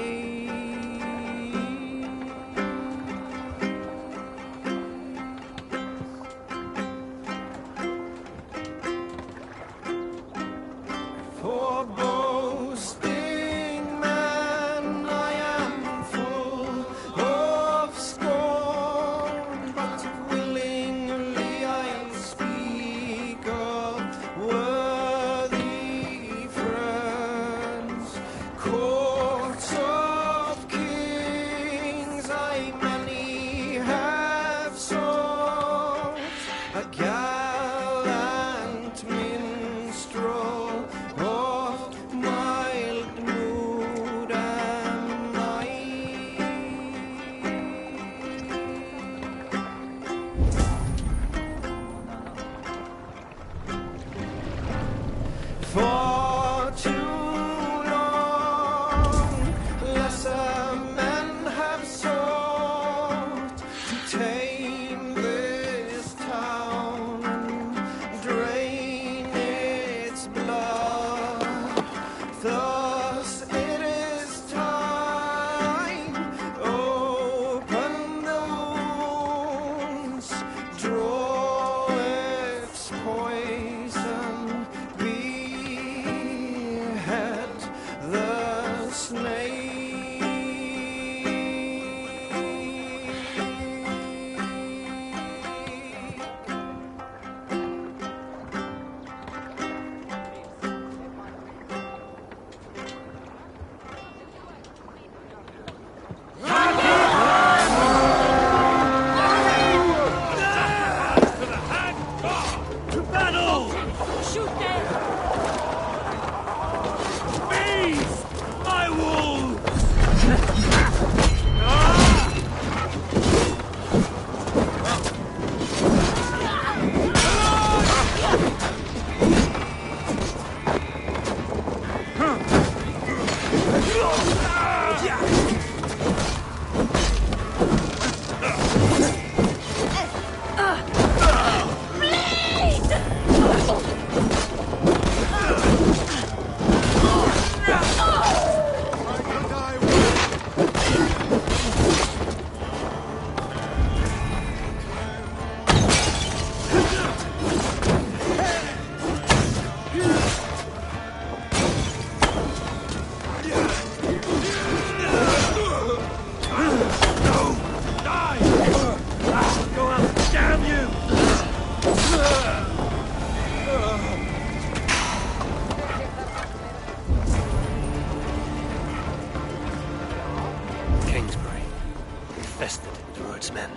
infested with Rued's men.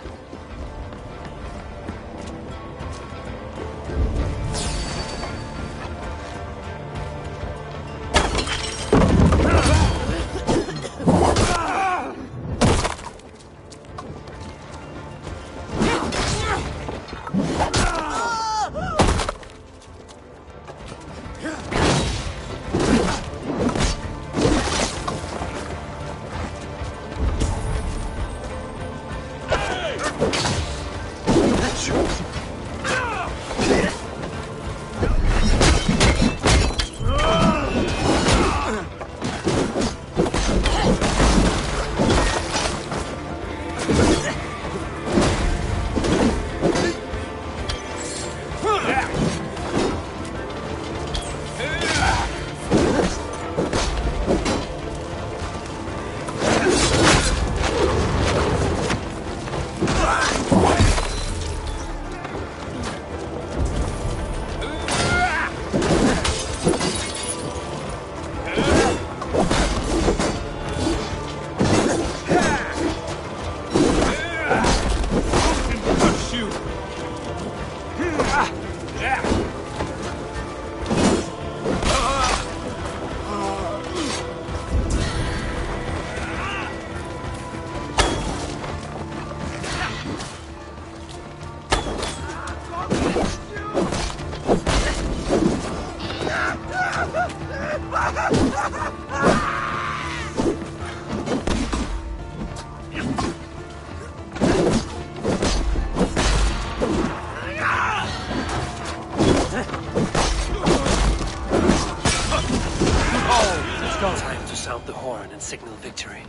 Time to sound the horn and signal victory.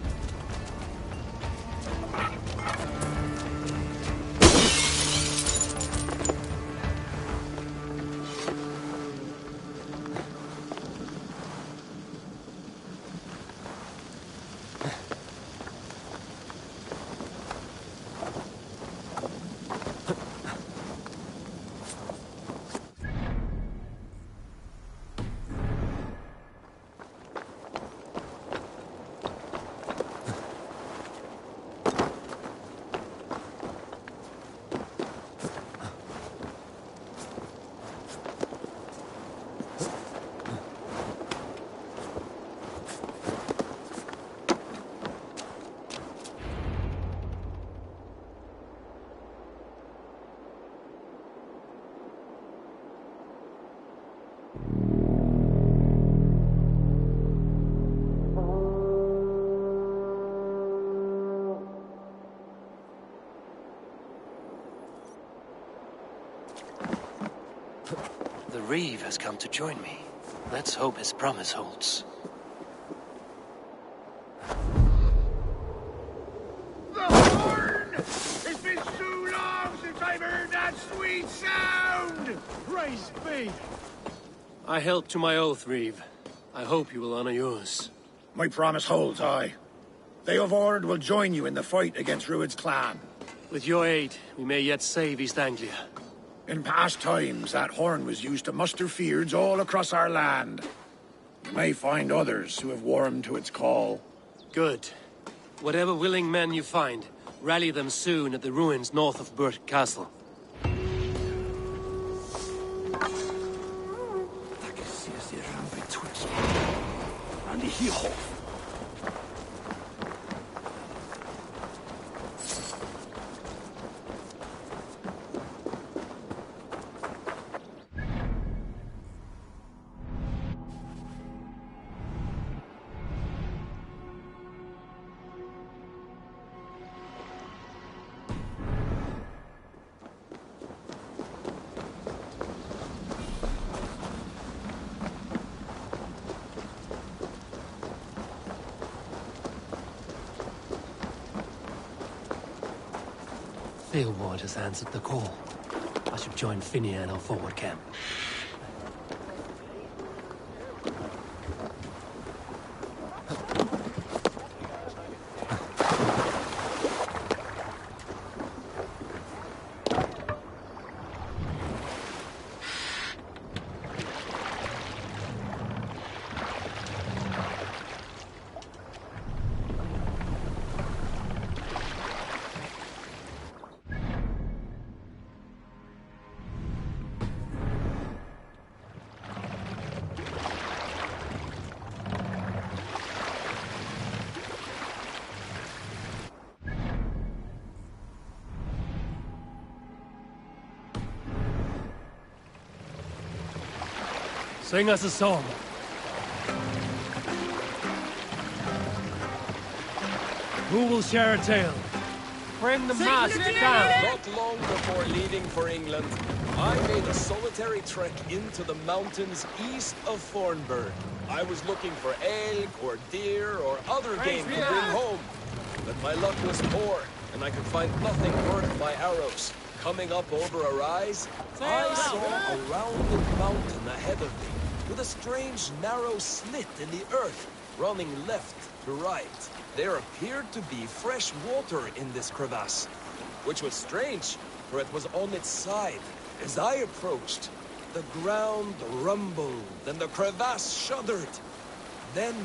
The Reeve has come to join me. Let's hope his promise holds. The horn! It's been so long since I've heard that sweet sound! Praise be! I held to my oath, Reeve. I hope you will honor yours. My promise holds, aye. They of Ord will join you in the fight against Rued's clan. With your aid, we may yet save East Anglia. In past times, that horn was used to muster feards all across our land. You may find others who have warmed to its call. Good. Whatever willing men you find, rally them soon at the ruins north of Burt Castle. Ward has answered the call. I should join Finia in our forward camp. Sing us a song. Who will share a tale? Bring the mask down! Not long before leaving for England, I made a solitary trek into the mountains east of Thornburg. I was looking for elk or deer or other game to bring home. But my luck was poor, and I could find nothing worth my arrows. Coming up over a rise, I saw a rounded mountain ahead of me, with a strange narrow slit in the earth, running left to right. There appeared to be fresh water in this crevasse, which was strange, for it was on its side. As I approached, the ground rumbled and the crevasse shuddered. Then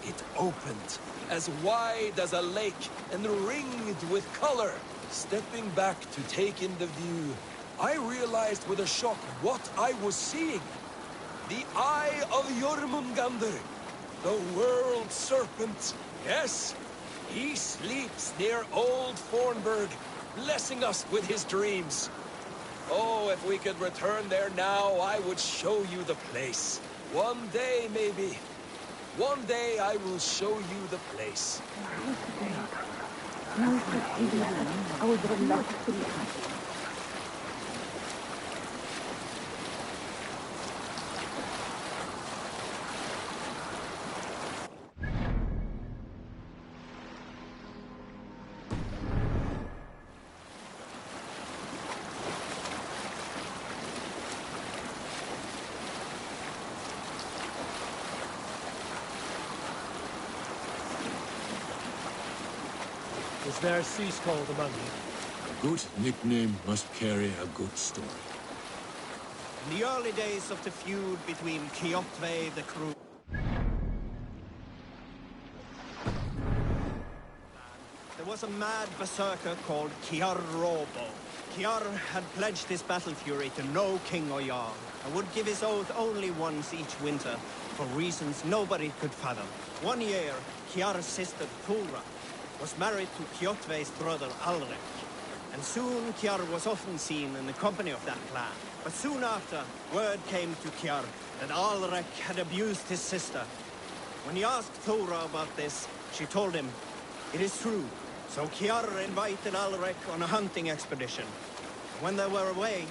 it opened, as wide as a lake and ringed with color. Stepping back to take in the view, I realized with a shock what I was seeing. The Eye of Jormungandr, the world serpent. Yes, he sleeps near old Thornburg, blessing us with his dreams. Oh, if we could return there now, I would show you the place. One day, maybe. One day I will show you the place. Is there a cease called among you? A good nickname must carry a good story. In the early days of the feud between Kjotve the Crew, there was a mad berserker called Kiar Robo. Kiar had pledged his battle fury to no king or jarl, and would give his oath only once each winter, for reasons nobody could fathom. One year, Kiar's sister Thora was married to Kjotve's brother Alrek, and soon Kiar was often seen in the company of that clan. But soon after, word came to Kiar that Alrek had abused his sister. When he asked Thora about this, she told him, "It is true." So Kiar invited Alrek on a hunting expedition. When they were away,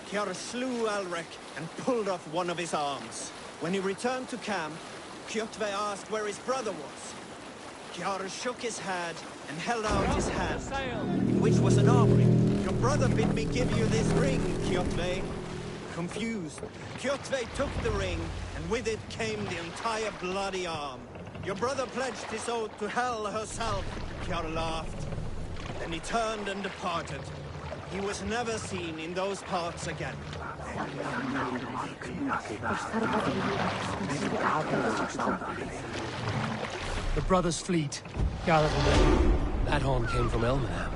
Kiar slew Alrek and pulled off one of his arms. When he returned to camp, Kjotve asked where his brother was. Kiar shook his head and held out his hand, in which was an armory. "Your brother bid me give you this ring, Kjotve." Confused, Kjotve took the ring, and with it came the entire bloody arm. "Your brother pledged his oath to Hel herself," Kiar laughed. Then he turned and departed. He was never seen in those parts again. The brothers' fleet gathered in there. That horn came from Elmenham.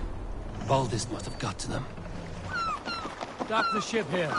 Baldist must have got to them. Dock the ship here.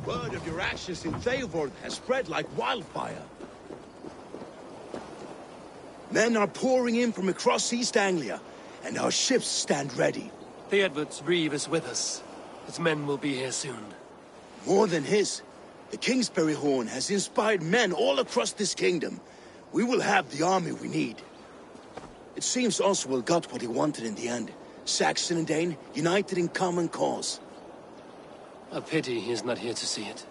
Word of your ashes in Theilvord has spread like wildfire. Men are pouring in from across East Anglia, and our ships stand ready. Theodward's reeve is with us. His men will be here soon. More than his. The Kingsbury Horn has inspired men all across this kingdom. We will have the army we need. It seems Oswald got what he wanted in the end. Saxon and Dane, united in common cause. A pity he is not here to see it.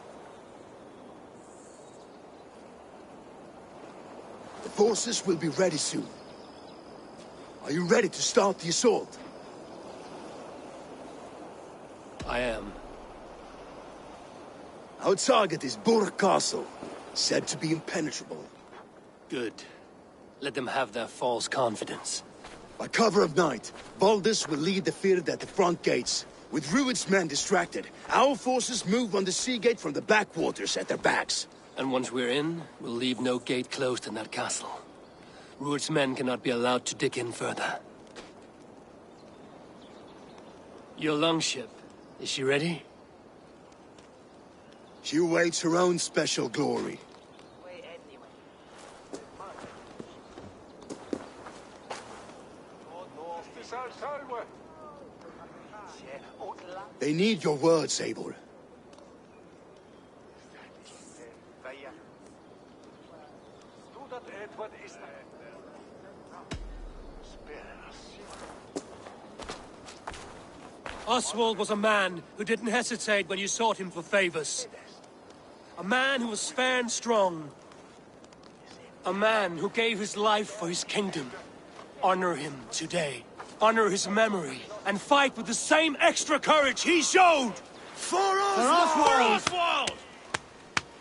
The forces will be ready soon. Are you ready to start the assault? I am. Our target is Burg Castle, said to be impenetrable. Good. Let them have their false confidence. By cover of night, Baldus will lead the field at the front gates. With Rued's men distracted, our forces move on the sea gate from the backwaters at their backs. And once we're in, we'll leave no gate closed in that castle. Rued's men cannot be allowed to dig in further. Your longship, is she ready? She awaits her own special glory. They need your words, Eivor. Oswald was a man who didn't hesitate when you sought him for favors. A man who was fair and strong. A man who gave his life for his kingdom. Honor him today. Honor his memory. And fight with the same extra courage he showed! For Oswald! For Oswald!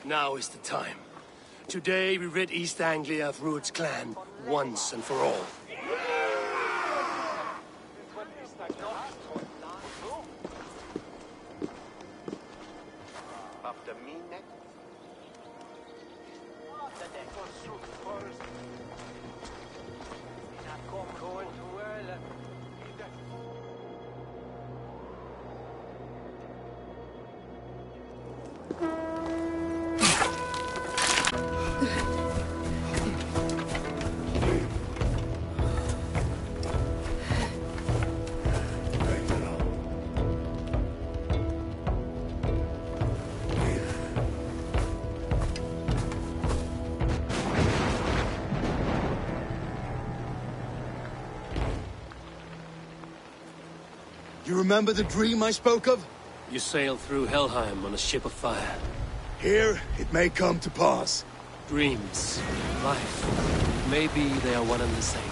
Now is the time. Today we rid East Anglia of Rued's clan, once and for all. You remember the dream I spoke of? You sailed through Helheim on a ship of fire. Here, it may come to pass. Dreams, life, maybe they are one and the same.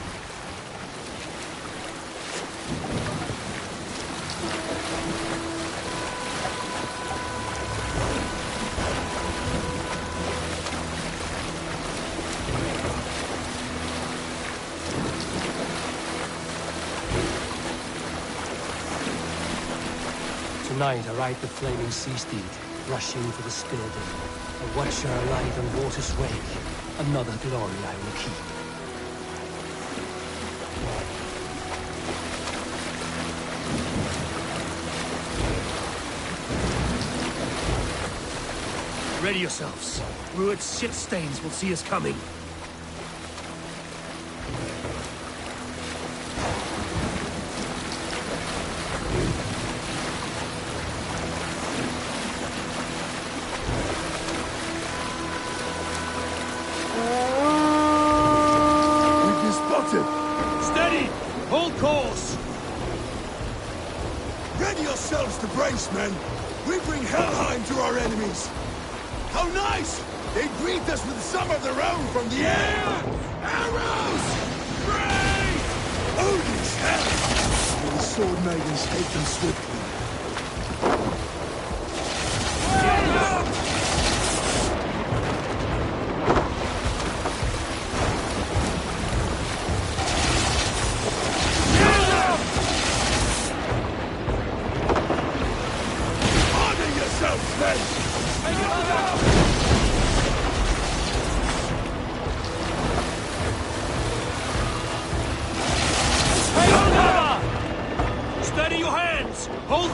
Tonight I ride the flaming sea steed, rushing for the spear den. A watcher alight on water's wake. Another glory I will keep. Ready yourselves. Rued's shit stains will see us coming. Men, we bring Helheim to our enemies. How nice! They greet us with some of their own from the air. Arrows! Praise! Odin's help! May the sword maidens take them swiftly. Steady your hands! Hold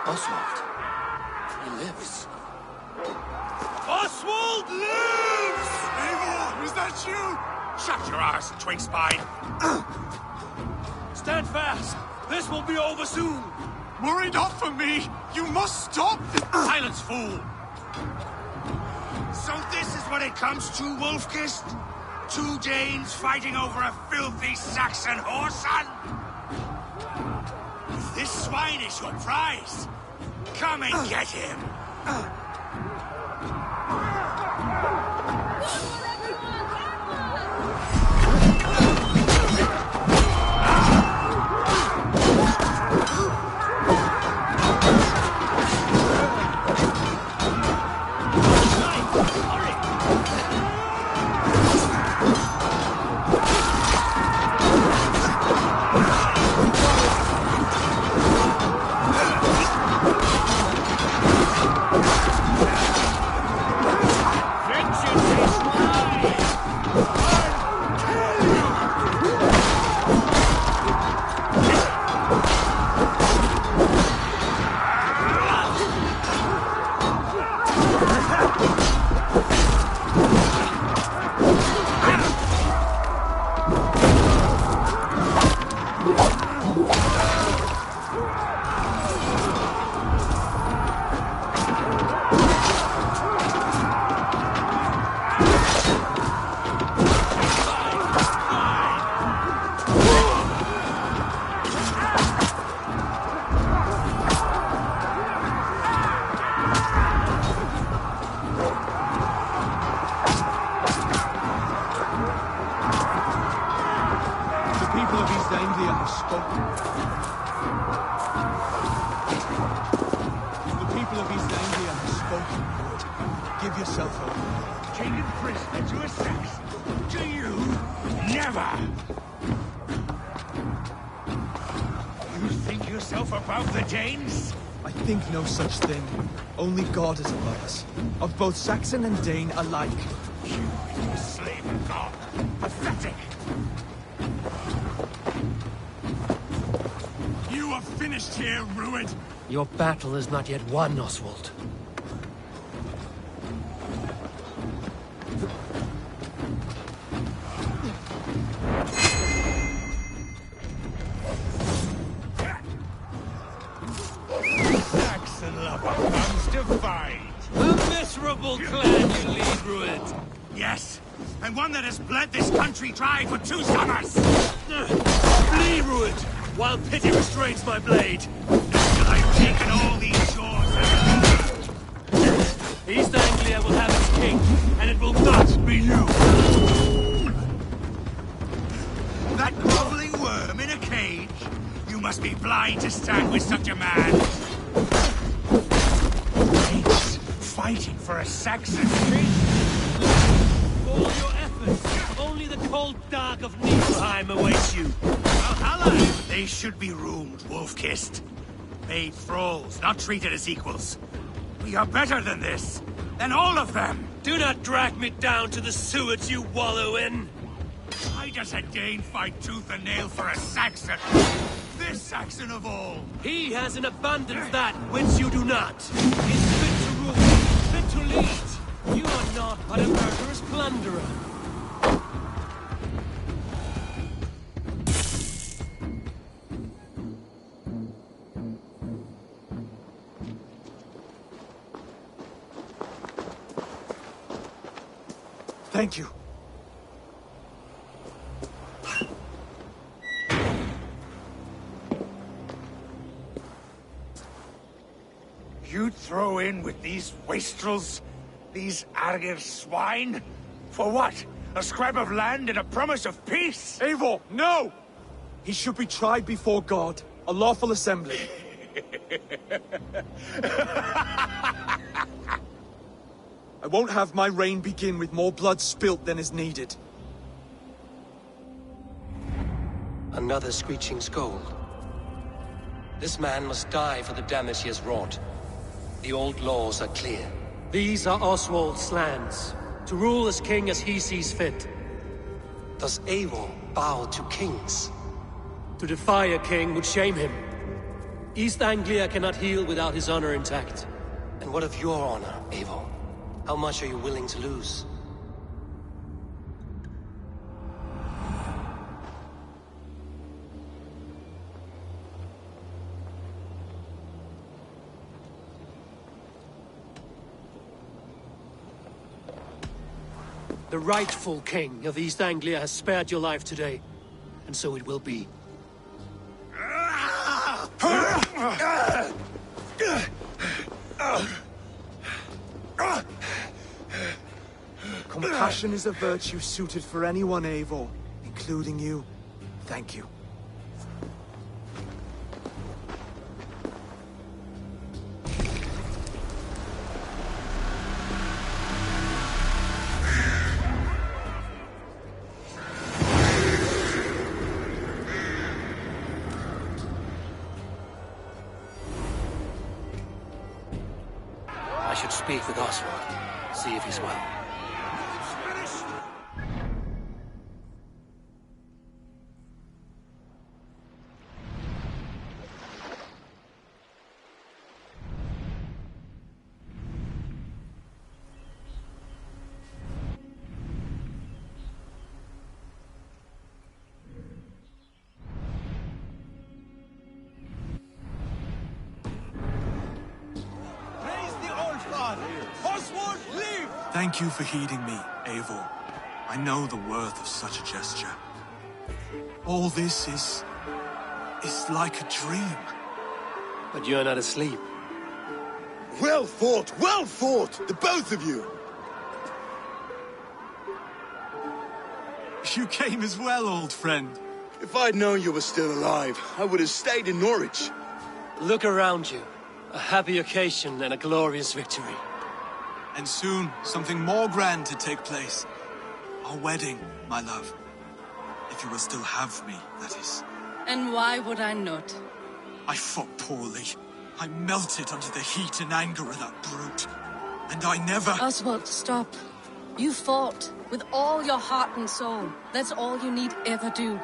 Oswald. He lives. Oswald lives! Eivor, is that you? Shut your arse, twig spine. Stand fast! This will be over soon! Worry not for me! You must stop! Silence, fool! So this is what it comes to, Wolfkist? Two Danes fighting over a filthy Saxon whoreson? This swine is your prize! Come and get him! No such thing. Only God is above us. Of both Saxon and Dane alike. You slave of God. Pathetic! You are finished here, Rued! Your battle is not yet won, Oswald. Yes, and one that has bled this country dry for 2 summers! Flee, Rued, while pity restrains my blade! Until I've taken all these shores! East Anglia will have its king, and it will not be you! That groveling worm in a cage? You must be blind to stand with such a man! Knights fighting for a Saxon king? For all your efforts, only the cold dark of Niflheim awaits you. Valhalla! They should be ruled, wolf-kissed. Made thralls, not treated as equals. We are better than this. Than all of them. Do not drag me down to the sewers you wallow in. Why does a Dane fight tooth and nail for a Saxon? This Saxon of all. He has in abundance that which you do not. Is fit to rule, fit to lead. You are not but a murderous plunderer. Thank you. You'd throw in with these wastrels? These Argir swine? For what? A scrap of land and a promise of peace? Eivor, no! He should be tried before God. A lawful assembly. I won't have my reign begin with more blood spilt than is needed. Another screeching scold. This man must die for the damage he has wrought. The old laws are clear. These are Oswald's lands, to rule as king as he sees fit. Does Eivor bow to kings? To defy a king would shame him. East Anglia cannot heal without his honor intact. And what of your honor, Eivor? How much are you willing to lose? The rightful king of East Anglia has spared your life today, and so it will be. Compassion is a virtue suited for anyone, Eivor, including you. Thank you. I should speak with Oswald, see if he's well. Thank you for heeding me, Eivor. I know the worth of such a gesture. All this is like a dream. But you're not asleep. Well fought, the both of you! You came as well, old friend. If I'd known you were still alive, I would have stayed in Norwich. Look around you. A happy occasion and a glorious victory. And soon, something more grand to take place. Our wedding, my love. If you will still have me, that is. And why would I not? I fought poorly. I melted under the heat and anger of that brute. And I never... Oswald, stop. You fought with all your heart and soul. That's all you need ever do.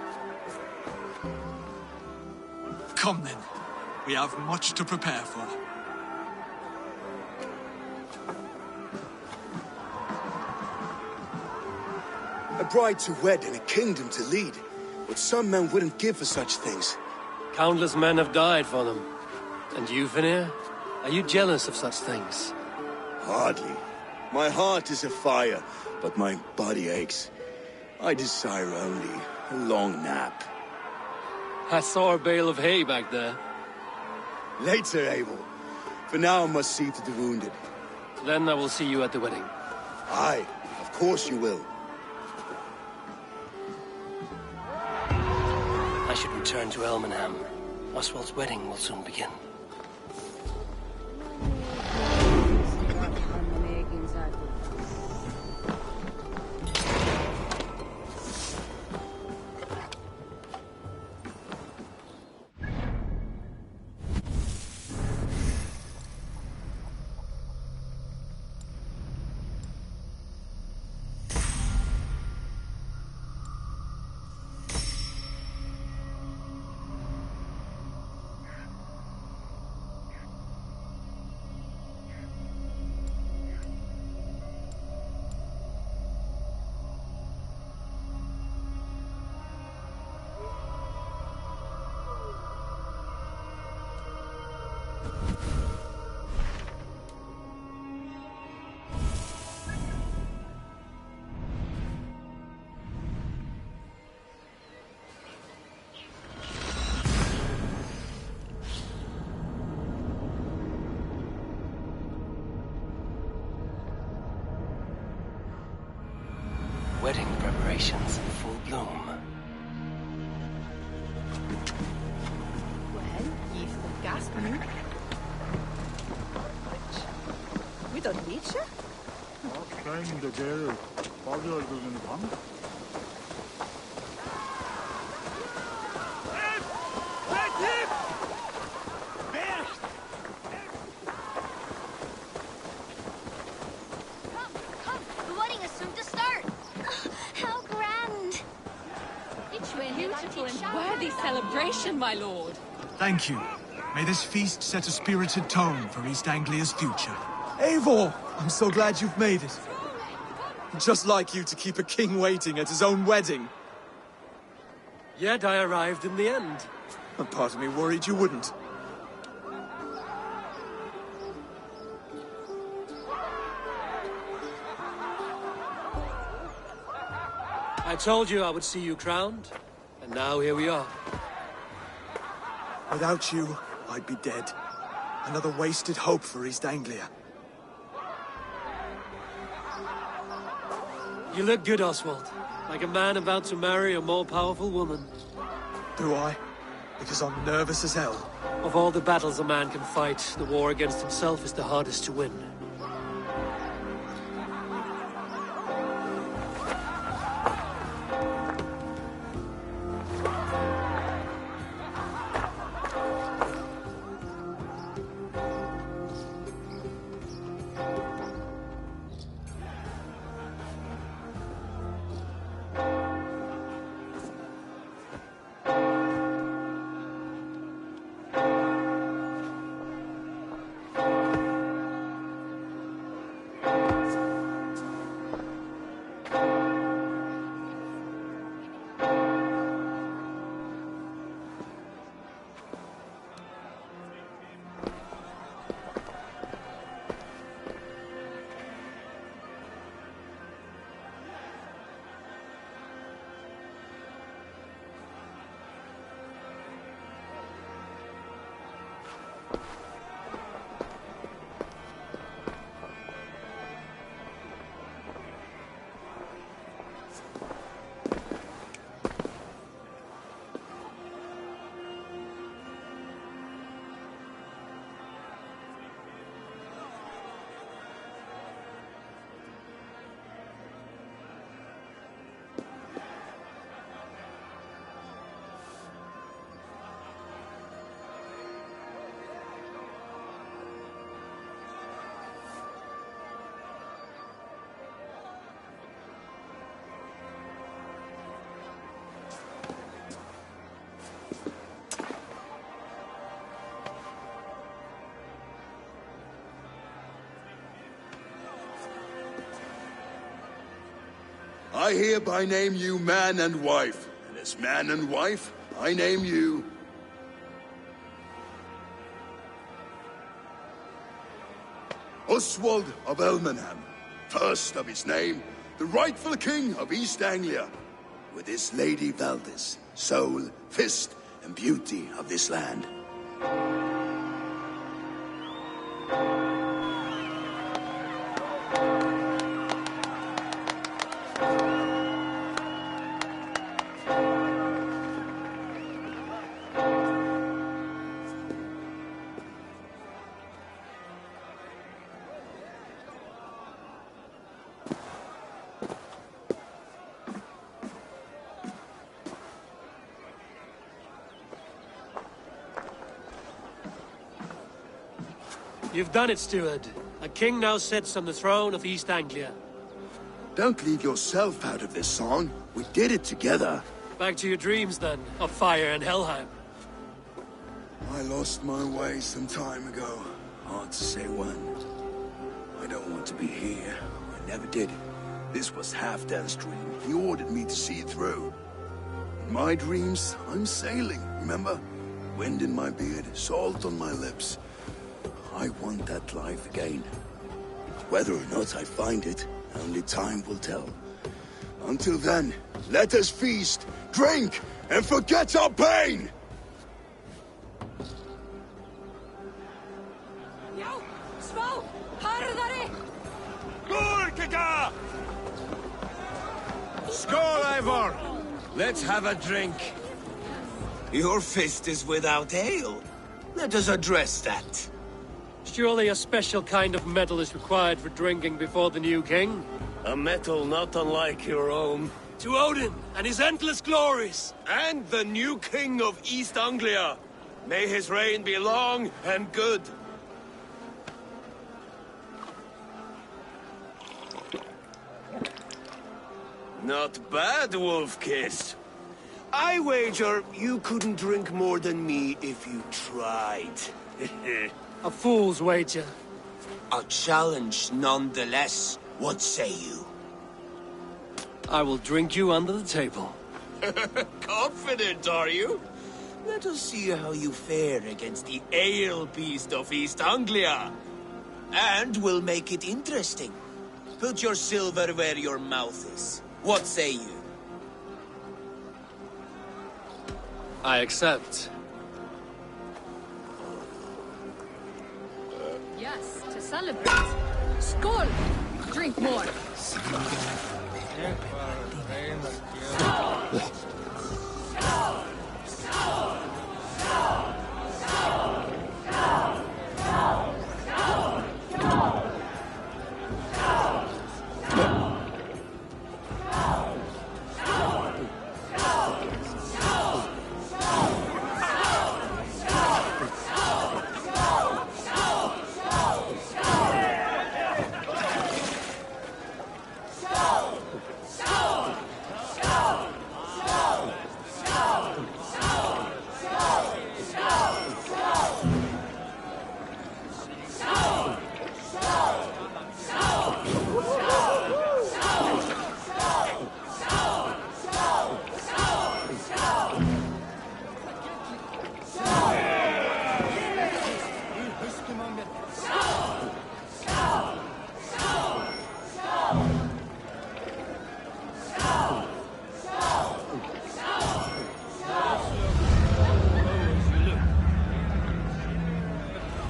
Come then. We have much to prepare for. A bride to wed and a kingdom to lead. What some men wouldn't give for such things. Countless men have died for them. And you, Vanir? Are you jealous of such things? Hardly. My heart is afire, but my body aches. I desire only a long nap. I saw a bale of hay back there. Later, Abel. For now, I must see to the wounded. Then I will see you at the wedding. Aye, of course you will. I should return to Elmenham. Oswald's wedding will soon begin. Wedding preparations in full bloom. Well, you've forgasped me. We don't need you. Klein de girl. Father doesn't come. Celebration, my lord. Thank you. May this feast set a spirited tone for East Anglia's future. Eivor! I'm so glad you've made it. Just like you to keep a king waiting at his own wedding. Yet I arrived in the end. A part of me worried you wouldn't. I told you I would see you crowned, and now here we are. Without you, I'd be dead. Another wasted hope for East Anglia. You look good, Oswald. Like a man about to marry a more powerful woman. Do I? Because I'm nervous as hell. Of all the battles a man can fight, the war against himself is the hardest to win. I hereby name you man and wife, and as man and wife, I name you... Oswald of Elmenham, first of his name, the rightful king of East Anglia, with his lady Valdis, soul, fist, and beauty of this land. You've done it, steward. A king now sits on the throne of East Anglia. Don't leave yourself out of this song. We did it together. Back to your dreams, then, of fire and Helheim. I lost my way some time ago. Hard to say when. I don't want to be here. I never did. This was Halfdan's dream. He ordered me to see it through. In my dreams, I'm sailing, remember? Wind in my beard, salt on my lips. I want that life again. Whether or not I find it, only time will tell. Until then, let us feast, drink, and forget our pain! Skål, Eivor! Let's have a drink. Your fist is without ale. Let us address that. Surely a special kind of metal is required for drinking before the new king? A metal not unlike your own. To Odin and his endless glories! And the new king of East Anglia. May his reign be long and good. Not bad, Wolf-Kiss. I wager you couldn't drink more than me if you tried. A fool's wager. A challenge nonetheless. What say you? I will drink you under the table. Confident, are you? Let us see how you fare against the ale beast of East Anglia. And we'll make it interesting. Put your silver where your mouth is. What say you? I accept. Yes, to celebrate. Skål! Drink more.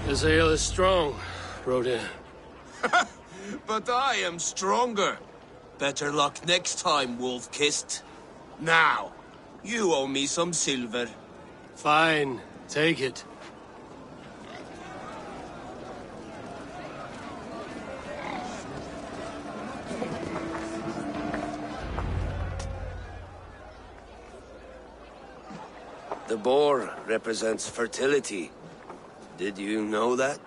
This ale is strong, Rodin. But I am stronger. Better luck next time, Wolf-Kissed. Now, you owe me some silver. Fine, take it. The boar represents fertility. Did you know that?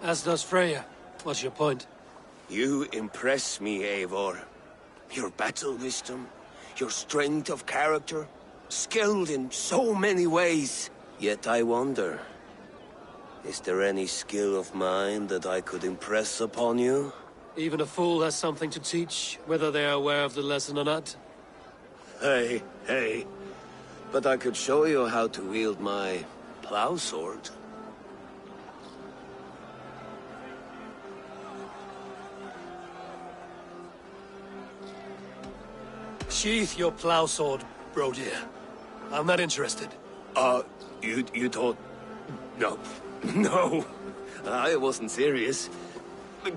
As does Freya. What's your point? You impress me, Eivor. Your battle wisdom, your strength of character, skilled in so many ways. Yet I wonder, is there any skill of mine that I could impress upon you? Even a fool has something to teach, whether they are aware of the lesson or not. Hey. But I could show you how to wield my plow sword. Sheath your plow sword, bro dear. I'm not interested. You thought... No, I wasn't serious.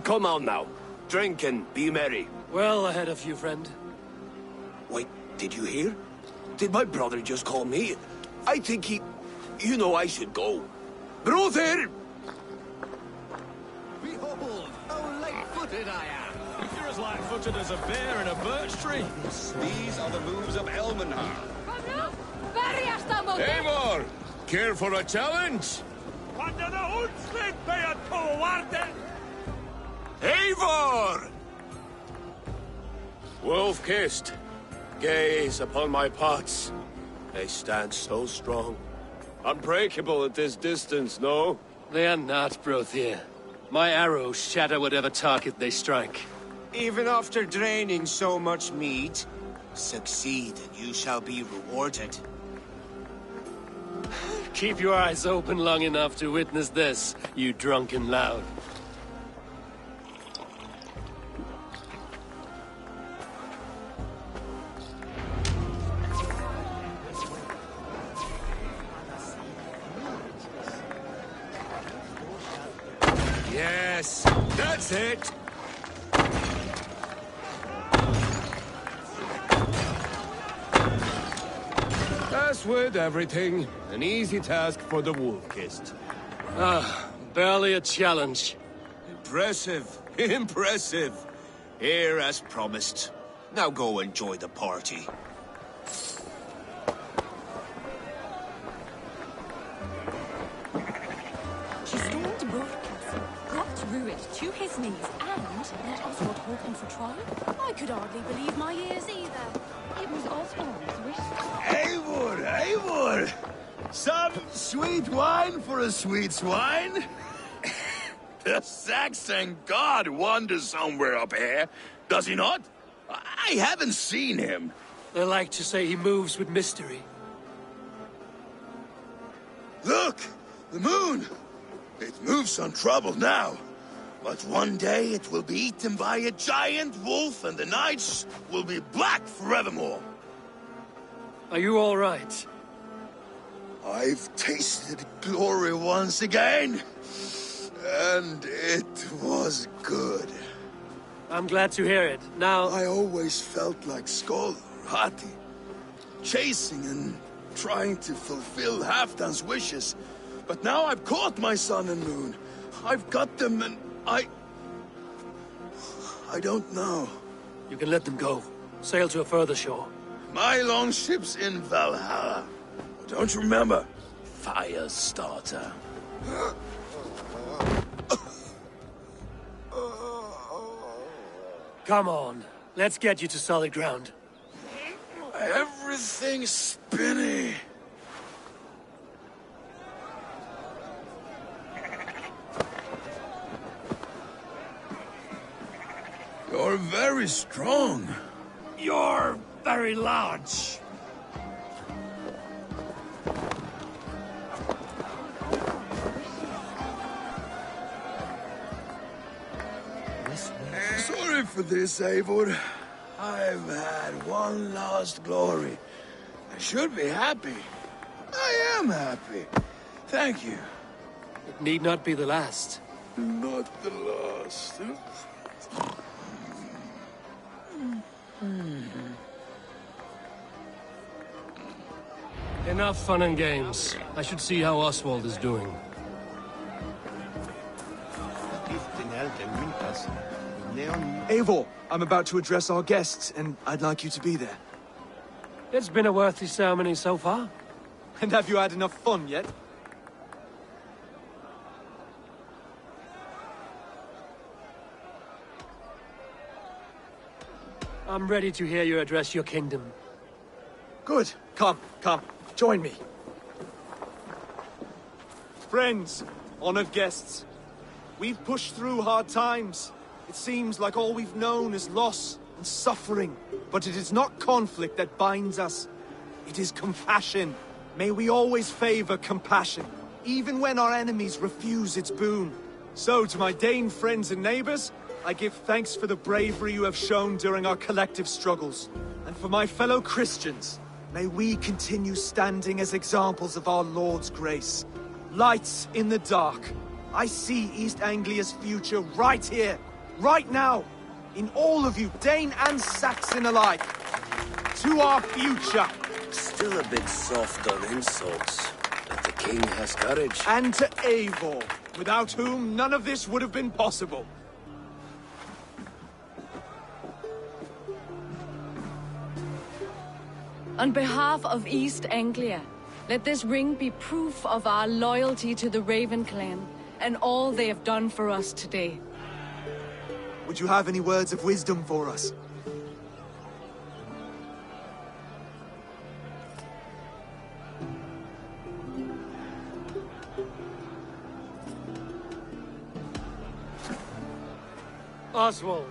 Come on now, drink and be merry. Well ahead of you, friend. Wait, did you hear? Did my brother just call me? I think he... You know I should go. Brother! Behold, how light-footed I am. You're as light-footed as a bear in a birch tree. These are the moves of Elmenhar. Eivor! Care for a challenge? Under the Undslit, Eivor! Wolf-kissed, gaze upon my pots. They stand so strong. Unbreakable at this distance, no? They are not, Brothier. My arrows shatter whatever target they strike. Even after draining so much meat, succeed and you shall be rewarded. Keep your eyes open long enough to witness this, you drunken lout. Yes, that's it! As with everything, an easy task for the wolf-kissed. Barely a challenge. Impressive, impressive. Here as promised. Now go enjoy the party. She stormed both castle, got Rued to his knees, and let Oswald hold him for trial? I could hardly believe my ears either. It was Oswald's wish. Eivor, Eivor! Some sweet wine for a sweet swine? The Saxon god wanders somewhere up here, does he not? I haven't seen him. They like to say he moves with mystery. Look! The moon! It moves untroubled now. But one day it will be eaten by a giant wolf and the nights will be black forevermore. Are you all right? I've tasted glory once again. And it was good. I'm glad to hear it. Now... I always felt like Skoll, Hati. Chasing and trying to fulfill Halfdan's wishes. But now I've caught my sun and moon. I've got them and I don't know. You can let them go. Sail to a further shore. My longship's in Valhalla. Don't you remember? Fire starter. Come on. Let's get you to solid ground. Everything's spinny. You're very strong. You're very large. Sorry for this, Eivor. I've had one last glory. I should be happy. I am happy. Thank you. It need not be the last. Not the last. Enough fun and games. I should see how Oswald is doing. Eivor, I'm about to address our guests, and I'd like you to be there. It's been a worthy ceremony so far. And have you had enough fun yet? I'm ready to hear you address your kingdom. Good. Come, join me. Friends, honored guests, we've pushed through hard times. It seems like all we've known is loss and suffering. But it is not conflict that binds us. It is compassion. May we always favor compassion, even when our enemies refuse its boon. So, to my Dane friends and neighbors, I give thanks for the bravery you have shown during our collective struggles. And for my fellow Christians, may we continue standing as examples of our Lord's grace. Lights in the dark. I see East Anglia's future right here, right now, in all of you, Dane and Saxon alike. To our future. Still a bit soft on insults, but the king has courage. And to Eivor, without whom none of this would have been possible. On behalf of East Anglia, let this ring be proof of our loyalty to the Raven clan and all they have done for us today. Would you have any words of wisdom for us? Oswald,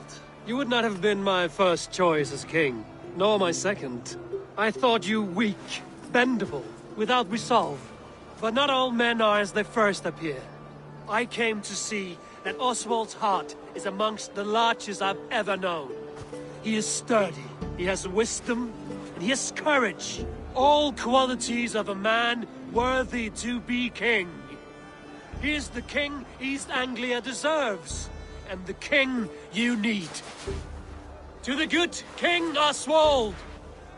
you would not have been my first choice as king, nor my second. I thought you weak, bendable, without resolve. But not all men are as they first appear. I came to see that Oswald's heart is amongst the largest I've ever known. He is sturdy, he has wisdom, and he has courage. All qualities of a man worthy to be king. He is the king East Anglia deserves, and the king you need. To the good King Oswald!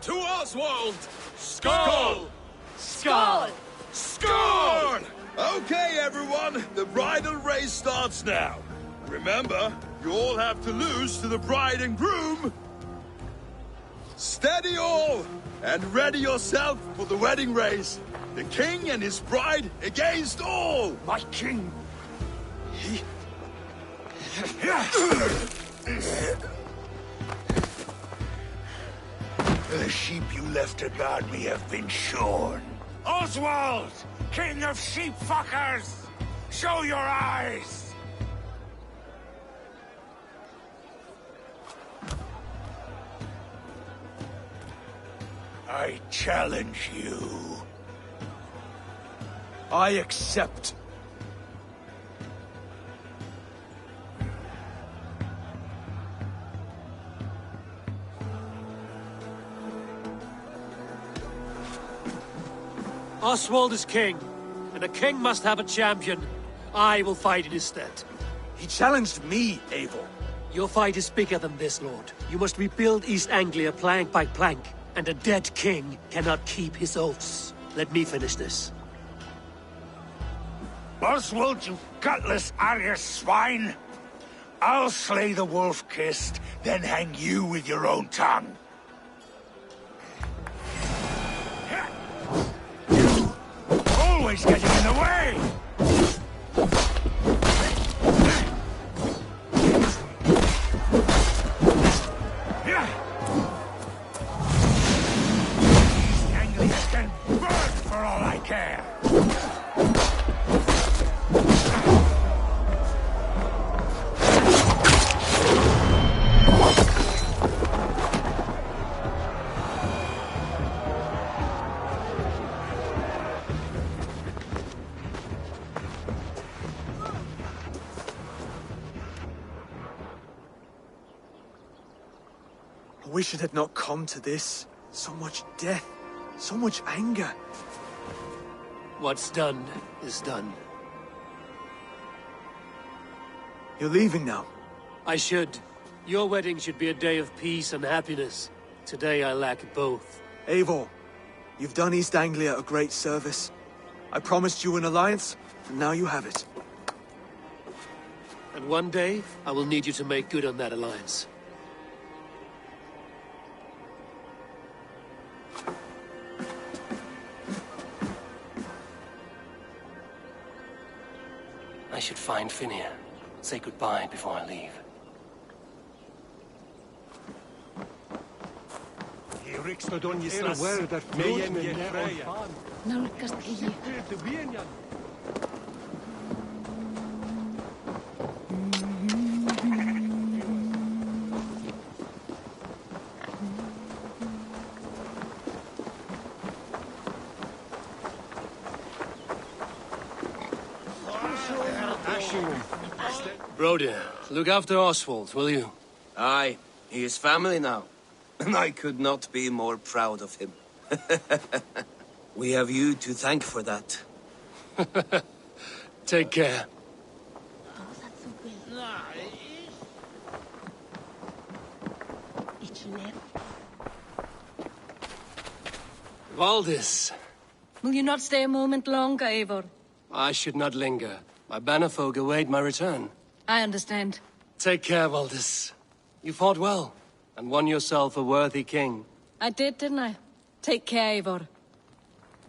To Oswald! Skull! Skull! Score! Okay, everyone, the bridal race starts now. Remember, you all have to lose to the bride and groom. Steady all, and ready yourself for the wedding race. The king and his bride against all. My king. The sheep you left to guard me have been shorn. Oswald, king of sheep fuckers, show your eyes. I challenge you. I accept. Oswald is king, and a king must have a champion. I will fight in his stead. He challenged me, Eivor. Your fight is bigger than this, Lord. You must rebuild East Anglia plank by plank, and a dead king cannot keep his oaths. Let me finish this. Oswald, you gutless Arya swine! I'll slay the wolf-kissed, then hang you with your own tongue. Always getting in the way! East Anglia can burn for all I care! I wish it had not come to this. So much death, so much anger. What's done is done. You're leaving now. I should. Your wedding should be a day of peace and happiness. Today I lack both. Eivor, you've done East Anglia a great service. I promised you an alliance, and now you have it. And one day, I will need you to make good on that alliance. I should find Finir. Say goodbye before I leave. Nálgast eigi. Broder, look after Oswald, will you? Aye, he is family now, and I could not be more proud of him. We have you to thank for that. Take care. Valdis. Will you not stay a moment longer, Eivor? I should not linger. My bannerfolk await my return. I understand. Take care, Valdis. You fought well, and won yourself a worthy king. I did, didn't I? Take care, Eivor.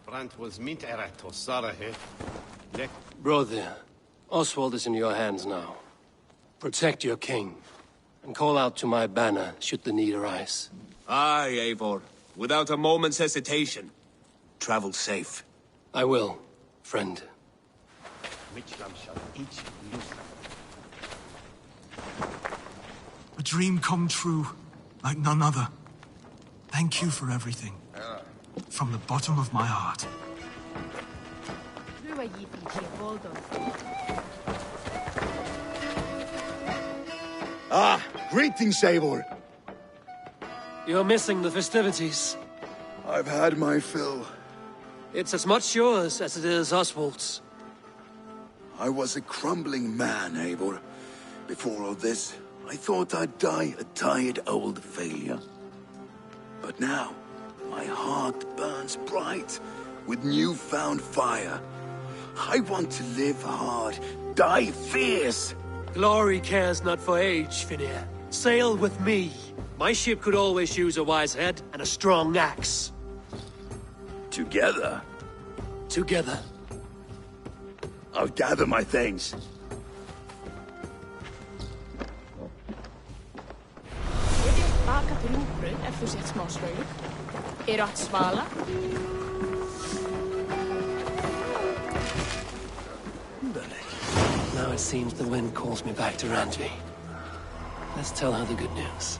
Brant was mint erat or Sarahe. Brother, Oswald is in your hands now. Protect your king, and call out to my banner should the need arise. Aye, Eivor. Without a moment's hesitation. Travel safe. I will, friend. A dream come true, like none other. Thank you for everything. From the bottom of my heart. Ah, greetings, Eivor. You're missing the festivities. I've had my fill. It's as much yours as it is Oswald's. I was a crumbling man, Eivor. Before all this, I thought I'd die a tired old failure. But now, my heart burns bright with newfound fire. I want to live hard, die fierce. Glory cares not for age, Finir. Sail with me. My ship could always use a wise head and a strong axe. Together? Together. I'll gather my things. Baka rúgbrauð ef þú sett smá slaug. Átt svala? Now it seems the wind calls me back to Randvi. Let's tell her the good news.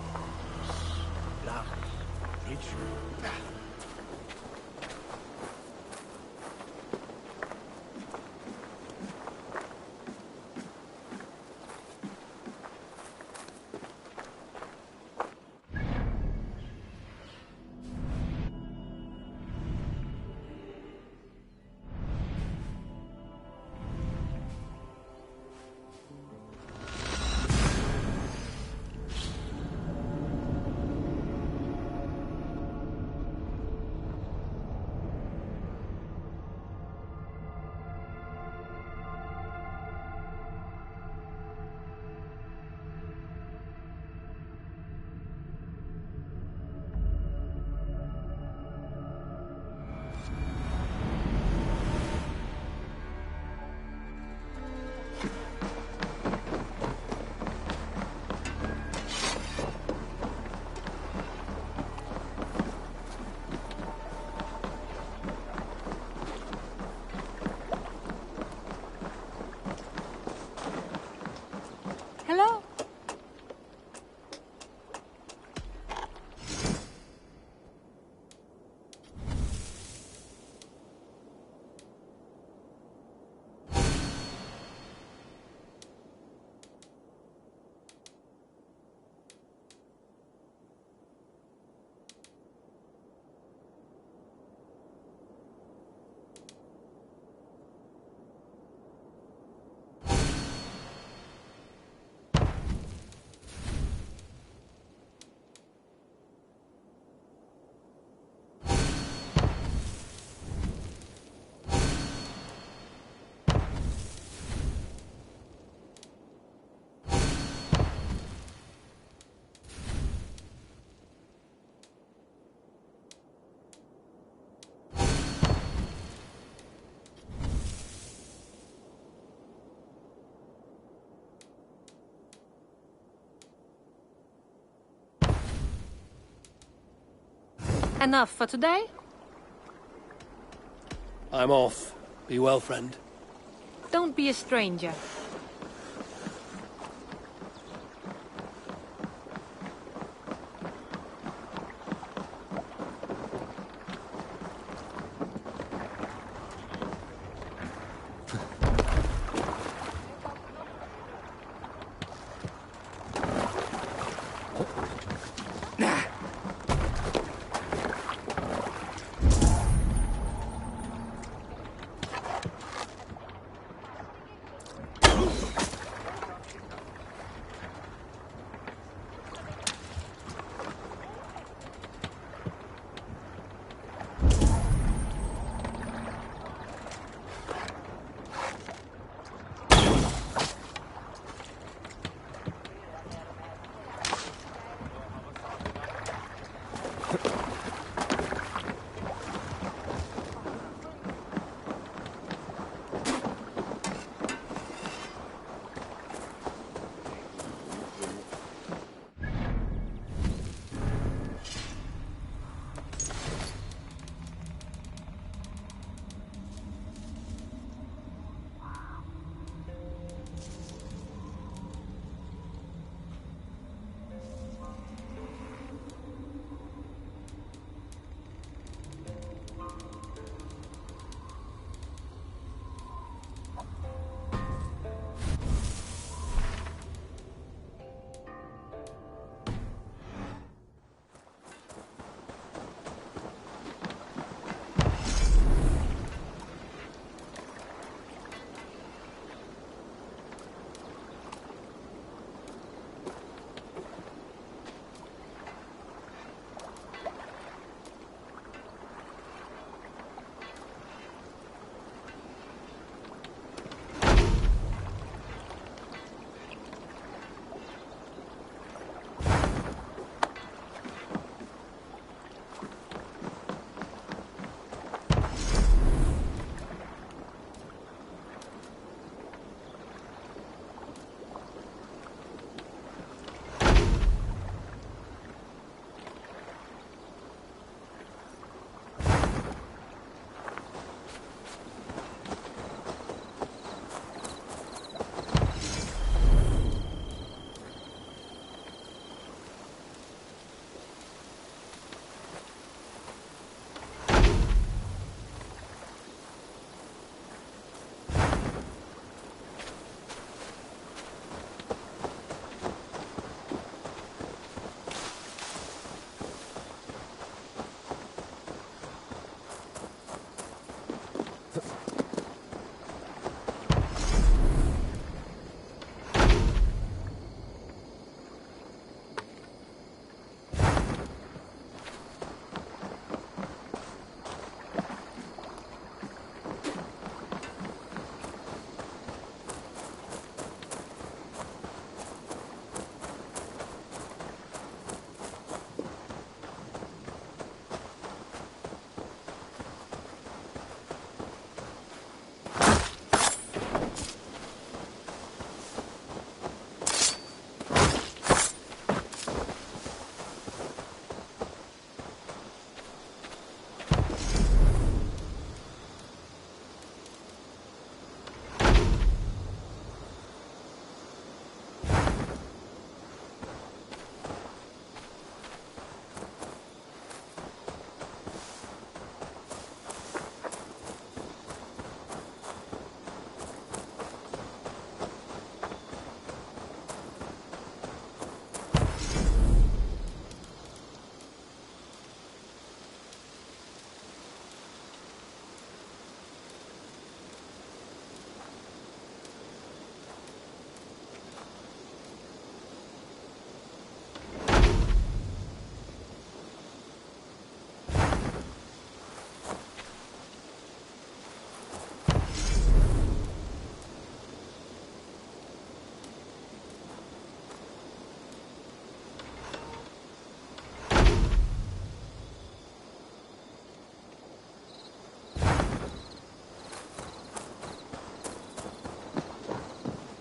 Hello. Enough for today? I'm off. Be well, friend. Don't be a stranger.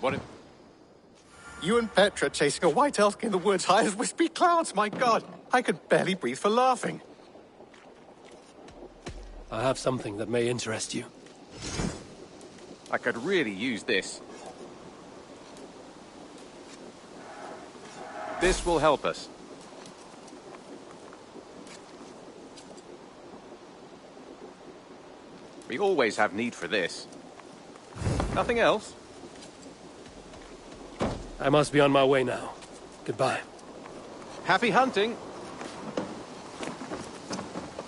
What if... You and Petra chasing a white elk in the woods high as wispy clouds, my god! I could barely breathe for laughing. I have something that may interest you. I could really use this. This will help us. We always have need for this. Nothing else? I must be on my way now. Goodbye. Happy hunting!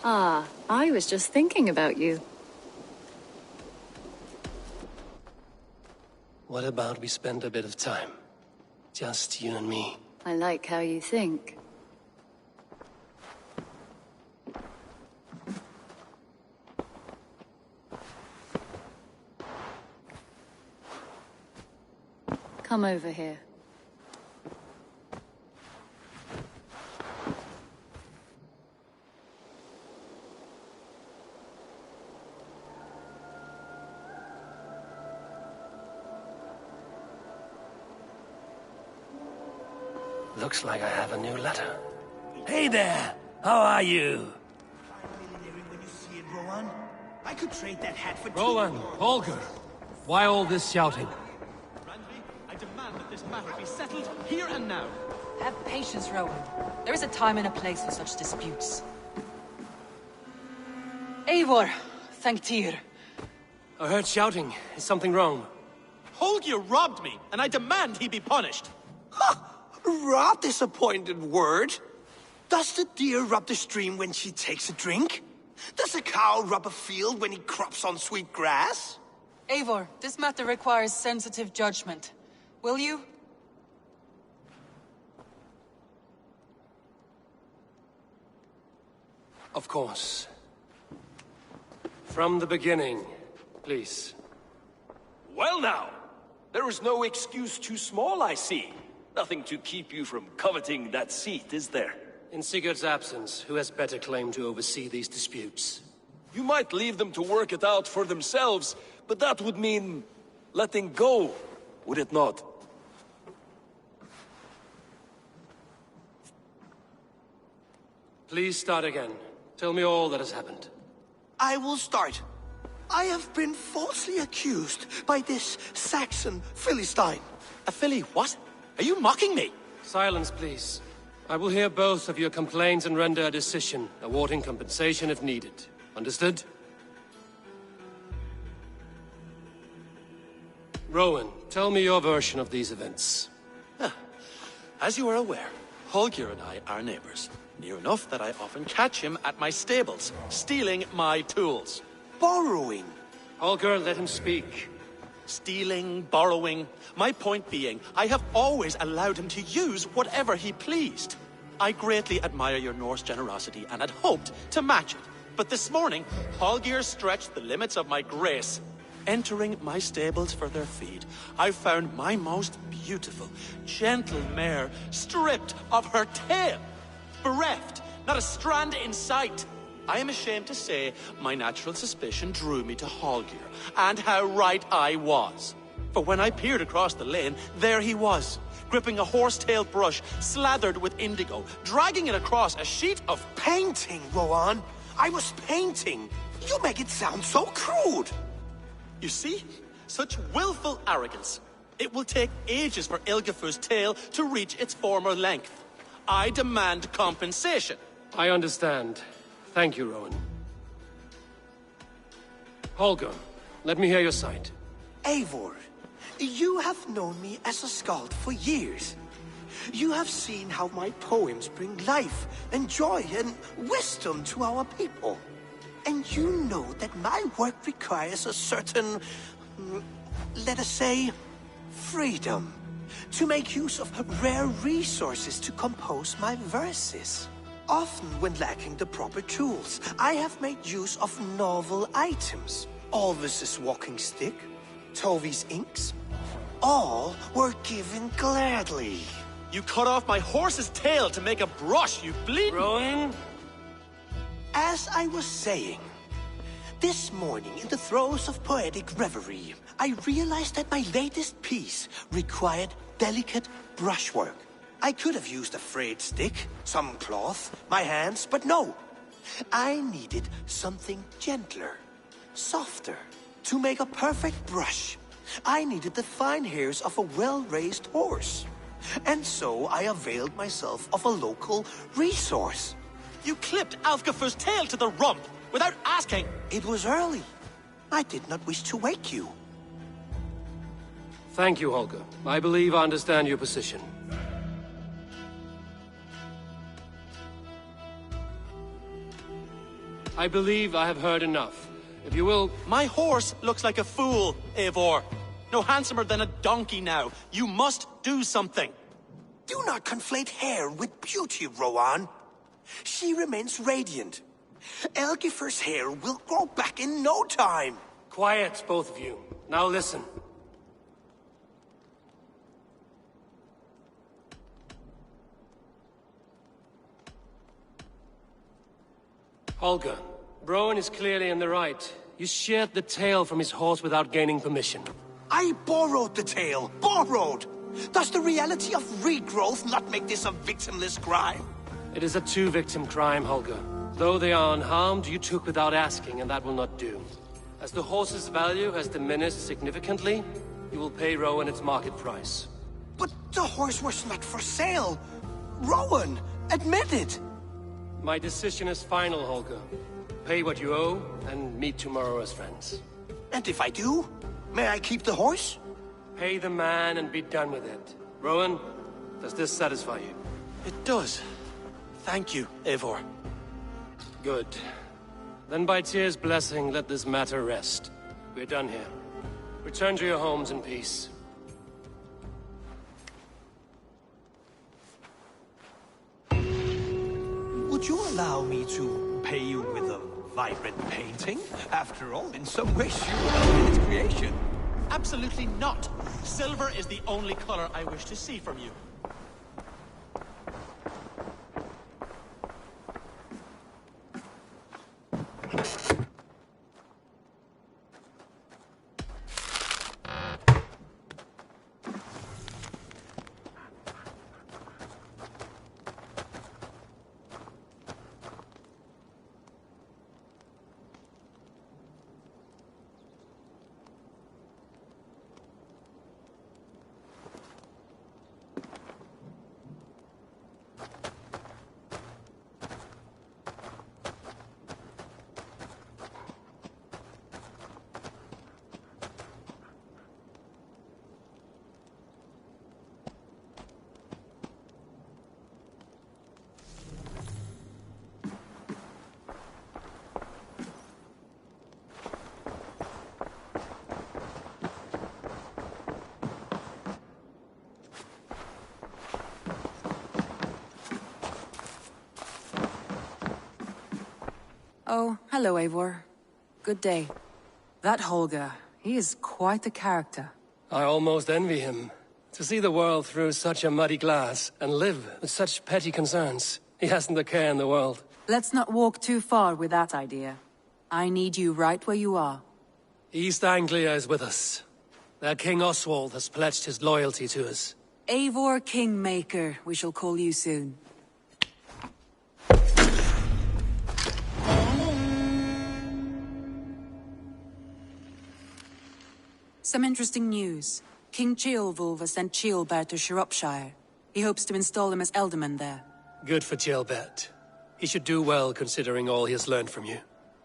Ah, I was just thinking about you. What about we spend a bit of time? Just you and me. I like how you think. Come over here. Looks like I have a new letter. Hey there! How are you? When you see it, Rowan, I could trade that hat for Rowan, Holger, why all this shouting? I demand that this matter be settled here and now. Have patience, Rowan. There is a time and a place for such disputes. Eivor, thank Tyr. I heard shouting. Is something wrong? Holger robbed me, and I demand he be punished. Rot this appointed word. Does the deer rub the stream when she takes a drink? Does a cow rub a field when he crops on sweet grass? Eivor, this matter requires sensitive judgment. Will you? Of course. From the beginning, please. Well now, there is no excuse too small, I see. Nothing to keep you from coveting that seat, is there? In Sigurd's absence, who has better claim to oversee these disputes? You might leave them to work it out for themselves, but that would mean letting go, would it not? Please start again. Tell me all that has happened. I will start. I have been falsely accused by this Saxon Philistine. A Philly what? Are you mocking me? Silence, please. I will hear both of your complaints and render a decision, awarding compensation if needed. Understood? Rowan, tell me your version of these events. As you are aware, Holger and I are neighbors. Near enough that I often catch him at my stables, stealing my tools. Borrowing. Holger, let him speak. Stealing, borrowing. My point being, I have always allowed him to use whatever he pleased. I greatly admire your Norse generosity and had hoped to match it. But this morning, Holger stretched the limits of my grace. Entering my stables for their feed, I found my most beautiful, gentle mare stripped of her tail. Bereft, not a strand in sight. I am ashamed to say my natural suspicion drew me to Holger, and how right I was. For when I peered across the lane, there he was, gripping a horsetail brush slathered with indigo, dragging it across a sheet of painting, Rowan. I was painting. You make it sound so crude. You see? Such willful arrogance. It will take ages for Ilgifu's tail to reach its former length. I demand compensation. I understand. Thank you, Rowan. Holger, let me hear your side. Eivor, you have known me as a skald for years. You have seen how my poems bring life and joy and wisdom to our people. And you know that my work requires a certain, let us say, freedom to make use of rare resources to compose my verses. Often when lacking the proper tools, I have made use of novel items. Alvis's walking stick, Tovi's inks, all were given gladly. You cut off my horse's tail to make a brush, you bleeding... Rowan? As I was saying, This morning, in the throes of poetic reverie, I realized that my latest piece required delicate brushwork. I could have used a frayed stick, some cloth, my hands, but no. I needed something gentler, softer. To make a perfect brush, I needed the fine hairs of a well-raised horse. And so I availed myself of a local resource. You clipped Alfgafer's tail to the rump without asking. It was early. I did not wish to wake you. Thank you, Holger. I believe I understand your position. I believe I have heard enough. If you will... My horse looks like a fool, Eivor. No handsomer than a donkey now. You must do something. Do not conflate hair with beauty, Rowan. She remains radiant. Elgifer's hair will grow back in no time. Quiet, both of you. Now listen. Holger, Broen is clearly in the right. You sheared the tail from his horse without gaining permission. I borrowed the tail. Borrowed! Does the reality of regrowth not make this a victimless crime? It is a two-victim crime, Holger. Though they are unharmed, you took without asking, and that will not do. As the horse's value has diminished significantly, you will pay Rowan its market price. But the horse was not for sale. Rowan, admit it. My decision is final, Holger. Pay what you owe, and meet tomorrow as friends. And if I do, may I keep the horse? Pay the man and be done with it. Rowan, does this satisfy you? It does. Thank you, Eivor. Good. Then by Tyr's blessing, let this matter rest. We're done here. Return to your homes in peace. Would you allow me to pay you with a vibrant painting? After all, in some ways, you are its creation. Absolutely not. Silver is the only color I wish to see from you. Oh, hello, Eivor. Good day. That Holger, he is quite the character. I almost envy him. To see the world through such a muddy glass, and live with such petty concerns. He hasn't a care in the world. Let's not walk too far with that idea. I need you right where you are. East Anglia is with us. Their King Oswald has pledged his loyalty to us. Eivor Kingmaker, we shall call you soon. Some interesting news. King Ceolwulf has sent Ceolbert to Shropshire. He hopes to install him as Elderman there. Good for Ceolbert. He should do well considering all he has learned from you.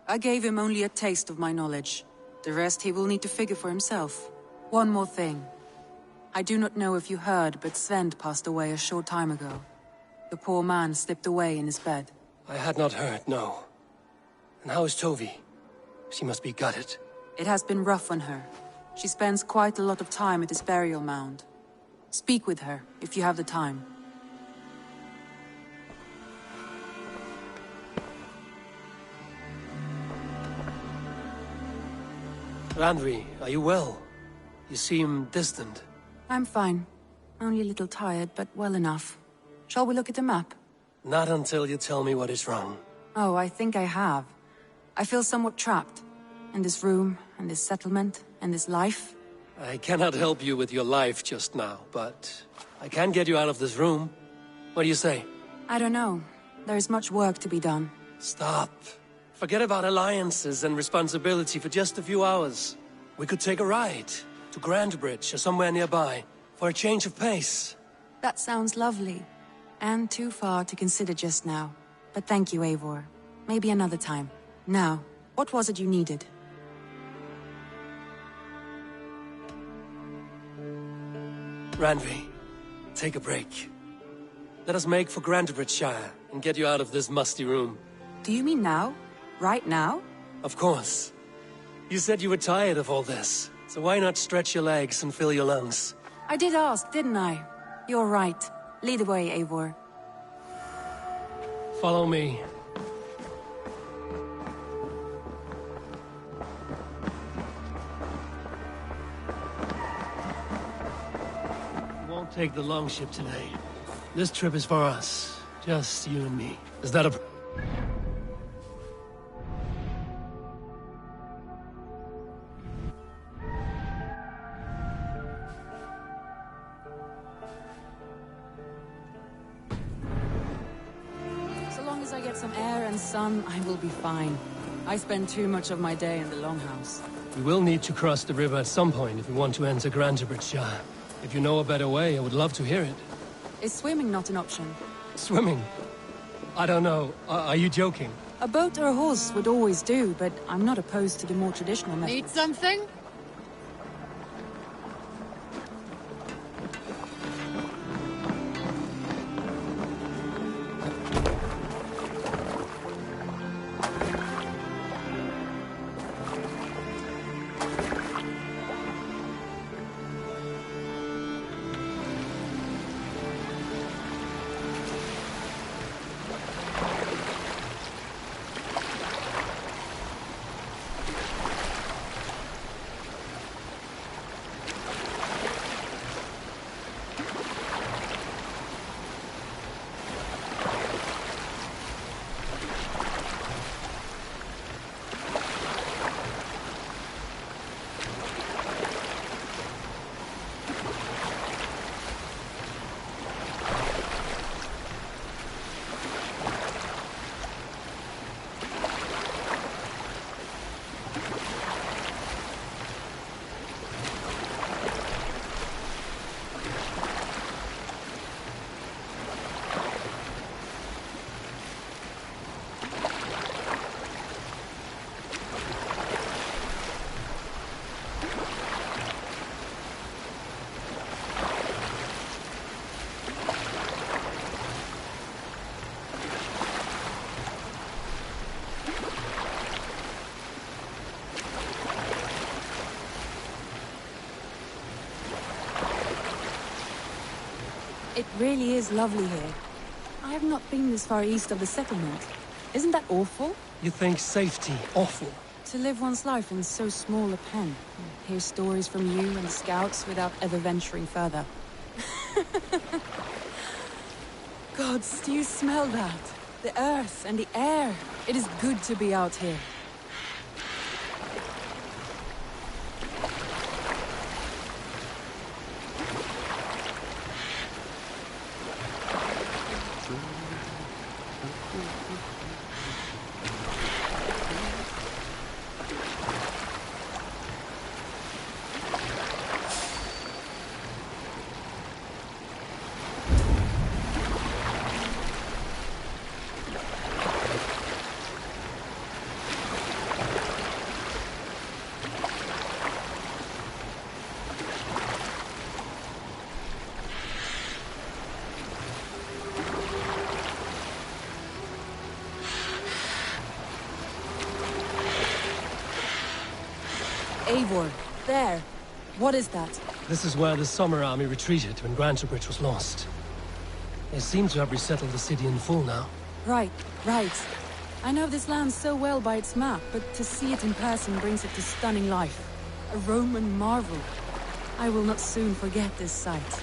I gave him only a taste of my knowledge. The rest he will need to figure for himself. One more thing. I do not know if you heard, but Svend passed away a short time ago. The poor man slipped away in his bed. I had not heard, no. And how is Tovi? She must be gutted. It has been rough on her. She spends quite a lot of time at his burial mound. Speak with her, if you have the time. Randvi, are you well? You seem distant. I'm fine. Only a little tired, but well enough. Shall we look at the map? Not until you tell me what is wrong. Oh, I think I have. I feel somewhat trapped. And this room, and this settlement, and this life? I cannot help you with your life just now, but I can get you out of this room. What do you say? I don't know. There is much work to be done. Stop. Forget about alliances and responsibility for just a few hours. We could take a ride to Grandbridge or somewhere nearby for a change of pace. That sounds lovely. And too far to consider just now. But thank you, Eivor. Maybe another time. Now, what was it you needed? Randvi, take a break. Let us make for Grandbridgeshire and get you out of this musty room. Do you mean now? Right now? Of course. You said you were tired of all this, so why not stretch your legs and fill your lungs? I did ask, didn't I? You're right. Lead the way, Eivor. Follow me. We won't take the longship today. This trip is for us. Just you and me. Is that a... So long as I get some air and sun, I will be fine. I spend too much of my day in the Longhouse. We will need to cross the river at some point if we want to enter Grandbridgeshire. If you know a better way, I would love to hear it. Is swimming not an option? Swimming? I don't know. Are you joking? A boat or a horse would always do, but I'm not opposed to the more traditional method. Need something? It really is lovely here. I have not been this far east of the settlement. Isn't that awful? You think safety awful? To live one's life in so small a pen. Hear stories from you and the scouts without ever venturing further. Gods, do you smell that? The earth and the air. It is good to be out here. Eivor, there. What is that? This is where the Summer Army retreated when Grantebridge was lost. They seem to have resettled the city in full now. Right, right. I know this land so well by its map, but to see it in person brings it to stunning life. A Roman marvel. I will not soon forget this sight.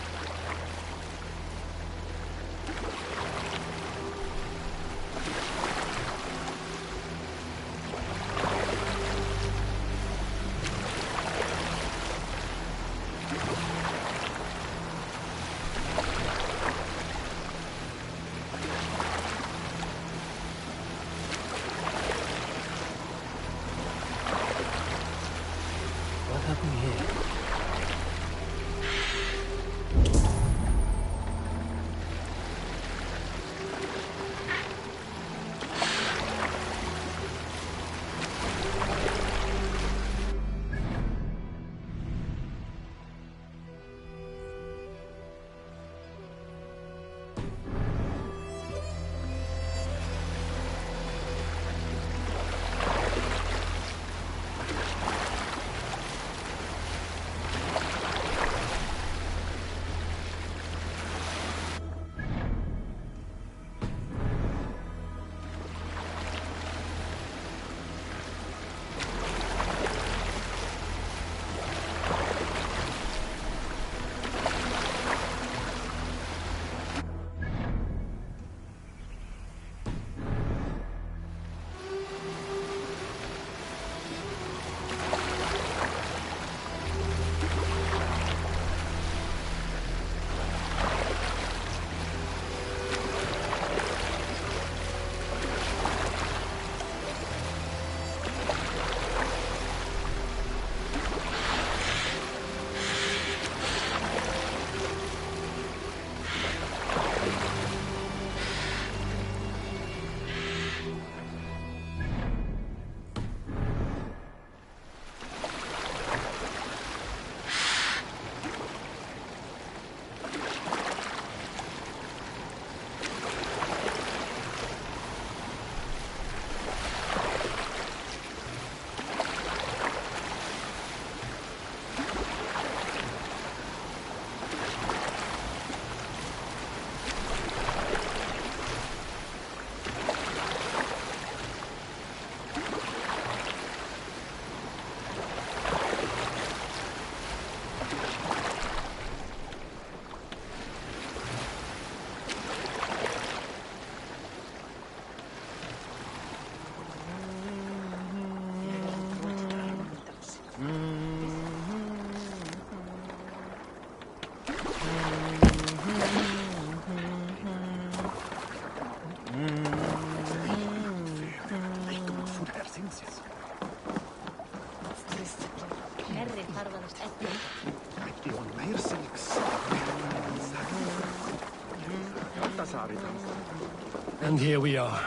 And here we are.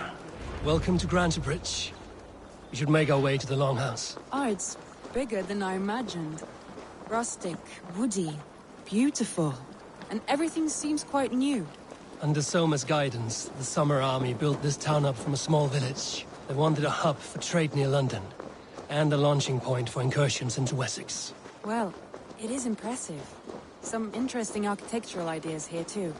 Welcome to Grantebridge. We should make our way to the Longhouse. Oh, it's bigger than I imagined. Rustic, woody, beautiful. And everything seems quite new. Under Soma's guidance, the Summer Army built this town up from a small village. They wanted a hub for trade near London, and a launching point for incursions into Wessex. Well, it is impressive. Some interesting architectural ideas here too.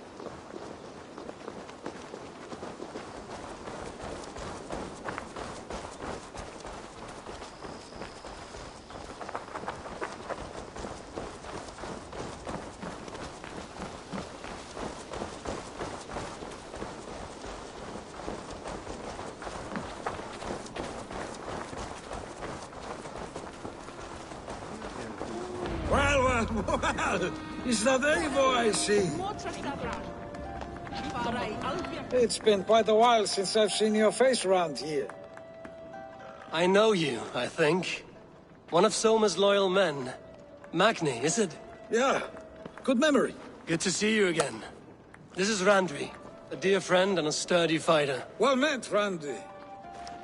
Well, is that Eivor I see? It's been quite a while since I've seen your face around here. I know you, I think. One of Soma's loyal men. Magni, is it? Yeah, good memory. Good to see you again. This is Randvi, a dear friend and a sturdy fighter. Well met, Randvi.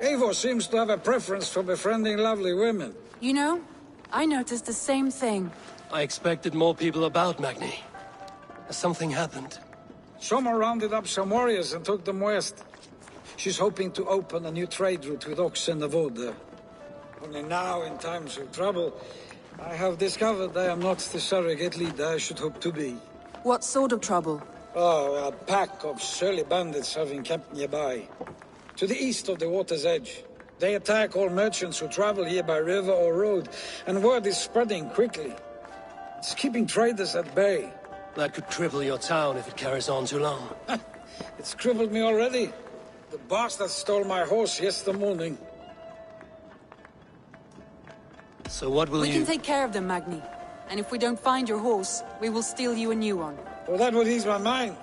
Eivor seems to have a preference for befriending lovely women. You know, I noticed the same thing. I expected more people about Magni. Has something happened? Soma rounded up some warriors and took them west. She's hoping to open a new trade route with oxen and wood there. Only now, in times of trouble, I have discovered I am not the surrogate leader I should hope to be. What sort of trouble? Oh, a pack of surly bandits have encamped nearby. To the east of the water's edge. They attack all merchants who travel here by river or road, and word is spreading quickly. It's keeping traders at bay. That could cripple your town if it carries on too long. It's crippled me already. The bastard stole my horse yesterday morning. So what will We can take care of them, Magni. And if we don't find your horse, we will steal you a new one. Well, that would ease my mind.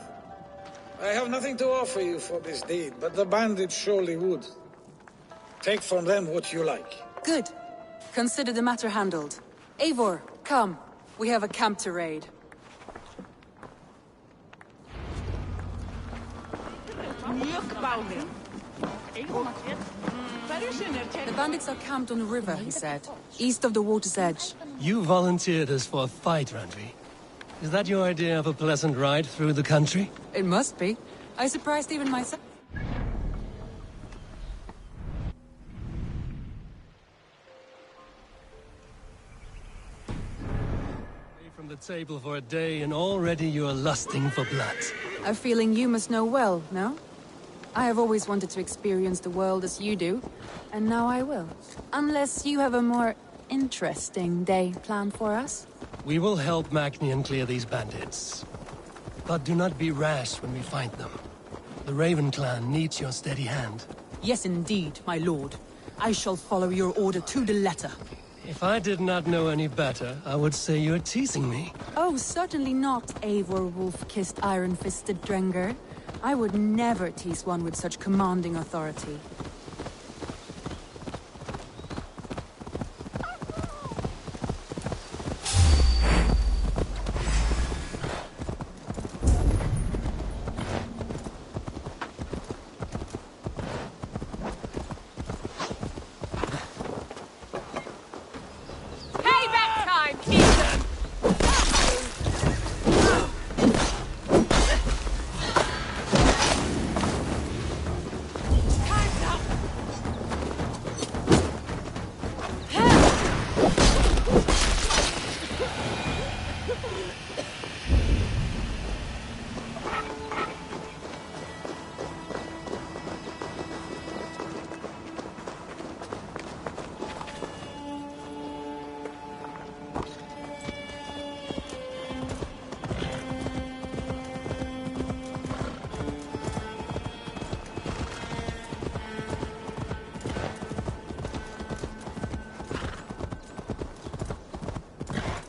I have nothing to offer you for this deed, but the bandits surely would. Take from them what you like. Good. Consider the matter handled. Eivor, come. We have a camp to raid. The bandits are camped on the river, he said. East of the water's edge. You volunteered us for a fight, Randvi. Is that your idea of a pleasant ride through the country? It must be. I surprised even myself. From the table for a day and already you are lusting for blood. A feeling you must know well, no? I have always wanted to experience the world as you do, and now I will. Unless you have a more interesting day planned for us? We will help Magnian clear these bandits. But do not be rash when we find them. The Raven clan needs your steady hand. Yes, indeed, my lord. I shall follow your order to the letter. If I did not know any better, I would say you're teasing me. Oh, certainly not, Eivor wolf-kissed iron-fisted Drenger. I would never tease one with such commanding authority.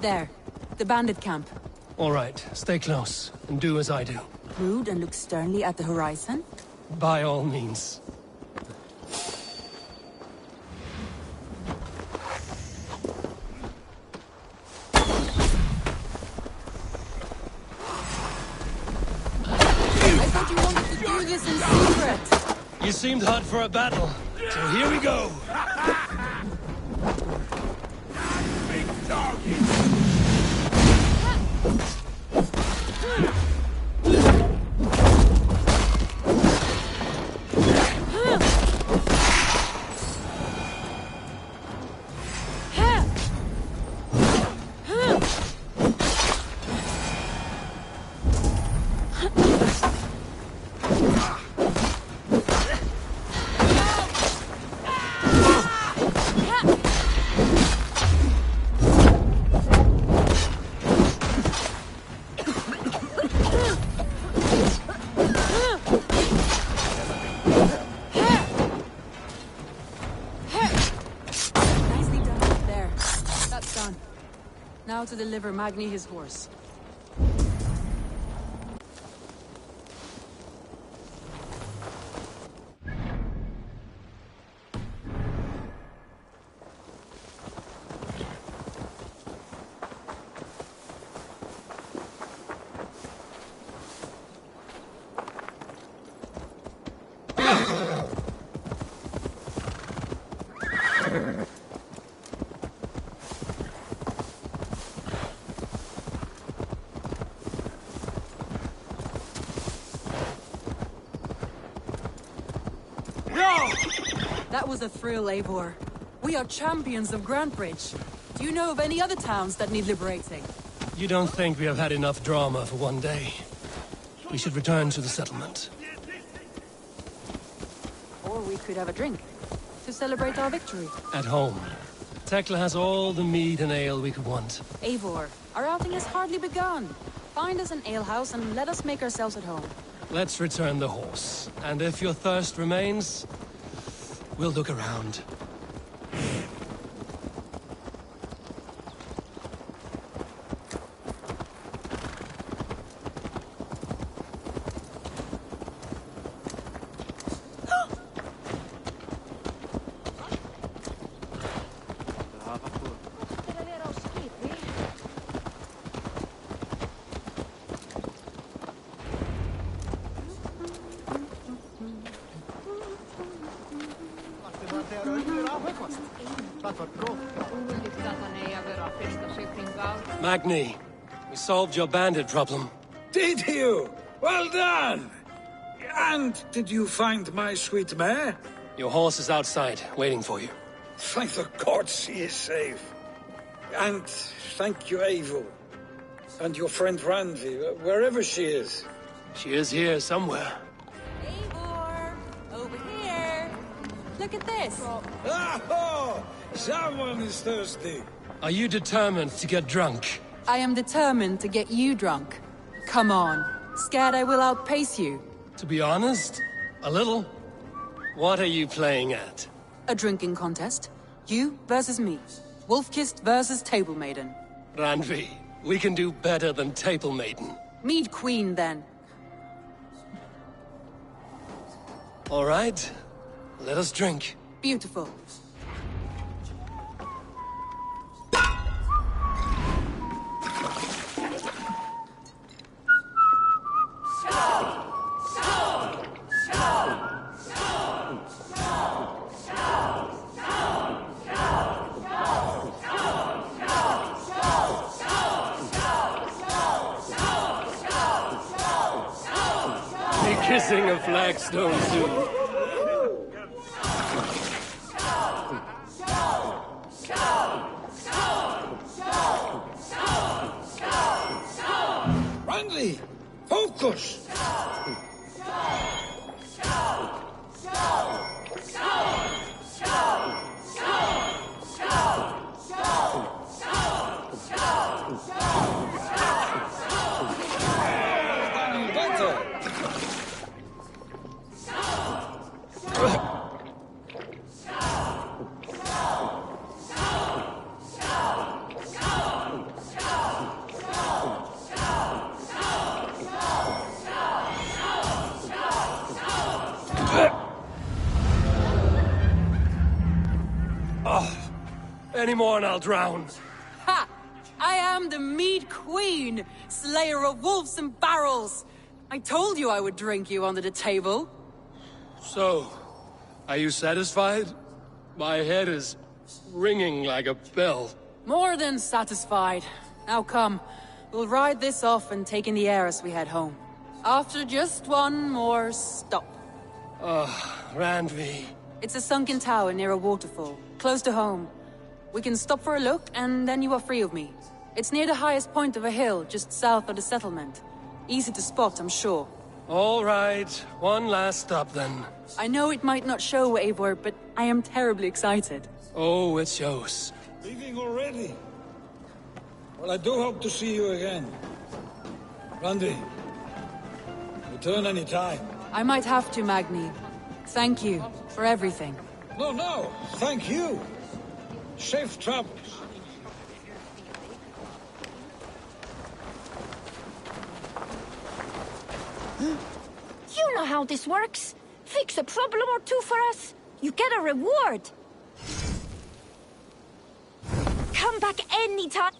There. The bandit camp. All right, stay close, and do as I do. Rude and look sternly at the horizon? By all means. I thought you wanted to do this in secret. seemed hot for a battle, so here we go. Big doggy! Now to deliver Magni his horse. That was a thrill, Eivor. We are champions of Grantebridge. Do you know of any other towns that need liberating? You don't think we have had enough drama for one day? We should return to the settlement. Or we could have a drink, to celebrate our victory. At home. Tekla has all the mead and ale we could want. Eivor, our outing has hardly begun. Find us an alehouse and let us make ourselves at home. Let's return the horse. And if your thirst remains, we'll look around. Magni, we solved your bandit problem. Did you? Well done! And did you find my sweet mare? Your horse is outside, waiting for you. Thank the gods he is safe. And thank you, Eivor. And your friend Randi, wherever she is. She is here somewhere. Eivor! Over here! Look at this! Oh! Someone is thirsty. Are you determined to get drunk? I am determined to get you drunk. Come on. Scared I will outpace you? To be honest, a little. What are you playing at? A drinking contest. You versus me. Wolf-kissed versus Table Maiden. Randvi, we can do better than Table Maiden. Mead Queen, then. All right. Let us drink. Beautiful. Kissing a flagstone soon. Randi! Focus! Any more and I'll drown. Ha! I am the Mead Queen, slayer of wolves and barrels. I told you I would drink you under the table. So, Are you satisfied? My head is ringing like a bell. More than satisfied. Now come, we'll ride this off and take in the air as we head home. After just one more stop. Randvi. It's a sunken tower near a waterfall, close to home. We can stop for a look, and then you are free of me. It's near the highest point of a hill, just south of the settlement. Easy to spot, I'm sure. All right, one last stop then. I know it might not show, Eivor, but I am terribly excited. Oh, it shows. Leaving already? Well, I do hope to see you again. Randy, return any time. I might have to, Magni. Thank you for everything. No, thank you. Safe travels. You know how this works. Fix a problem or two for us, you get a reward. Come back anytime.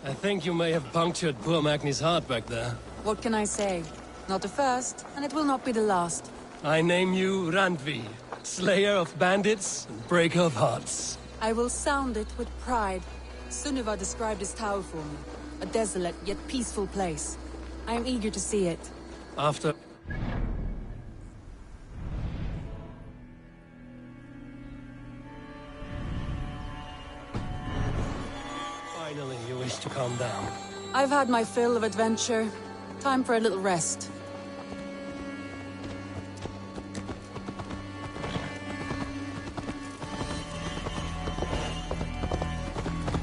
I think you may have punctured poor Magni's heart back there. What can I say? Not the first, and it will not be the last. I name you Randvi, slayer of bandits and breaker of hearts. I will sound it with pride. Sunniva described this tower for me. A desolate yet peaceful place. I am eager to see it. After... Finally, you wish to calm down. I've had my fill of adventure. Time for a little rest.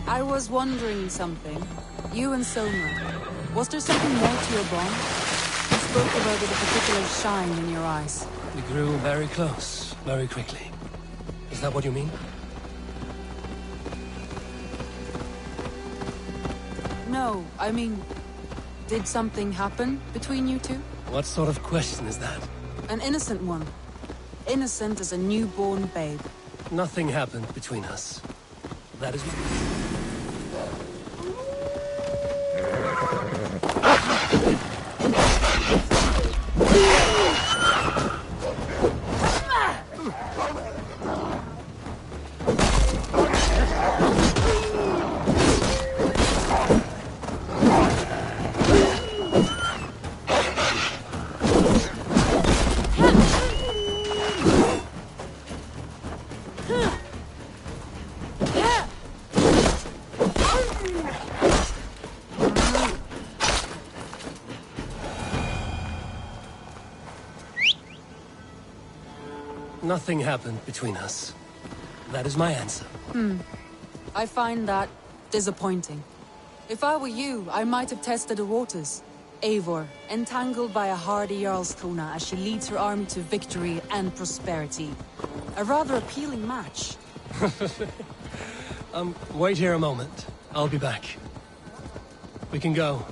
I was wondering something. You and Soma. Was there something more to your bond? You spoke about it with a particular shine in your eyes. We grew very close, very quickly. Is that what you mean? No, I mean... Did something happen between you two? What sort of question is that? An innocent one. Innocent as a newborn babe. Nothing happened between us. That is... Nothing happened between us. That is my answer. I find that disappointing. If I were you, I might have tested the waters. Eivor, entangled by a hardy Jarlskona as she leads her army to victory and prosperity. A rather appealing match. Wait here a moment. I'll be back. We can go.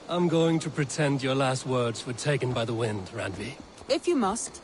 I'm going to pretend your last words were taken by the wind, Randvi. If you must.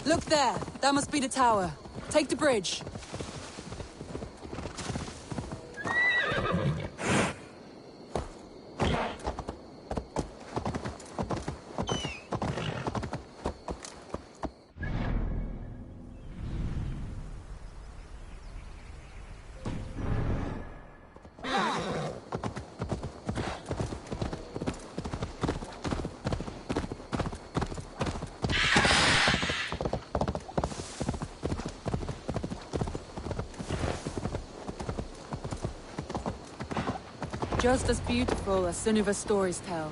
Look there. That must be the tower. Take the bridge. Just as beautiful as Sunniva's stories tell.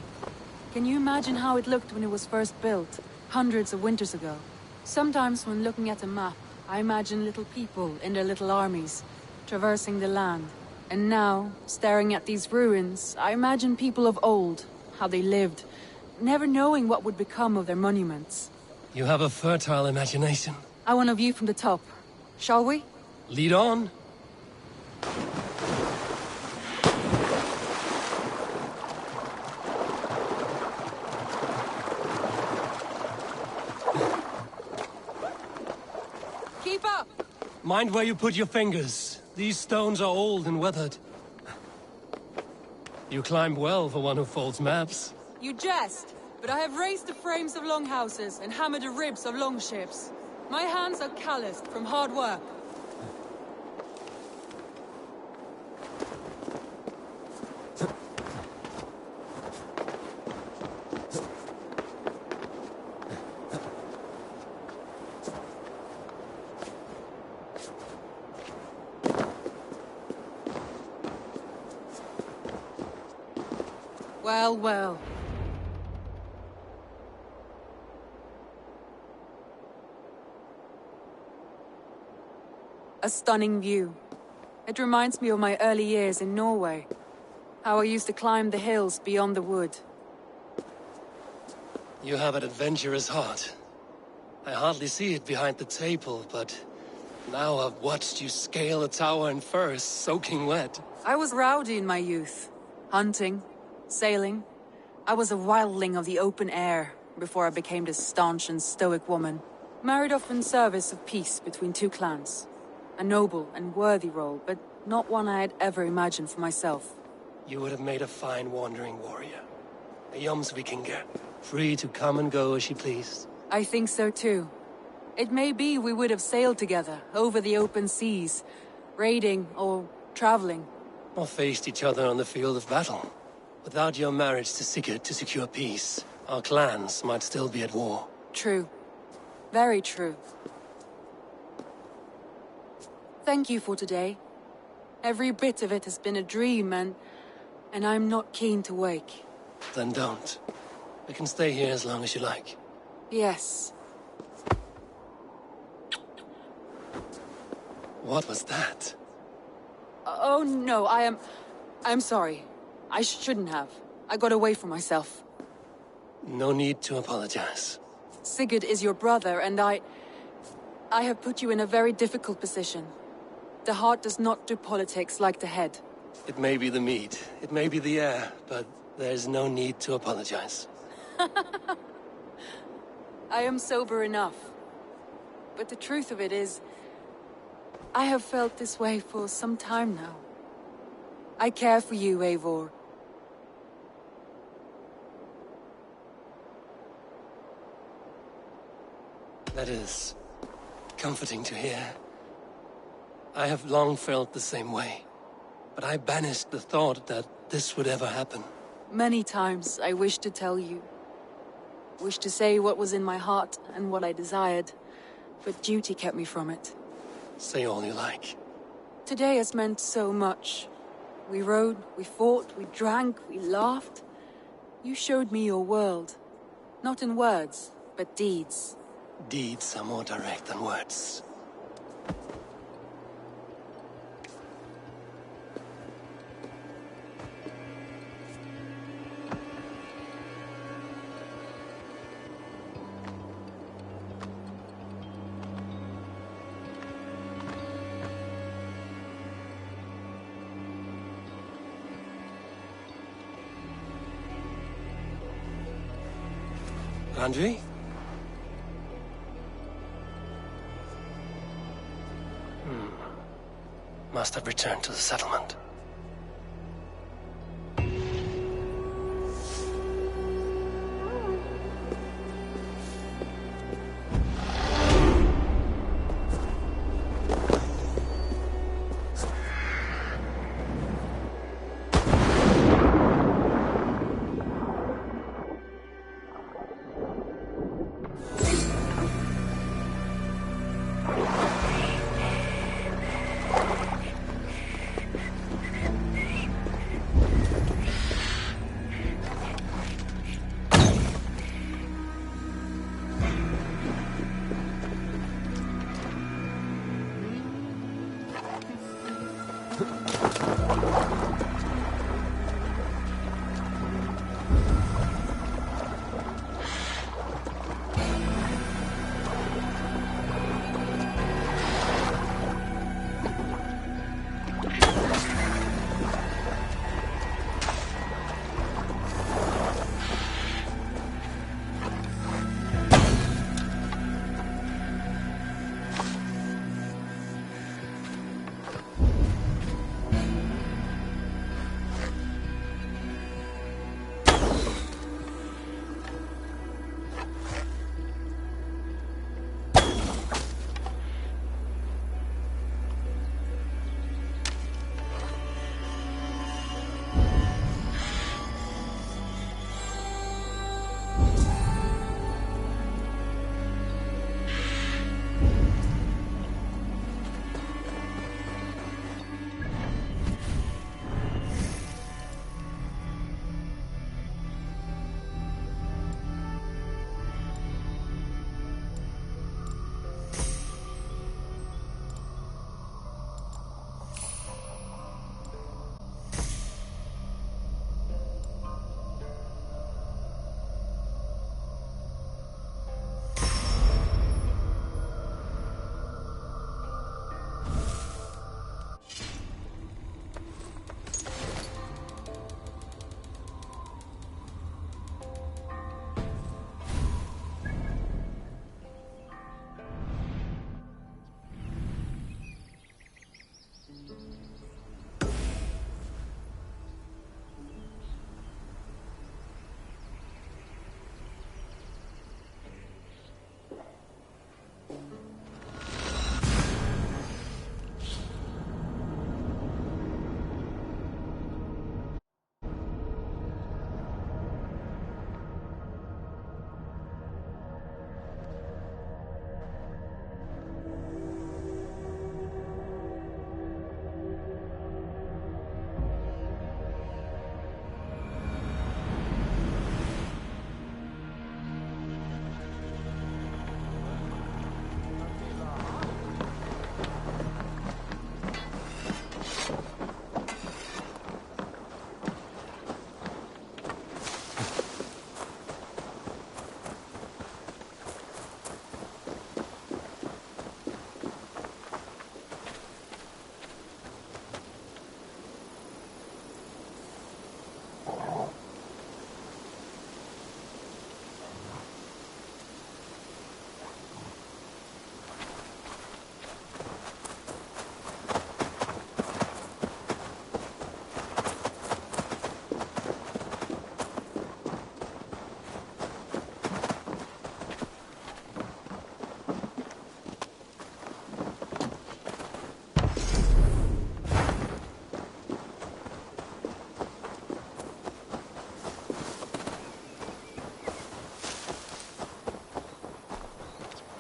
Can you imagine how it looked when it was first built, hundreds of winters ago? Sometimes when looking at a map, I imagine little people in their little armies, traversing the land. And now, staring at these ruins, I imagine people of old, how they lived, never knowing what would become of their monuments. You have a fertile imagination. I want a view from the top. Shall we? Lead on. Keep up! Mind where you put your fingers. These stones are old and weathered. You climb well for one who folds maps. You jest, but I have raised the frames of longhouses and hammered the ribs of longships. My hands are calloused from hard work. Well, well. A stunning view. It reminds me of my early years in Norway. How I used to climb the hills beyond the wood. You have an adventurous heart. I hardly see it behind the table, but now I've watched you scale a tower in furs, soaking wet. I was rowdy in my youth. Hunting, sailing. I was a wildling of the open air before I became this staunch and stoic woman. Married off in service of peace between two clans. A noble and worthy role, but not one I had ever imagined for myself. You would have made a fine wandering warrior. A Jomsvikinger, free to come and go as she pleased. I think so too. It may be we would have sailed together over the open seas, raiding or traveling. Or faced each other on the field of battle. Without your marriage to Sigurd to secure peace, our clans might still be at war. True. Very true. Thank you for today. Every bit of it has been a dream, and I'm not keen to wake. Then don't. We can stay here as long as you like. Yes. What was that? Oh no, I'm sorry. I shouldn't have. I got away from myself. No need to apologize. Sigurd is your brother, and I have put you in a very difficult position. The heart does not do politics like the head. It may be the meat, it may be the air, but there's no need to apologize. I am sober enough. But the truth of it is, I have felt this way for some time now. I care for you, Eivor. That is comforting to hear. I have long felt the same way, but I banished the thought that this would ever happen. Many times I wished to tell you. Wished to say what was in my heart and what I desired, but duty kept me from it. Say all you like. Today has meant so much. We rode, we fought, we drank, we laughed. You showed me your world. Not in words, but deeds. Deeds are more direct than words. Andrei? must have returned to the settlement.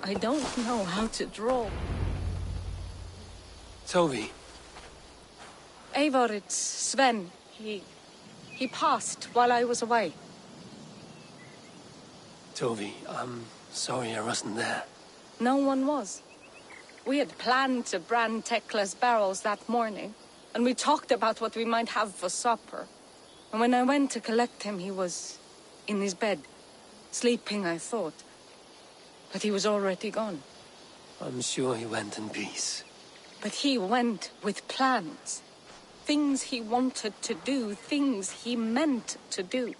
I don't know how to draw. Toby. Eivor, it's Sven. He passed while I was away. Toby, I'm sorry I wasn't there. No one was. We had planned to brand Tekla's barrels that morning, and we talked about what we might have for supper. And when I went to collect him, he was in his bed. Sleeping, I thought. But he was already gone. I'm sure he went in peace. But he went with plans. Things he wanted to do, things he meant to do.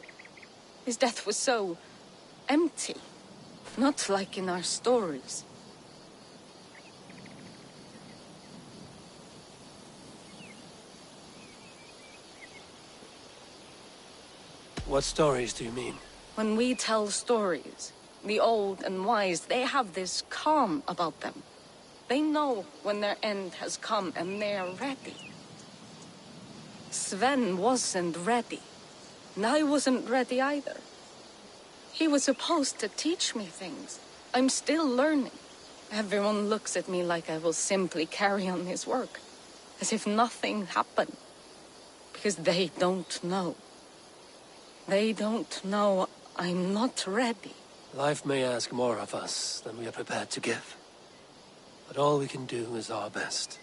His death was so empty. Not like in our stories. What stories do you mean? When we tell stories, the old and wise, they have this calm about them. They know when their end has come and they are ready. Sven wasn't ready. And I wasn't ready either. He was supposed to teach me things. I'm still learning. Everyone looks at me like I will simply carry on his work. As if nothing happened. Because they don't know. They don't know I'm not ready. Life may ask more of us than we are prepared to give. But all we can do is our best.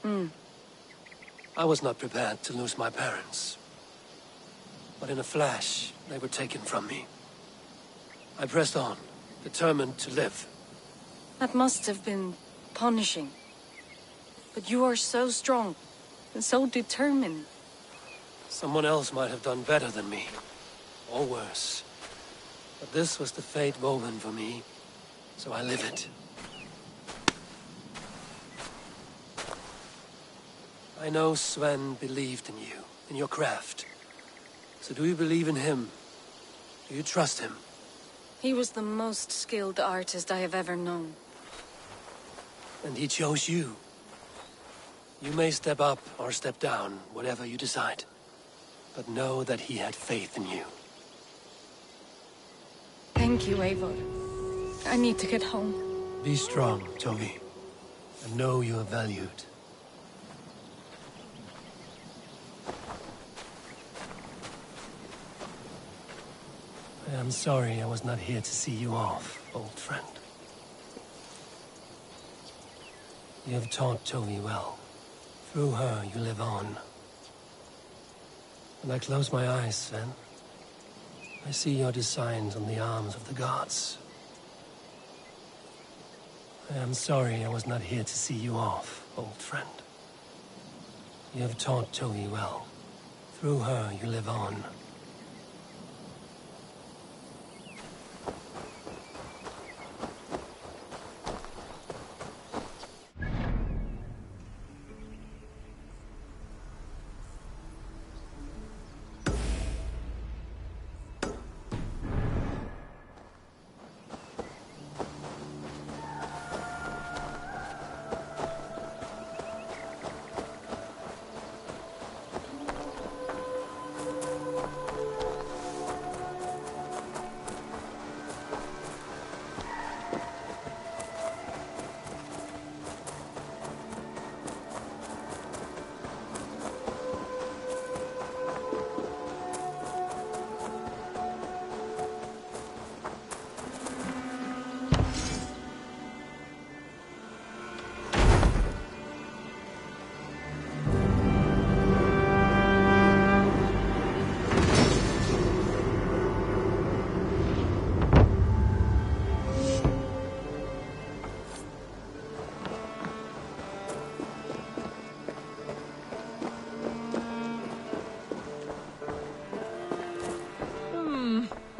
I was not prepared to lose my parents. But in a flash, they were taken from me. I pressed on, determined to live. That must have been punishing. But you are so strong and so determined. Someone else might have done better than me. Or worse. But this was the fate woven for me, so I live it. I know Sven believed in you, in your craft. So do you believe in him? Do you trust him? He was the most skilled artist I have ever known. And he chose you. You may step up or step down, whatever you decide. But know that he had faith in you. Thank you, Eivor. I need to get home. Be strong, Tovi. And know you are valued. I am sorry I was not here to see you off, old friend. You have taught Tovi well. Through her, you live on. When I close my eyes, Sven, I see your designs on the arms of the gods. I am sorry I was not here to see you off, old friend. You have taught Tovi well. Through her, you live on.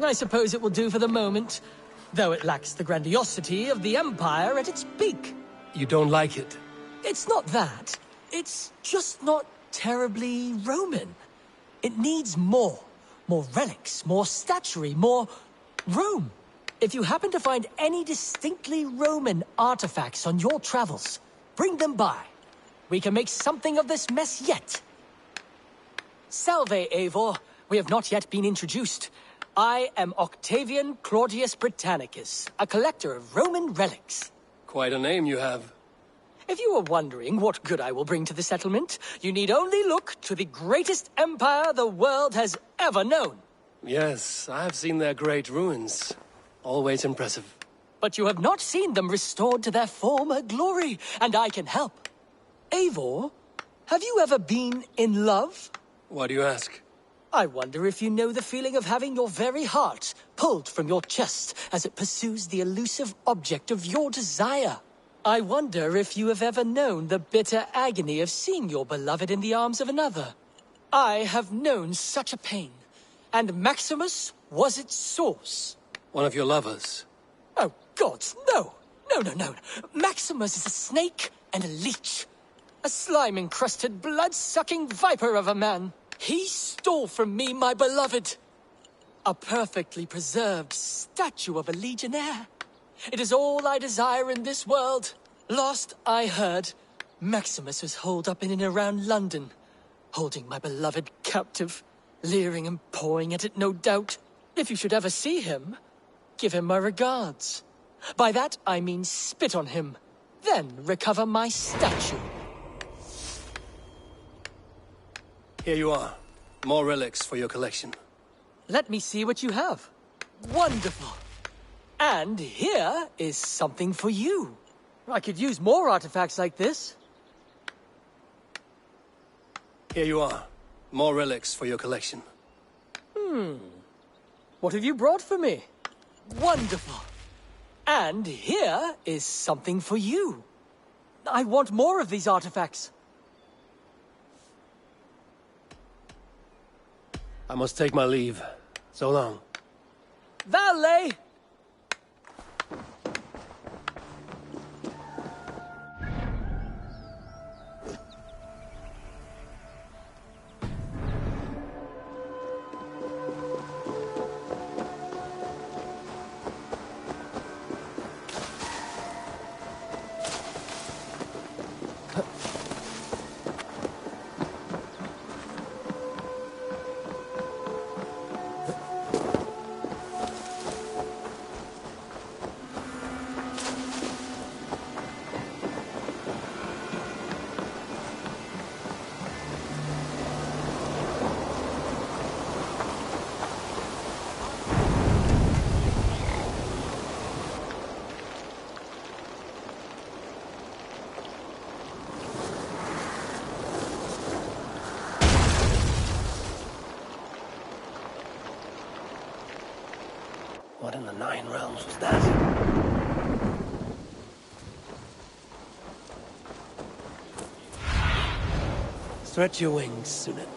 I suppose it will do for the moment, though it lacks the grandiosity of the Empire at its peak. You don't like it? It's not that. It's just not terribly Roman. It needs more. More relics, more statuary, more Rome. If you happen to find any distinctly Roman artifacts on your travels, bring them by. We can make something of this mess yet. Salve, Eivor. We have not yet been introduced. I am Octavian Claudius Britannicus, a collector of Roman relics. Quite a name you have. If you are wondering what good I will bring to the settlement, you need only look to the greatest empire the world has ever known. Yes, I've seen their great ruins. Always impressive. But you have not seen them restored to their former glory, and I can help. Eivor, have you ever been in love? Why do you ask? I wonder if you know the feeling of having your very heart pulled from your chest as it pursues the elusive object of your desire. I wonder if you have ever known the bitter agony of seeing your beloved in the arms of another. I have known such a pain, and Maximus was its source. One of your lovers? Oh, gods, no! No. Maximus is a snake and a leech. A slime-encrusted, blood-sucking viper of a man. He stole from me my beloved. A perfectly preserved statue of a legionnaire. It is all I desire in this world. Last I heard, Maximus was holed up in and around London, holding my beloved captive, leering and pawing at it, no doubt. If you should ever see him, give him my regards. By that I mean spit on him, then recover my statue. Here you are. More relics for your collection. Let me see what you have. Wonderful. And here is something for you. I could use more artifacts like this. Here you are. More relics for your collection. What have you brought for me? Wonderful. And here is something for you. I want more of these artifacts. I must take my leave. So long. Valet! What in the Nine Realms was that? Stretch your wings, Sunan.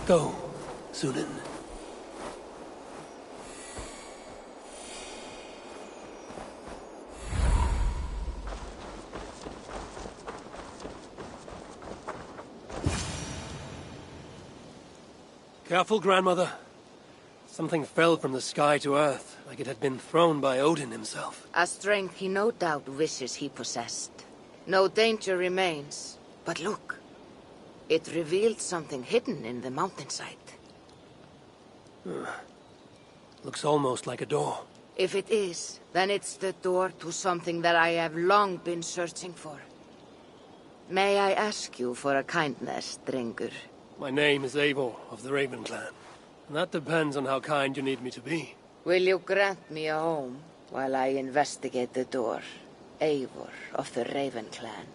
Go, Sunan. Careful, grandmother. Something fell from the sky to earth, like it had been thrown by Odin himself. A strength he no doubt wishes he possessed. No danger remains. But look. It revealed something hidden in the mountainside. Looks almost like a door. If it is, then it's the door to something that I have long been searching for. May I ask you for a kindness, Drengur? My name is Eivor of the Raven Clan. And that depends on how kind you need me to be. Will you grant me a home while I investigate the door? Eivor of the Raven Clan.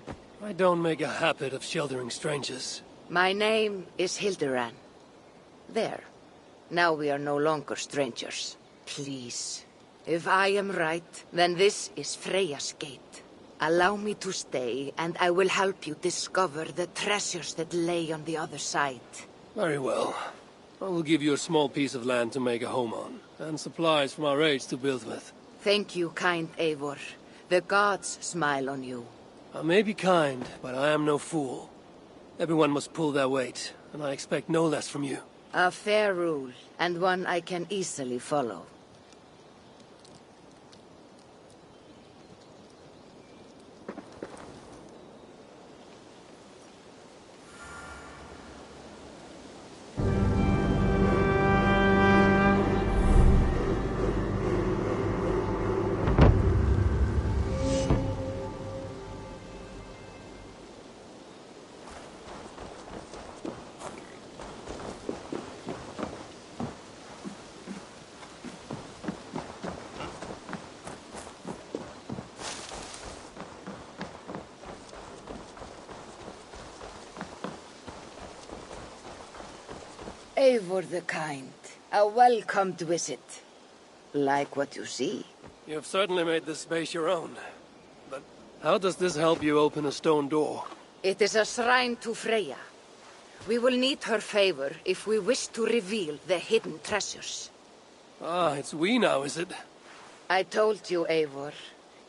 I don't make a habit of sheltering strangers. My name is Hilderan. There. Now we are no longer strangers. Please. If I am right, then this is Freya's gate. Allow me to stay, and I will help you discover the treasures that lay on the other side. Very well. I will give you a small piece of land to make a home on, and supplies from our raids to build with. Thank you, kind Eivor. The gods smile on you. I may be kind, but I am no fool. Everyone must pull their weight, and I expect no less from you. A fair rule, and one I can easily follow. Eivor the Kind, a welcomed visit. Like what you see. You've certainly made this space your own. But how does this help you open a stone door? It is a shrine to Freya. We will need her favor if we wish to reveal the hidden treasures. Ah, it's we now, is it? I told you, Eivor.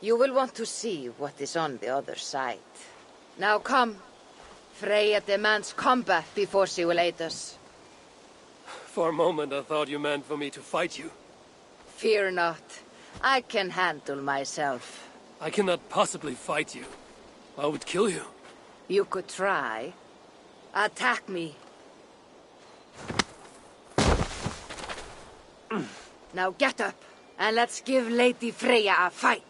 You will want to see what is on the other side. Now come. Freya demands combat before she will aid us. For a moment I thought you meant for me to fight you. Fear not. I can handle myself. I cannot possibly fight you. I would kill you. You could try. Attack me. Now get up, and let's give Lady Freya a fight.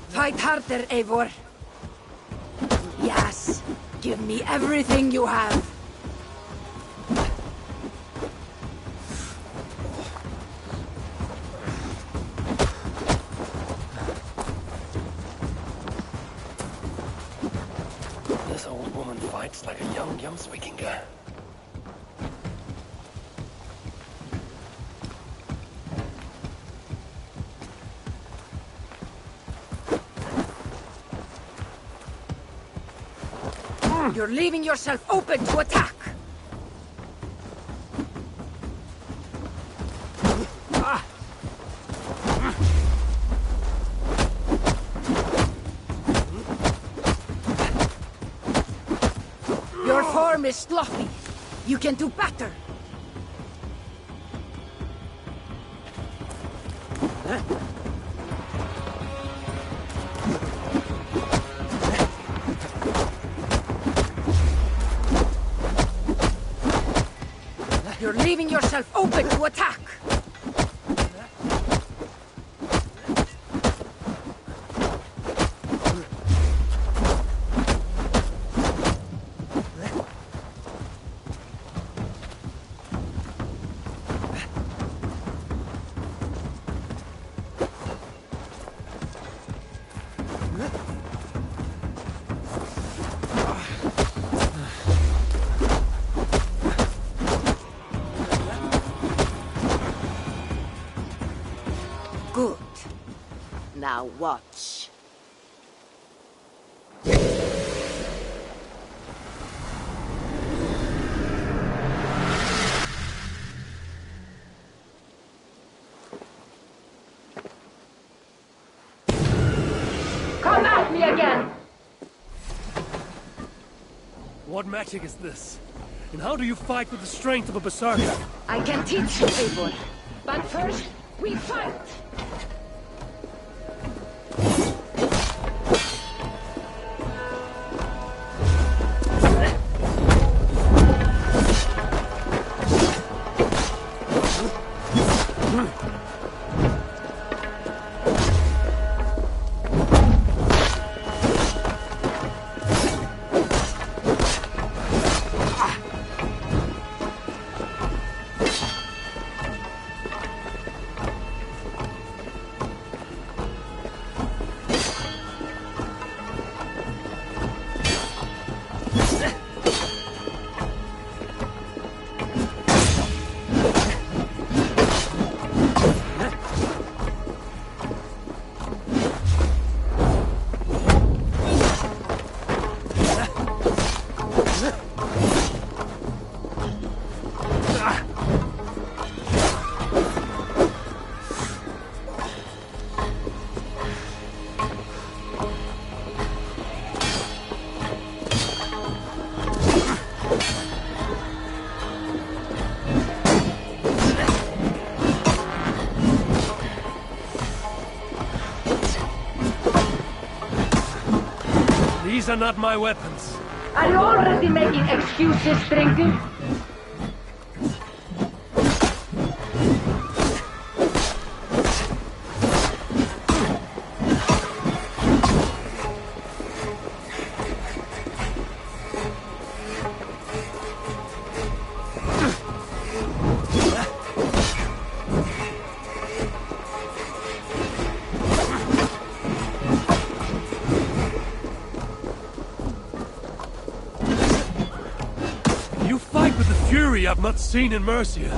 Fight harder, Eivor. Yes, give me everything you have. This old woman fights like a young Jomsvikinger. You're leaving yourself open to attack. Your form is sloppy. You can do better. You're leaving yourself open to attack! Good. Now watch. Come at me again! What magic is this? And how do you fight with the strength of a berserker? I can teach you, Eivor. But first, we fight! These are not my weapons. Are you already making excuses, stranger? fury I've not seen in Mercia.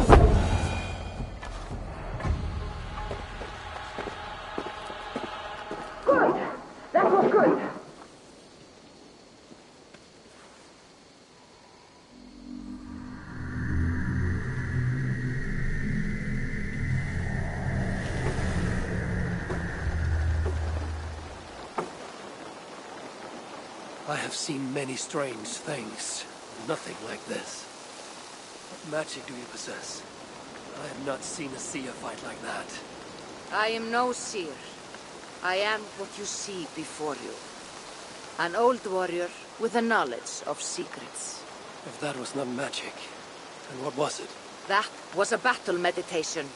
Good. That was good. I have seen many strange things. Nothing like this. What magic do you possess? I have not seen a seer fight like that. I am no seer. I am what you see before you. An old warrior with a knowledge of secrets. If that was not magic, then what was it? That was a battle meditation.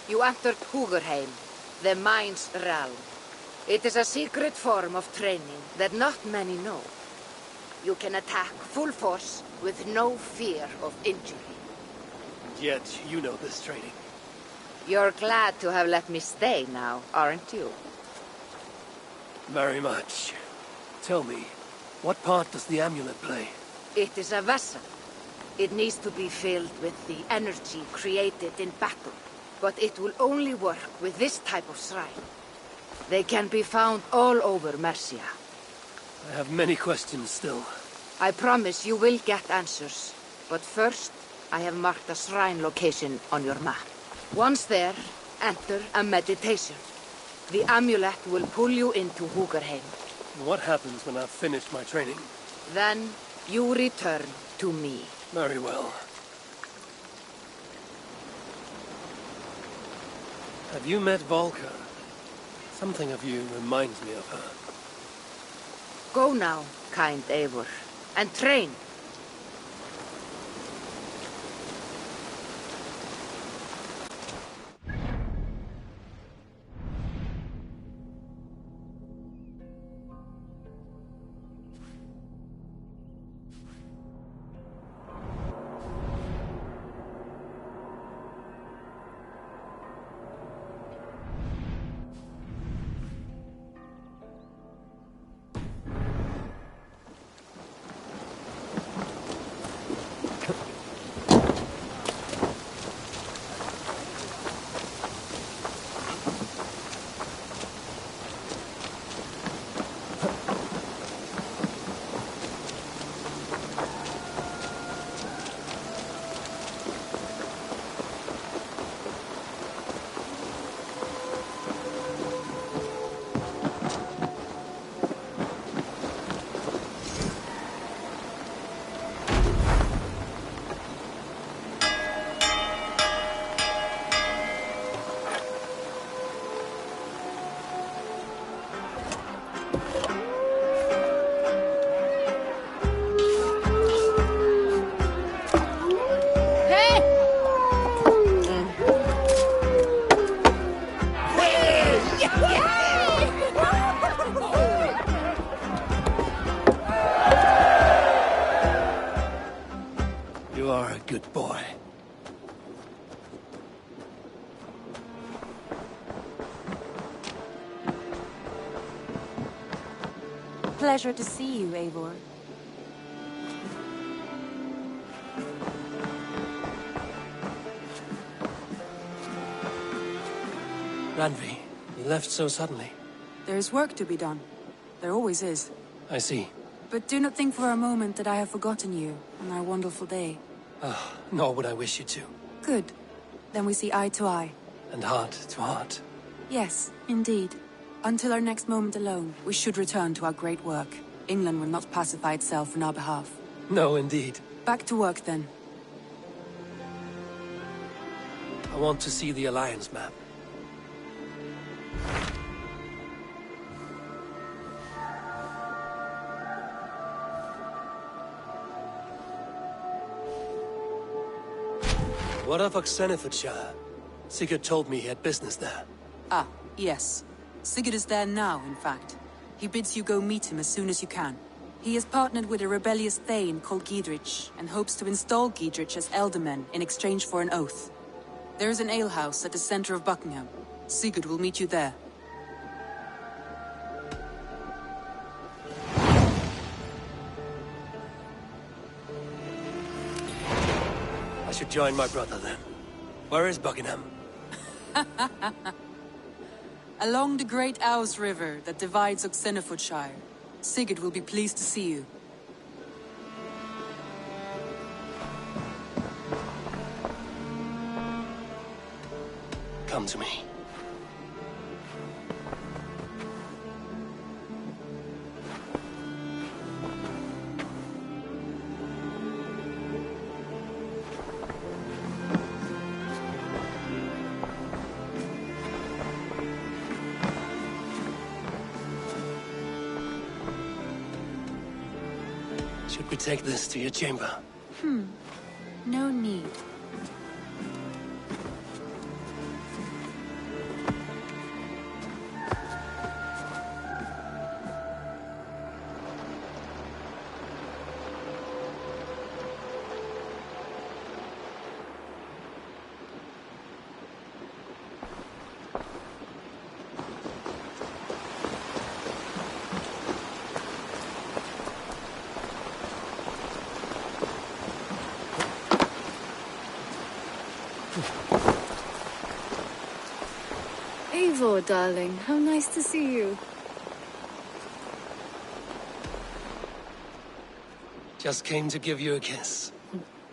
You entered Hugerheim, the mind's realm. It is a secret form of training that not many know. You can attack full force with no fear of injury. And yet, you know this training. You're glad to have let me stay now, aren't you? Very much. Tell me, what part does the amulet play? It is a vessel. It needs to be filled with the energy created in battle. But it will only work with this type of shrine. They can be found all over Mercia. I have many questions still. I promise you will get answers. But first, I have marked a shrine location on your map. Once there, enter a meditation. The amulet will pull you into Hugerheim. What happens when I've finished my training? Then, you return to me. Very well. Have you met Volker? Something of you reminds me of her. Go now, kind Eivor, and train. You are a good boy. Pleasure to see you, Eivor. Randvi, you left so suddenly. There is work to be done. There always is. I see. But do not think for a moment that I have forgotten you on our wonderful day. Nor would I wish you to. Good. Then we see eye to eye. And heart to heart. Yes, indeed. Until our next moment alone, we should return to our great work. England will not pacify itself on our behalf. No, indeed. Back to work, then. I want to see the Alliance map. What of Oxenfordshire? Sigurd told me he had business there. Ah, yes. Sigurd is there now, in fact. He bids you go meet him as soon as you can. He has partnered with a rebellious Thane called Giedrich, and hopes to install Giedrich as Elderman in exchange for an oath. There is an alehouse at the center of Buckingham. Sigurd will meet you there. I should join my brother then. Where is Buckingham? Along the great Ouse River that divides Oxenfordshire. Sigurd will be pleased to see you. Come to me. Should we take this to your chamber? No need. Eivor, darling, how nice to see you. Just came to give you a kiss.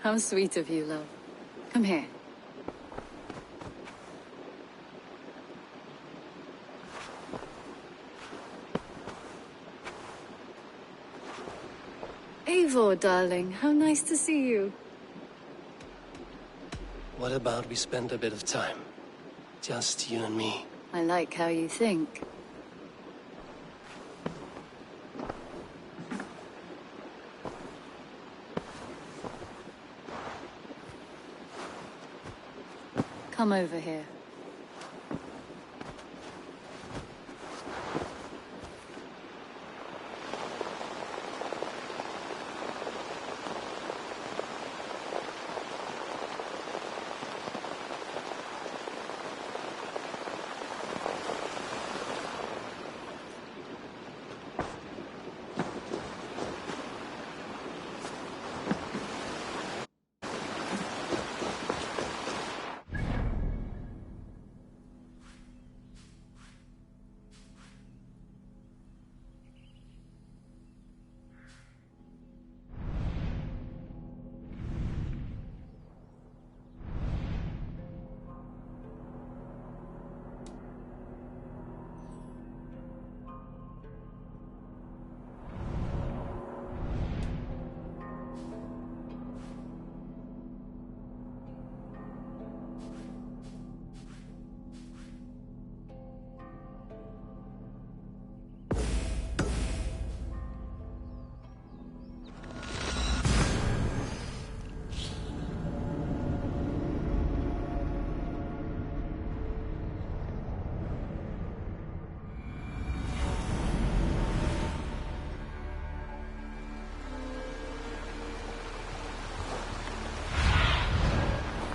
How sweet of you, love. Come here. Eivor, darling, how nice to see you. What about we spend a bit of time? Just you and me. I like how you think. Come over here.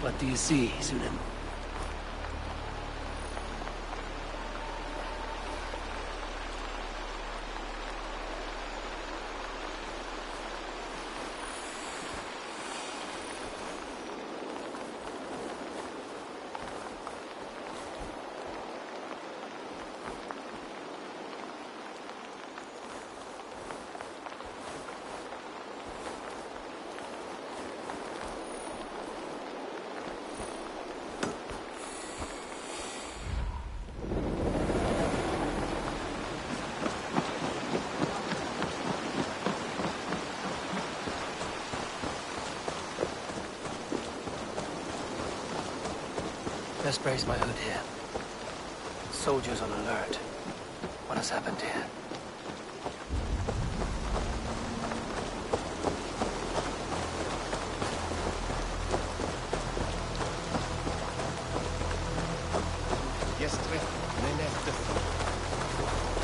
What do you see, Sunan? Best brace my hood here. Soldiers on alert. What has happened here?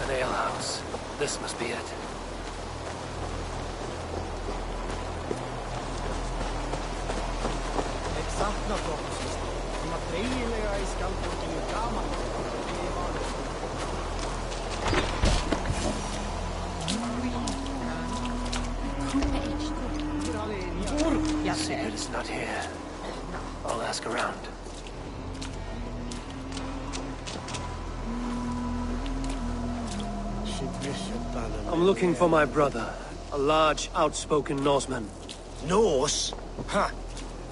An alehouse. This must be it. Sigurd is not here. ask around. I'm looking for my brother, a large, outspoken Norseman. Norse? Huh.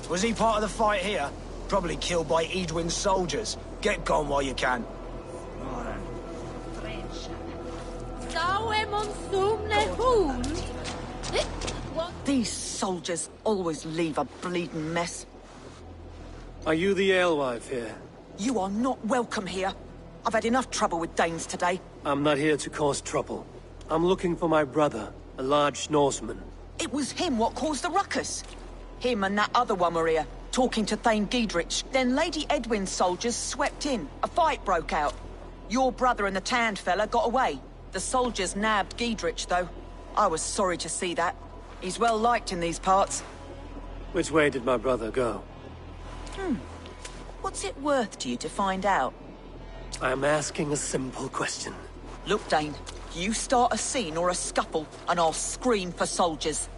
Was he part of the fight here? Probably killed by Edwin's soldiers. Get gone while you can. These soldiers always leave a bleeding mess. Are you the alewife here? You are not welcome here. I've had enough trouble with Danes today. I'm not here to cause trouble. I'm looking for my brother, a large Norseman. It was him what caused the ruckus. Him and that other one were here, talking to Thane Giedrich. Then Lady Edwin's soldiers swept in. A fight broke out. Your brother and the tanned fella got away. The soldiers nabbed Giedrich, though. I was sorry to see that. He's well liked in these parts. Which way did my brother go? What's it worth to you to find out? I'm asking a simple question. Look, Dane, you start a scene or a scuffle, and I'll scream for soldiers.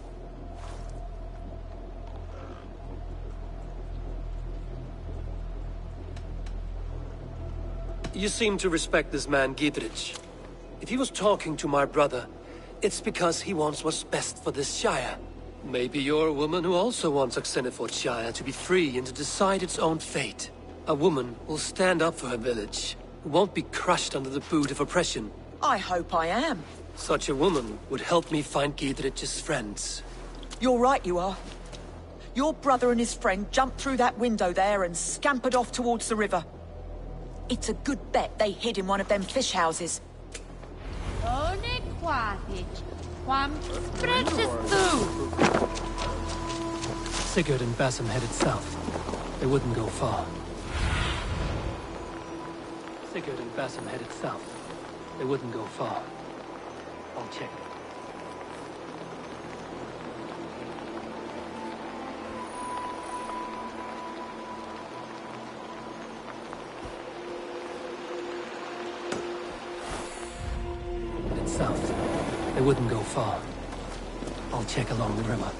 You seem to respect this man, Giedrich. If he was talking to my brother, it's because he wants what's best for this Shire. Maybe you're a woman who also wants Oxenford Shire to be free and to decide its own fate. A woman who'll stand up for her village, who won't be crushed under the boot of oppression. I hope I am. Such a woman would help me find Giedrich's friends. You're right, you are. Your brother and his friend jumped through that window there and scampered off towards the river. It's a good bet they hid in one of them fish houses. Sigurd and Basim headed south. They wouldn't go far. Sigurd and Basim headed south. They wouldn't go far. I'll check. Headed south. They wouldn't go far. I'll check along the river.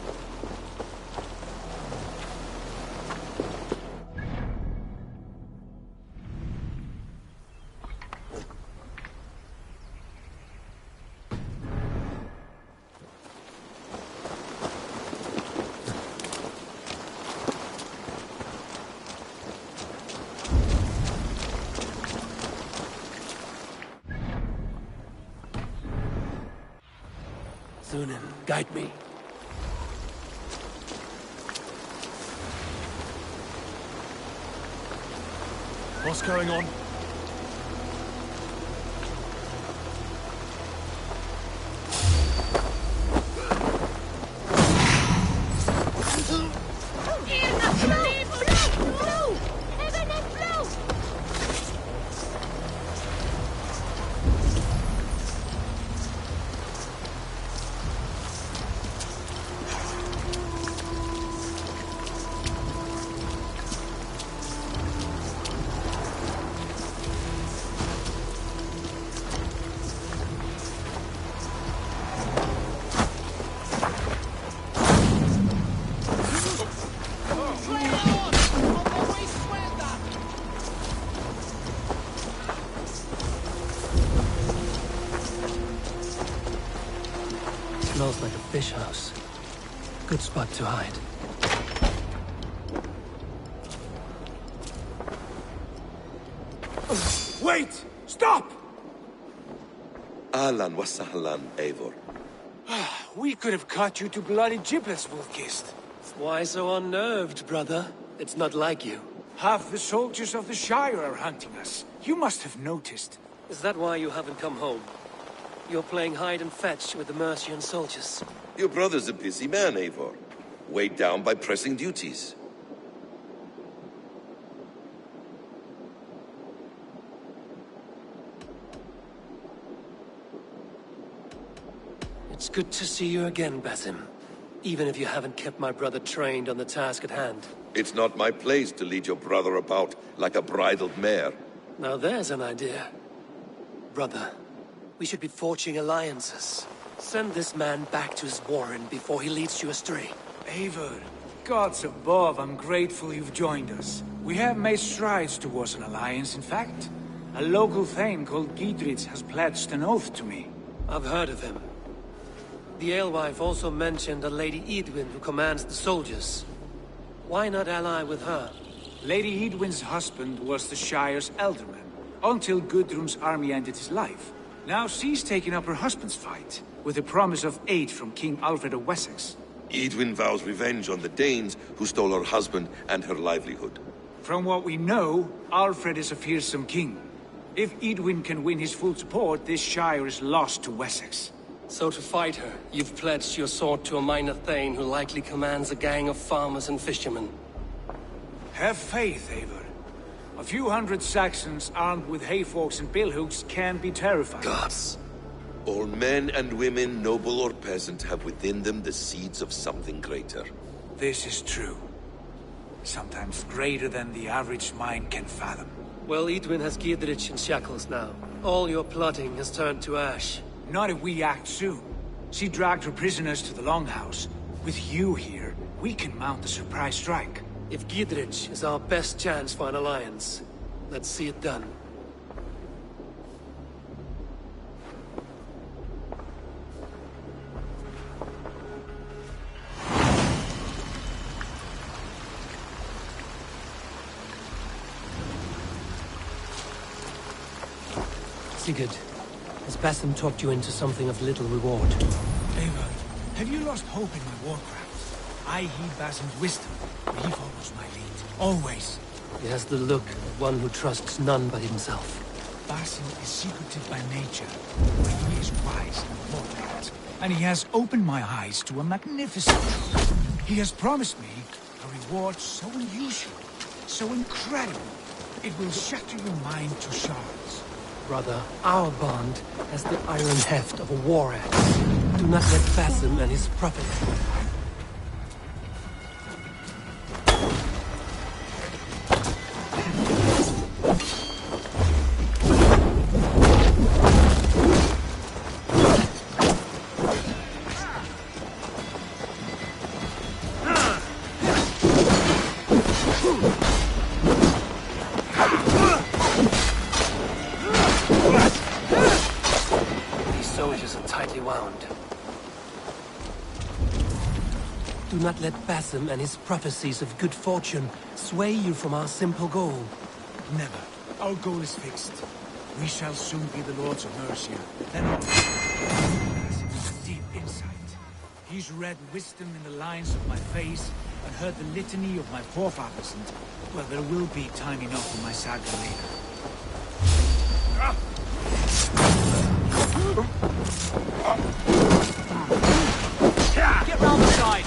Sunan, guide me. What's going on? Smells like a fish house. Good spot to hide. Wait! Stop! Ahlan wa sahlan, Eivor. We could have cut you to bloody giblets, Wolfkist. Why so unnerved, brother? It's not like you. Half the soldiers of the Shire are hunting us. You must have noticed. Is that why you haven't come home? You're playing hide and fetch with the Mercian soldiers. Your brother's a busy man, Eivor. Weighed down by pressing duties. It's good to see you again, Basim. Even if you haven't kept my brother trained on the task at hand. It's not my place to lead your brother about like a bridled mare. Now there's an idea. Brother, we should be forging alliances. Send this man back to his warren before he leads you astray. Eivor, Gods above, I'm grateful you've joined us. We have made strides towards an alliance, in fact. A local thane called Giedrich has pledged an oath to me. I've heard of him. The alewife also mentioned a Lady Edwin who commands the soldiers. Why not ally with her? Lady Edwin's husband was the Shire's elderman, until Gudrun's army ended his life. Now she's taking up her husband's fight, with the promise of aid from King Alfred of Wessex. Edwin vows revenge on the Danes who stole her husband and her livelihood. From what we know, Alfred is a fearsome king. If Edwin can win his full support, this Shire is lost to Wessex. So to fight her, you've pledged your sword to a minor thane who likely commands a gang of farmers and fishermen. Have faith, Eivor. A few hundred Saxons armed with hayforks and billhooks can be terrifying. Gods! All men and women, noble or peasant, have within them the seeds of something greater. This is true. Sometimes greater than the average mind can fathom. Well, Edwin has Giedrich in shackles now. All your plotting has turned to ash. Not if we act soon. She dragged her prisoners to the Longhouse. With you here, we can mount a surprise strike. If Giedrich is our best chance for an alliance, let's see it done. Sigurd, has Basim talked you into something of little reward? Eivor, have you lost hope in my warcraft? I heed Basim's wisdom, but he follows my lead. Always. He has the look of one who trusts none but himself. Basim is secretive by nature, but he is wise and important. And he has opened my eyes to a magnificent truth. He has promised me a reward so unusual, so incredible, it will shatter your mind to shards. Brother, our bond has the iron heft of a war axe. Do not let Basim and his prophet... Do not let Basim and his prophecies of good fortune sway you from our simple goal. Never. Our goal is fixed. We shall soon be the Lords of Mercia. Then Basim has deep insight. He's read wisdom in the lines of my face and heard the litany of my forefathers, and, well, there will be time enough for my saga later. Get round the side!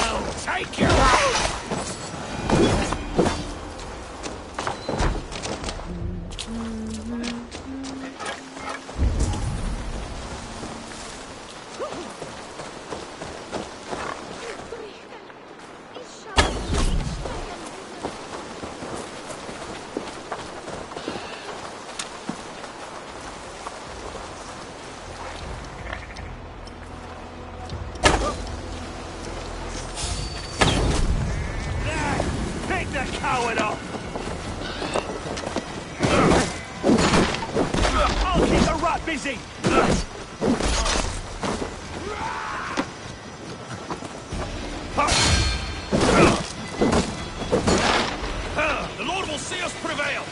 I'll take you! Busy! The Lord will see us prevail!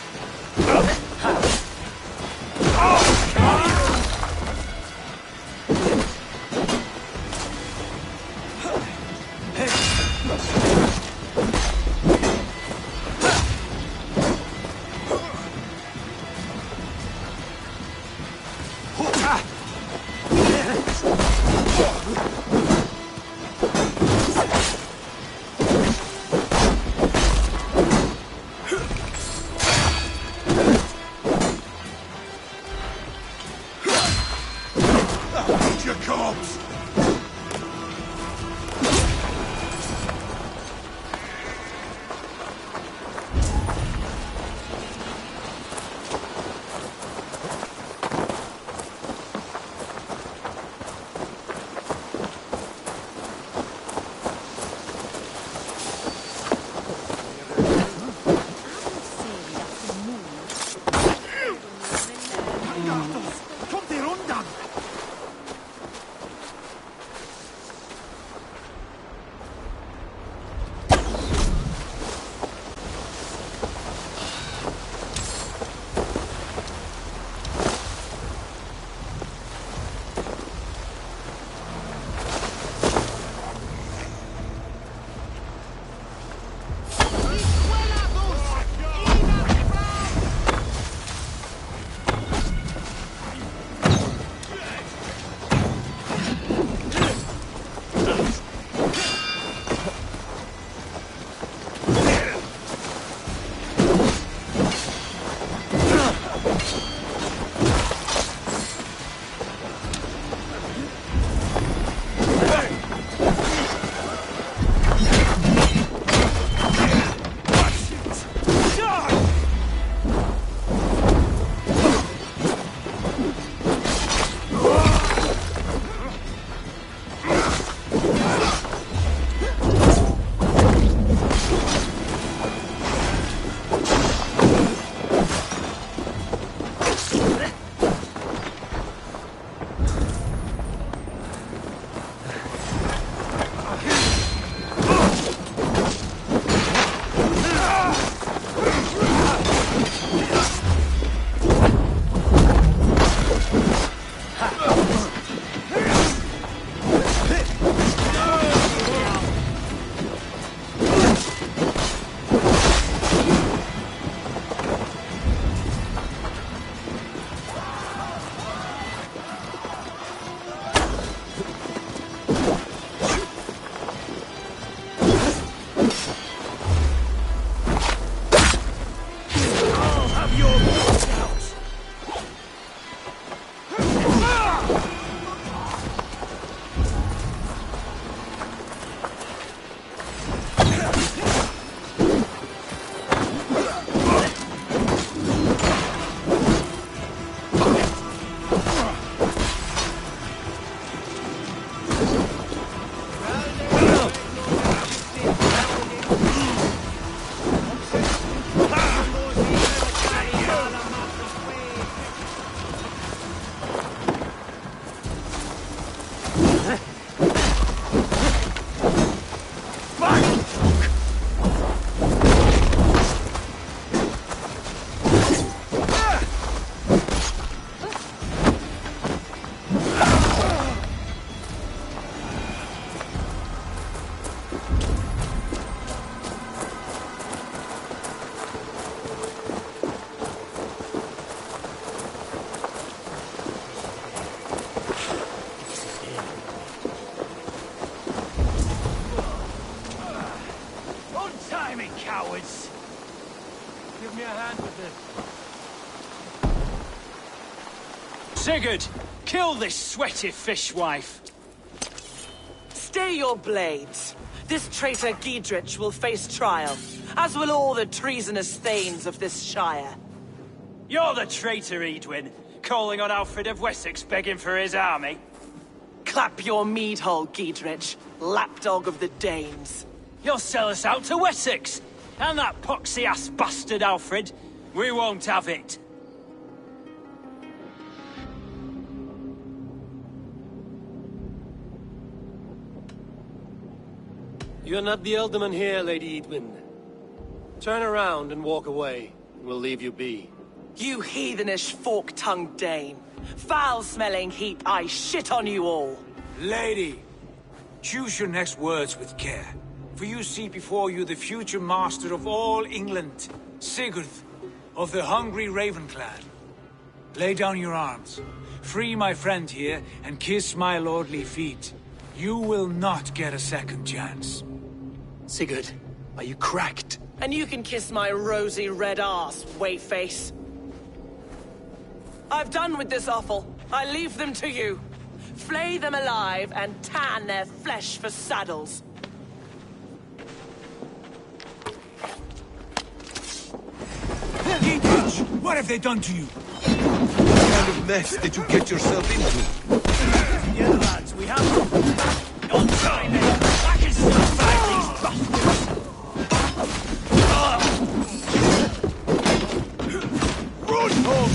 Sigurd, kill this sweaty fishwife. Stay your blades. This traitor Giedrich will face trial, as will all the treasonous thanes of this shire. You're the traitor, Edwin, calling on Alfred of Wessex begging for his army. Clap your mead hole, Giedrich, lapdog of the Danes. You'll sell us out to Wessex, and that poxy-ass bastard Alfred. We won't have it. You're not the Elderman here, Lady Edwin. Turn around and walk away, and we'll leave you be. You heathenish fork-tongued Dane. Foul-smelling heap, I shit on you all. Lady, choose your next words with care. For you see before you the future master of all England, Sigurd, of the hungry Ravenclad. Lay down your arms. Free my friend here, and kiss my lordly feet. You will not get a second chance. Sigurd, are you cracked? And you can kiss my rosy red ass, wayface. I've done with this offal. I leave them to you. Flay them alive and tan their flesh for saddles. Giedrich, what have they done to you? What kind of mess did you get yourself into? Yeah, lads, we have... Don't try me! I can still fight these bastards! Run home!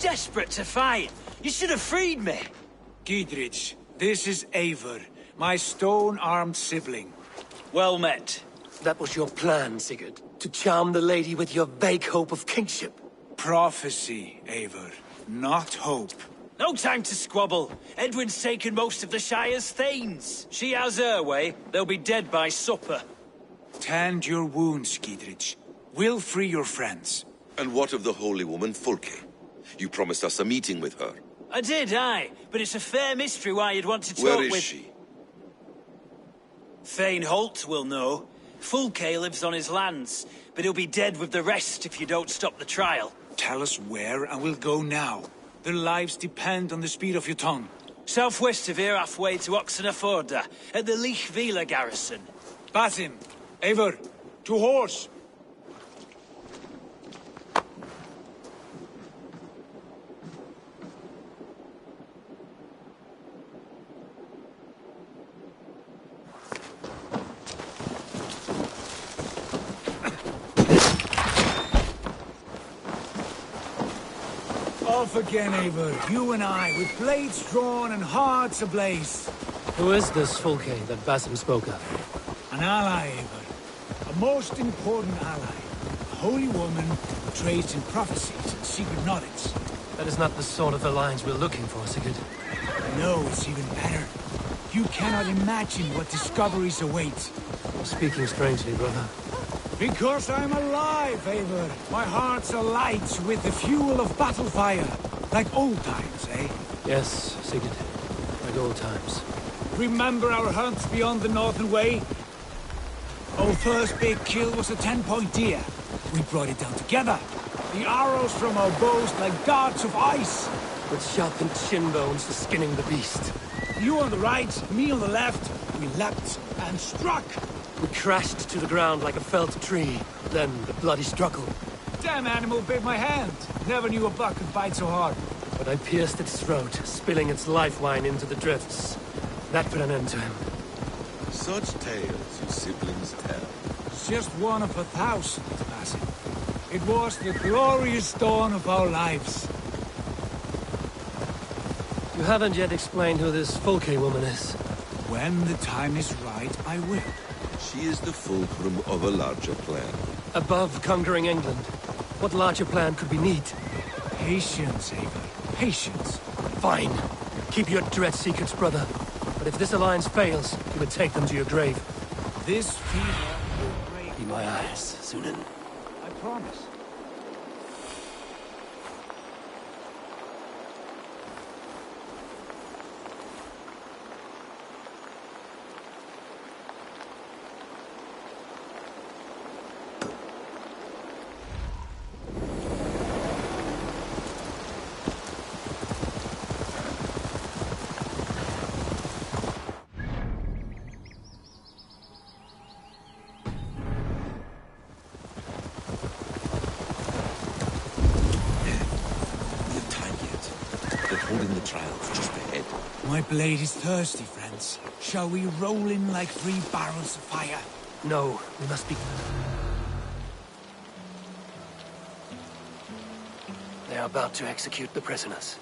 Desperate to fight. You should have freed me. Giedrich, this is Eivor, my stone-armed sibling. Well met. That was your plan, Sigurd. To charm the lady with your vague hope of kingship. Prophecy, Eivor, not hope. No time to squabble. Edwin's taken most of the Shire's thanes. She has her way. They'll be dead by supper. Tend your wounds, Giedrich. We'll free your friends. And what of the holy woman, Fulke? You promised us a meeting with her. I did, aye. But it's a fair mystery why you'd want to talk Where with... is she? Thane Holt will know. Fulke lives on his lands, but he'll be dead with the rest if you don't stop the trial. Tell us where, and we'll go now. Their lives depend on the speed of your tongue. Southwest of here, halfway to Oxenaforda, at the Lichvila garrison. Basim, Eivor, to horse! Off again, Eivor. You and I, with blades drawn and hearts ablaze. Who is this Fulke that Basim spoke of? An ally, Eivor. A most important ally. A holy woman trained in prophecies and secret knowledge. That is not the sort of alliance we're looking for, Sigurd. No, it's even better. You cannot imagine what discoveries await. You're speaking strangely, brother. Because I'm alive, Eivor. My heart's alight with the fuel of battle fire. Like old times, eh? Yes, Sigurd. Like old times. Remember our hunts beyond the Northern Way? Our first big kill was a 10-point deer. We brought it down together. The arrows from our bows like darts of ice. With sharpened shin bones for skinning the beast. You on the right, me on the left. We leapt and struck. We crashed to the ground like a felled tree. Then the bloody struggle. Damn animal bit my hand. Never knew a buck could bite so hard. But I pierced its throat, spilling its life wine into the drifts. That put an end to him. Such tales you siblings tell. It's just one of 1,000, Basim. It was the glorious dawn of our lives. You haven't yet explained who this Fulke woman is. When the time is right, I will. She is the fulcrum of a larger plan. Above conquering England, what larger plan could we need? Patience, Eivor. Patience. Fine. Keep your dread secrets, brother. But if this alliance fails, you would take them to your grave. This fever will break... Be my eyes, Sunan. I promise. My blade is thirsty, friends. Shall we roll in like 3 barrels of fire? No, we must be... They are about to execute the prisoners.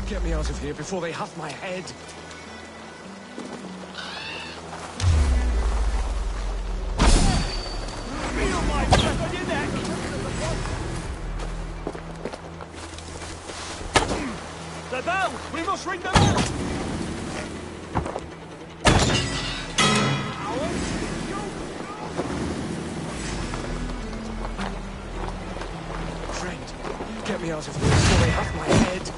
Get me out of here before they have my head. Feel my breath on your neck! The bell! We must ring the bell! Friend, get me out of here before they have my head.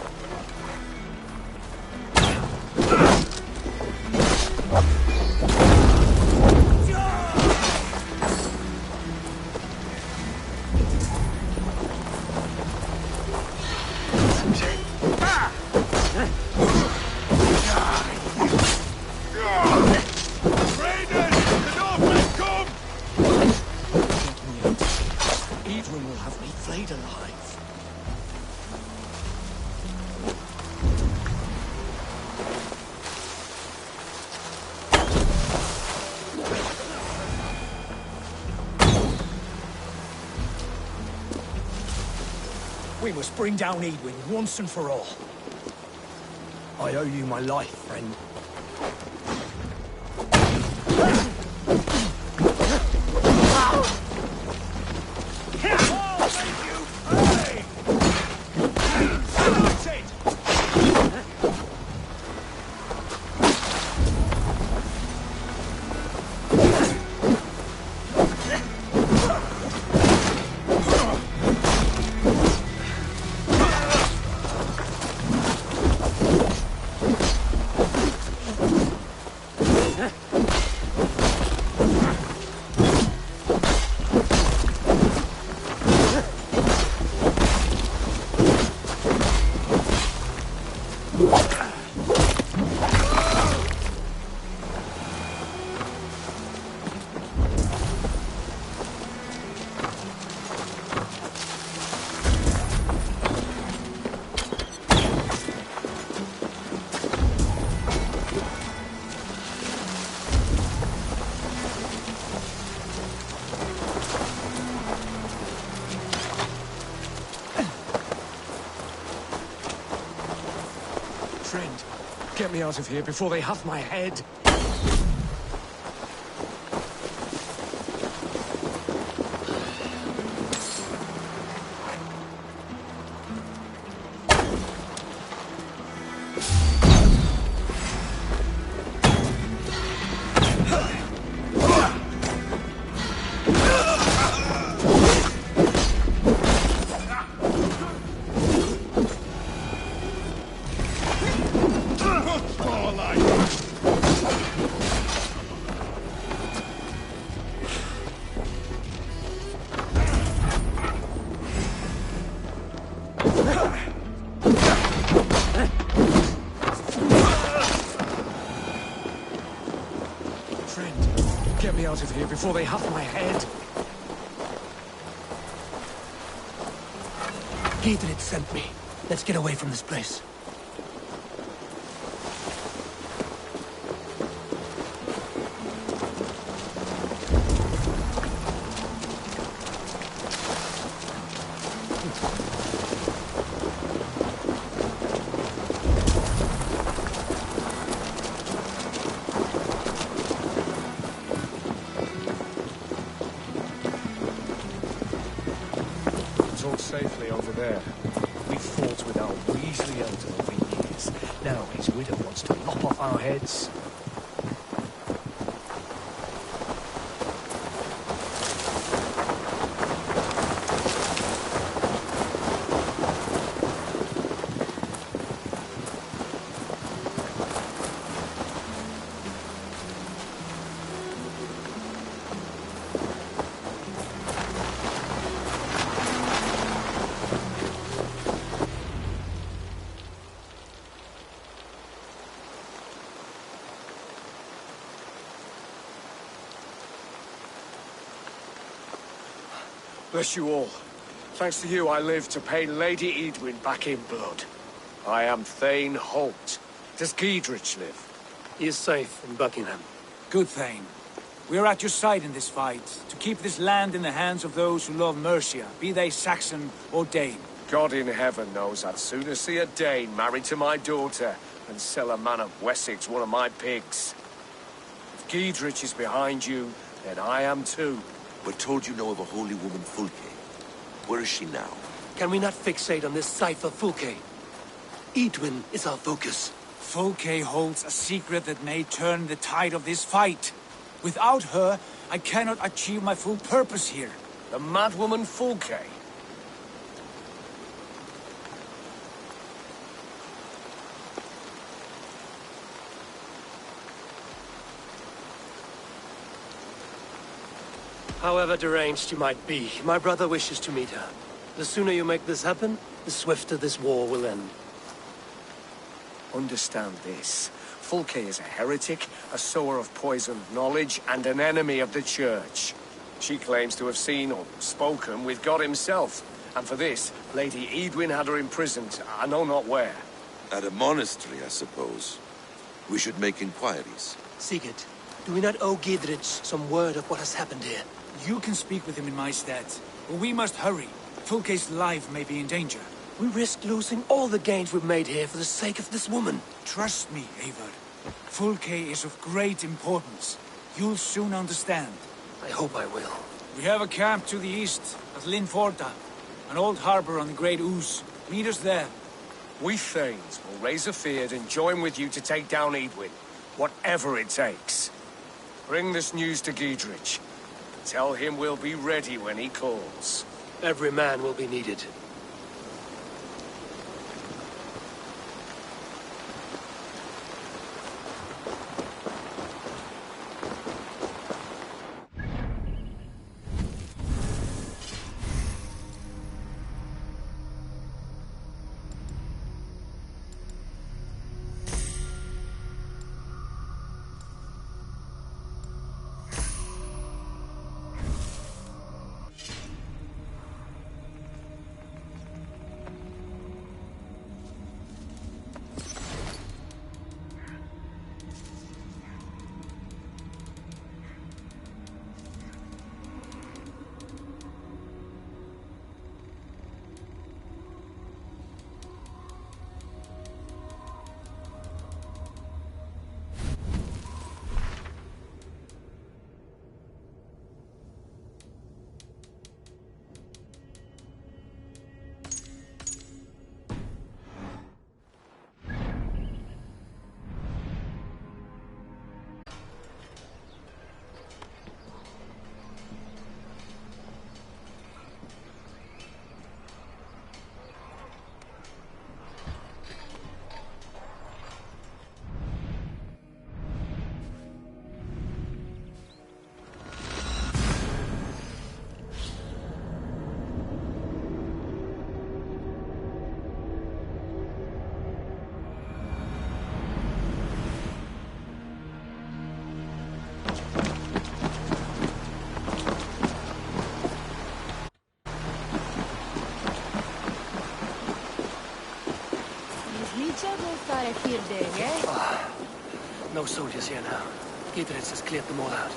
Edwin will have me flayed alive. We must bring down Edwin once and for all. I owe you my life, friend. Friend, get me out of here before they have my head. out of here before they have my head. Giedrich sent me. Let's get away from this place. It's all safely over there. We fought with our Weasley elder over years. Now his widow wants to lop off our heads. Bless you all. Thanks to you, I live to pay Lady Edwin back in blood. I am Thane Holt. Does Giedrich live? He is safe in Buckingham. Good Thane. We are at your side in this fight, to keep this land in the hands of those who love Mercia, be they Saxon or Dane. God in heaven knows I'd sooner see a Dane married to my daughter than sell a man of Wessex one of my pigs. If Giedrich is behind you, then I am too. We're told you know of a holy woman, Fulke. Where is she now? Can we not fixate on this cipher, Fulke? Edwin is our focus. Fulke holds a secret that may turn the tide of this fight. Without her, I cannot achieve my full purpose here. The madwoman Fulke? However deranged you might be, my brother wishes to meet her. The sooner you make this happen, the swifter this war will end. Understand this. Fulke is a heretic, a sower of poisoned knowledge, and an enemy of the Church. She claims to have seen or spoken with God himself. And for this, Lady Edwin had her imprisoned, I know not where. At a monastery, I suppose. We should make inquiries. Sigurd, do we not owe Giedrich some word of what has happened here? You can speak with him in my stead, but we must hurry. Fulke's life may be in danger. We risk losing all the gains we've made here for the sake of this woman. Trust me, Eivor. Fulke is of great importance. You'll soon understand. I hope I will. We have a camp to the east at Linforda, an old harbor on the Great Ouse. Meet us there. We Thanes will raise a feard and join with you to take down Edwin, whatever it takes. Bring this news to Giedrich. Tell him we'll be ready when he calls. Every man will be needed. I feel there, yeah? No soldiers here now. Giedrich has cleared them all out.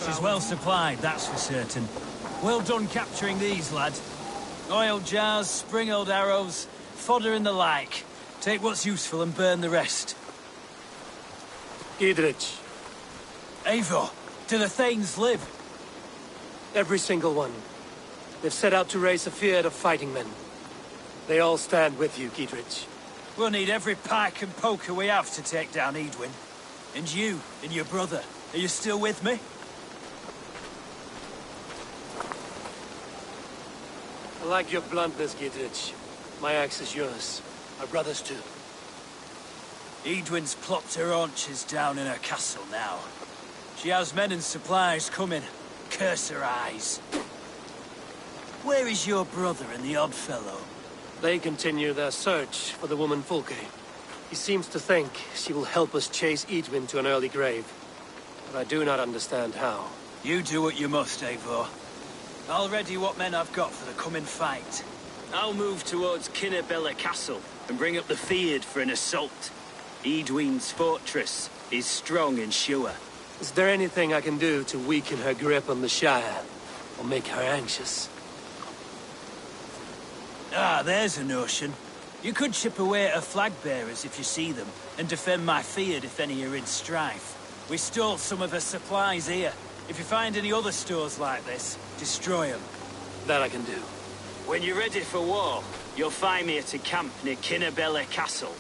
She's well supplied, that's for certain. Well done capturing these, lad. Oil jars, spring-oiled arrows, fodder and the like. Take what's useful and burn the rest. Giedrich. Eivor, do the Thanes live? Every single one. They've set out to raise a fear of fighting men. They all stand with you, Giedrich. We'll need every pike and poker we have to take down Edwin. And you, and your brother, are you still with me? I like your bluntness, Giedrich. My axe is yours. Our brothers too. Edwin's plopped her haunches down in her castle now. She has men and supplies coming. Curse her eyes. Where is your brother and the odd fellow? They continue their search for the woman Fulke. He seems to think she will help us chase Edwin to an early grave. But I do not understand how. You do what you must, Eivor. I'll ready what men I've got for the coming fight. I'll move towards Kinnabella Castle and bring up the Fyrd for an assault. Edwin's fortress is strong and sure. Is there anything I can do to weaken her grip on the Shire? Or make her anxious? Ah, there's a notion. You could chip away at her flag-bearers if you see them, and defend my Fyrd if any are in strife. We stole some of her supplies here. If you find any other stores like this, destroy them. That I can do. When you're ready for war, you'll find me at a camp near Kinnabella Castle.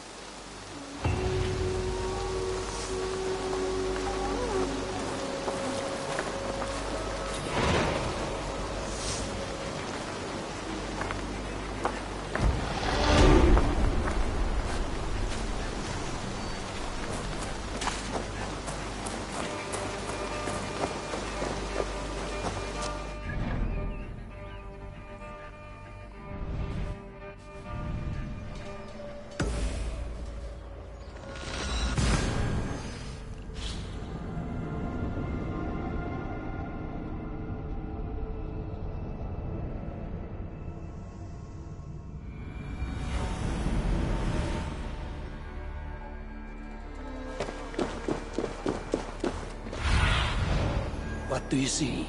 What do you see?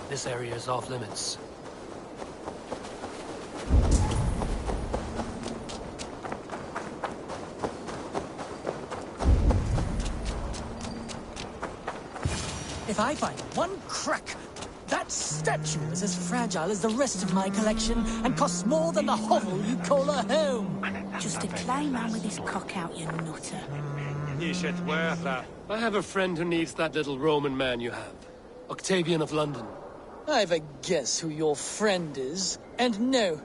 This area is off limits. If I find one crack, that statue is as fragile as the rest of my collection and costs more than the hovel you call a home. Just a clay man with his cock out, you nutter. You should wear that. I have a friend who needs that little Roman man you have. Octavian of London. I've a guess who your friend is. And no,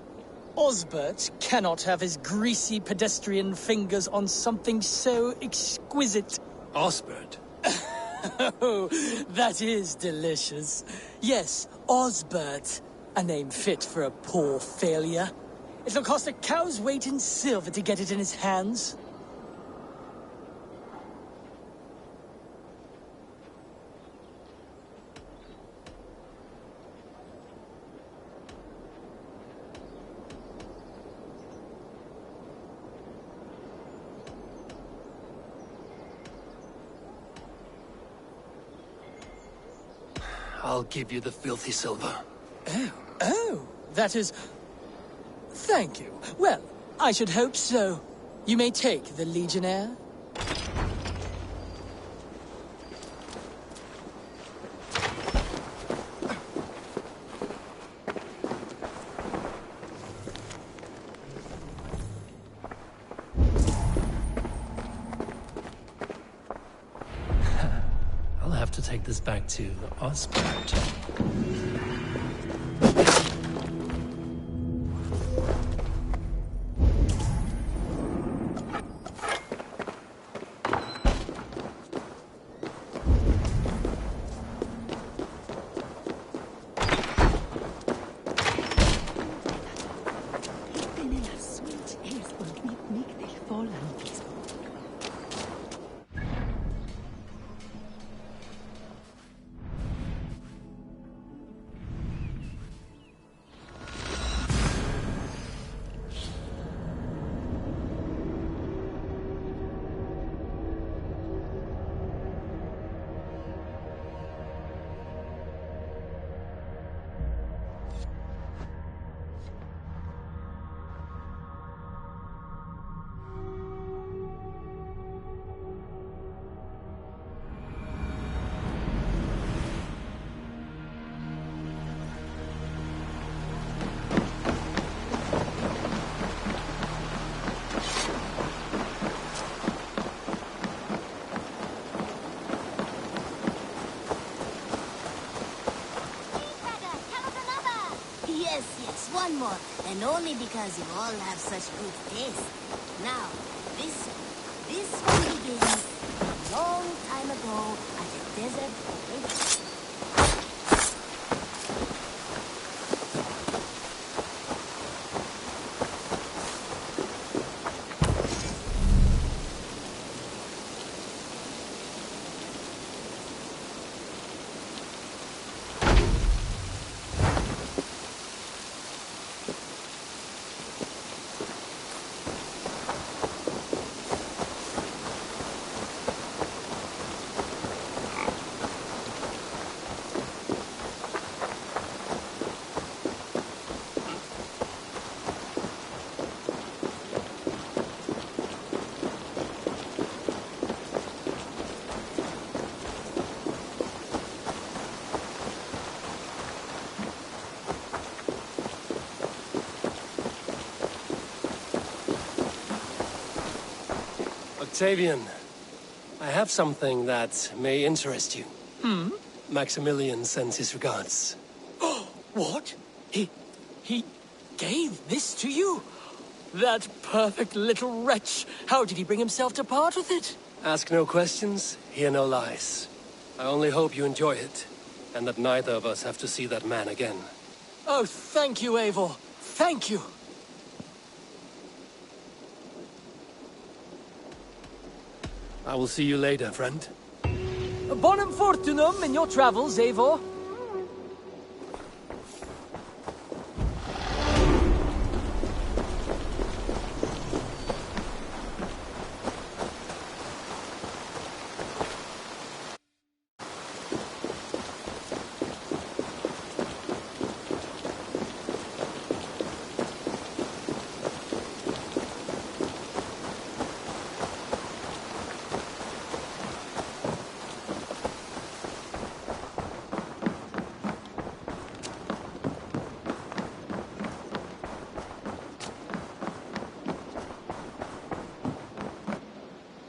Osbert cannot have his greasy pedestrian fingers on something so exquisite. Osbert? Oh, that is delicious. Yes, Osbert. A name fit for a poor failure. It'll cost a cow's weight in silver to get it in his hands. I'll give you the filthy silver. Oh, that is... Thank you. Well, I should hope so. You may take the Legionnaire. take this back to Osbert. Yes, one more. And only because you all have such good taste. Now, this one begins a long time ago at a desert oasis. Octavian, I have something that may interest you. Maximilian sends his regards. What? He gave this to you? That perfect little wretch. How did he bring himself to part with it? Ask no questions, hear no lies. I only hope you enjoy it, and that neither of us have to see that man again. Oh, thank you, Eivor. Thank you. I will see you later, friend. Bonum fortunum in your travels, Eivor.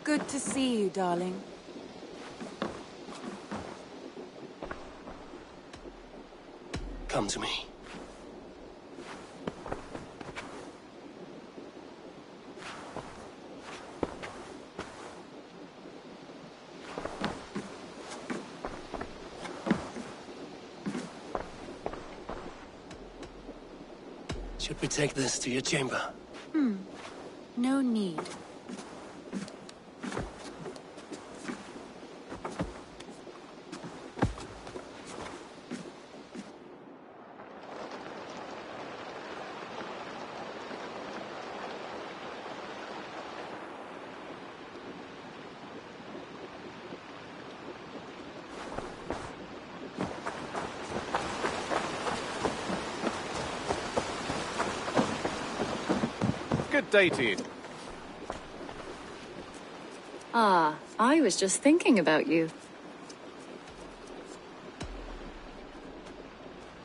Good to see you, darling. Come to me. Should we take this to your chamber? No need. Good day to you. Ah, I was just thinking about you.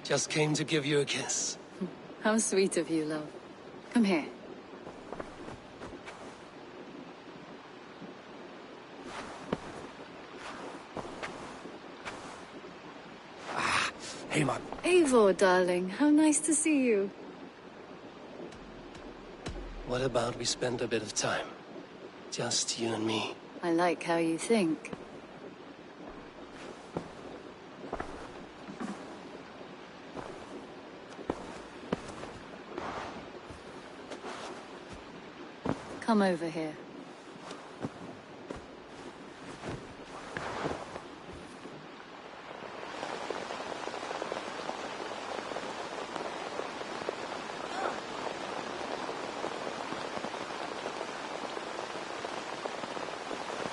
Just came to give you a kiss. How sweet of you, love. Come here. Hey, man. Eivor, darling, how nice to see you. What about we spend a bit of time? Just you and me. I like how you think. Come over here.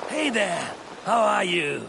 Hey there! How are you?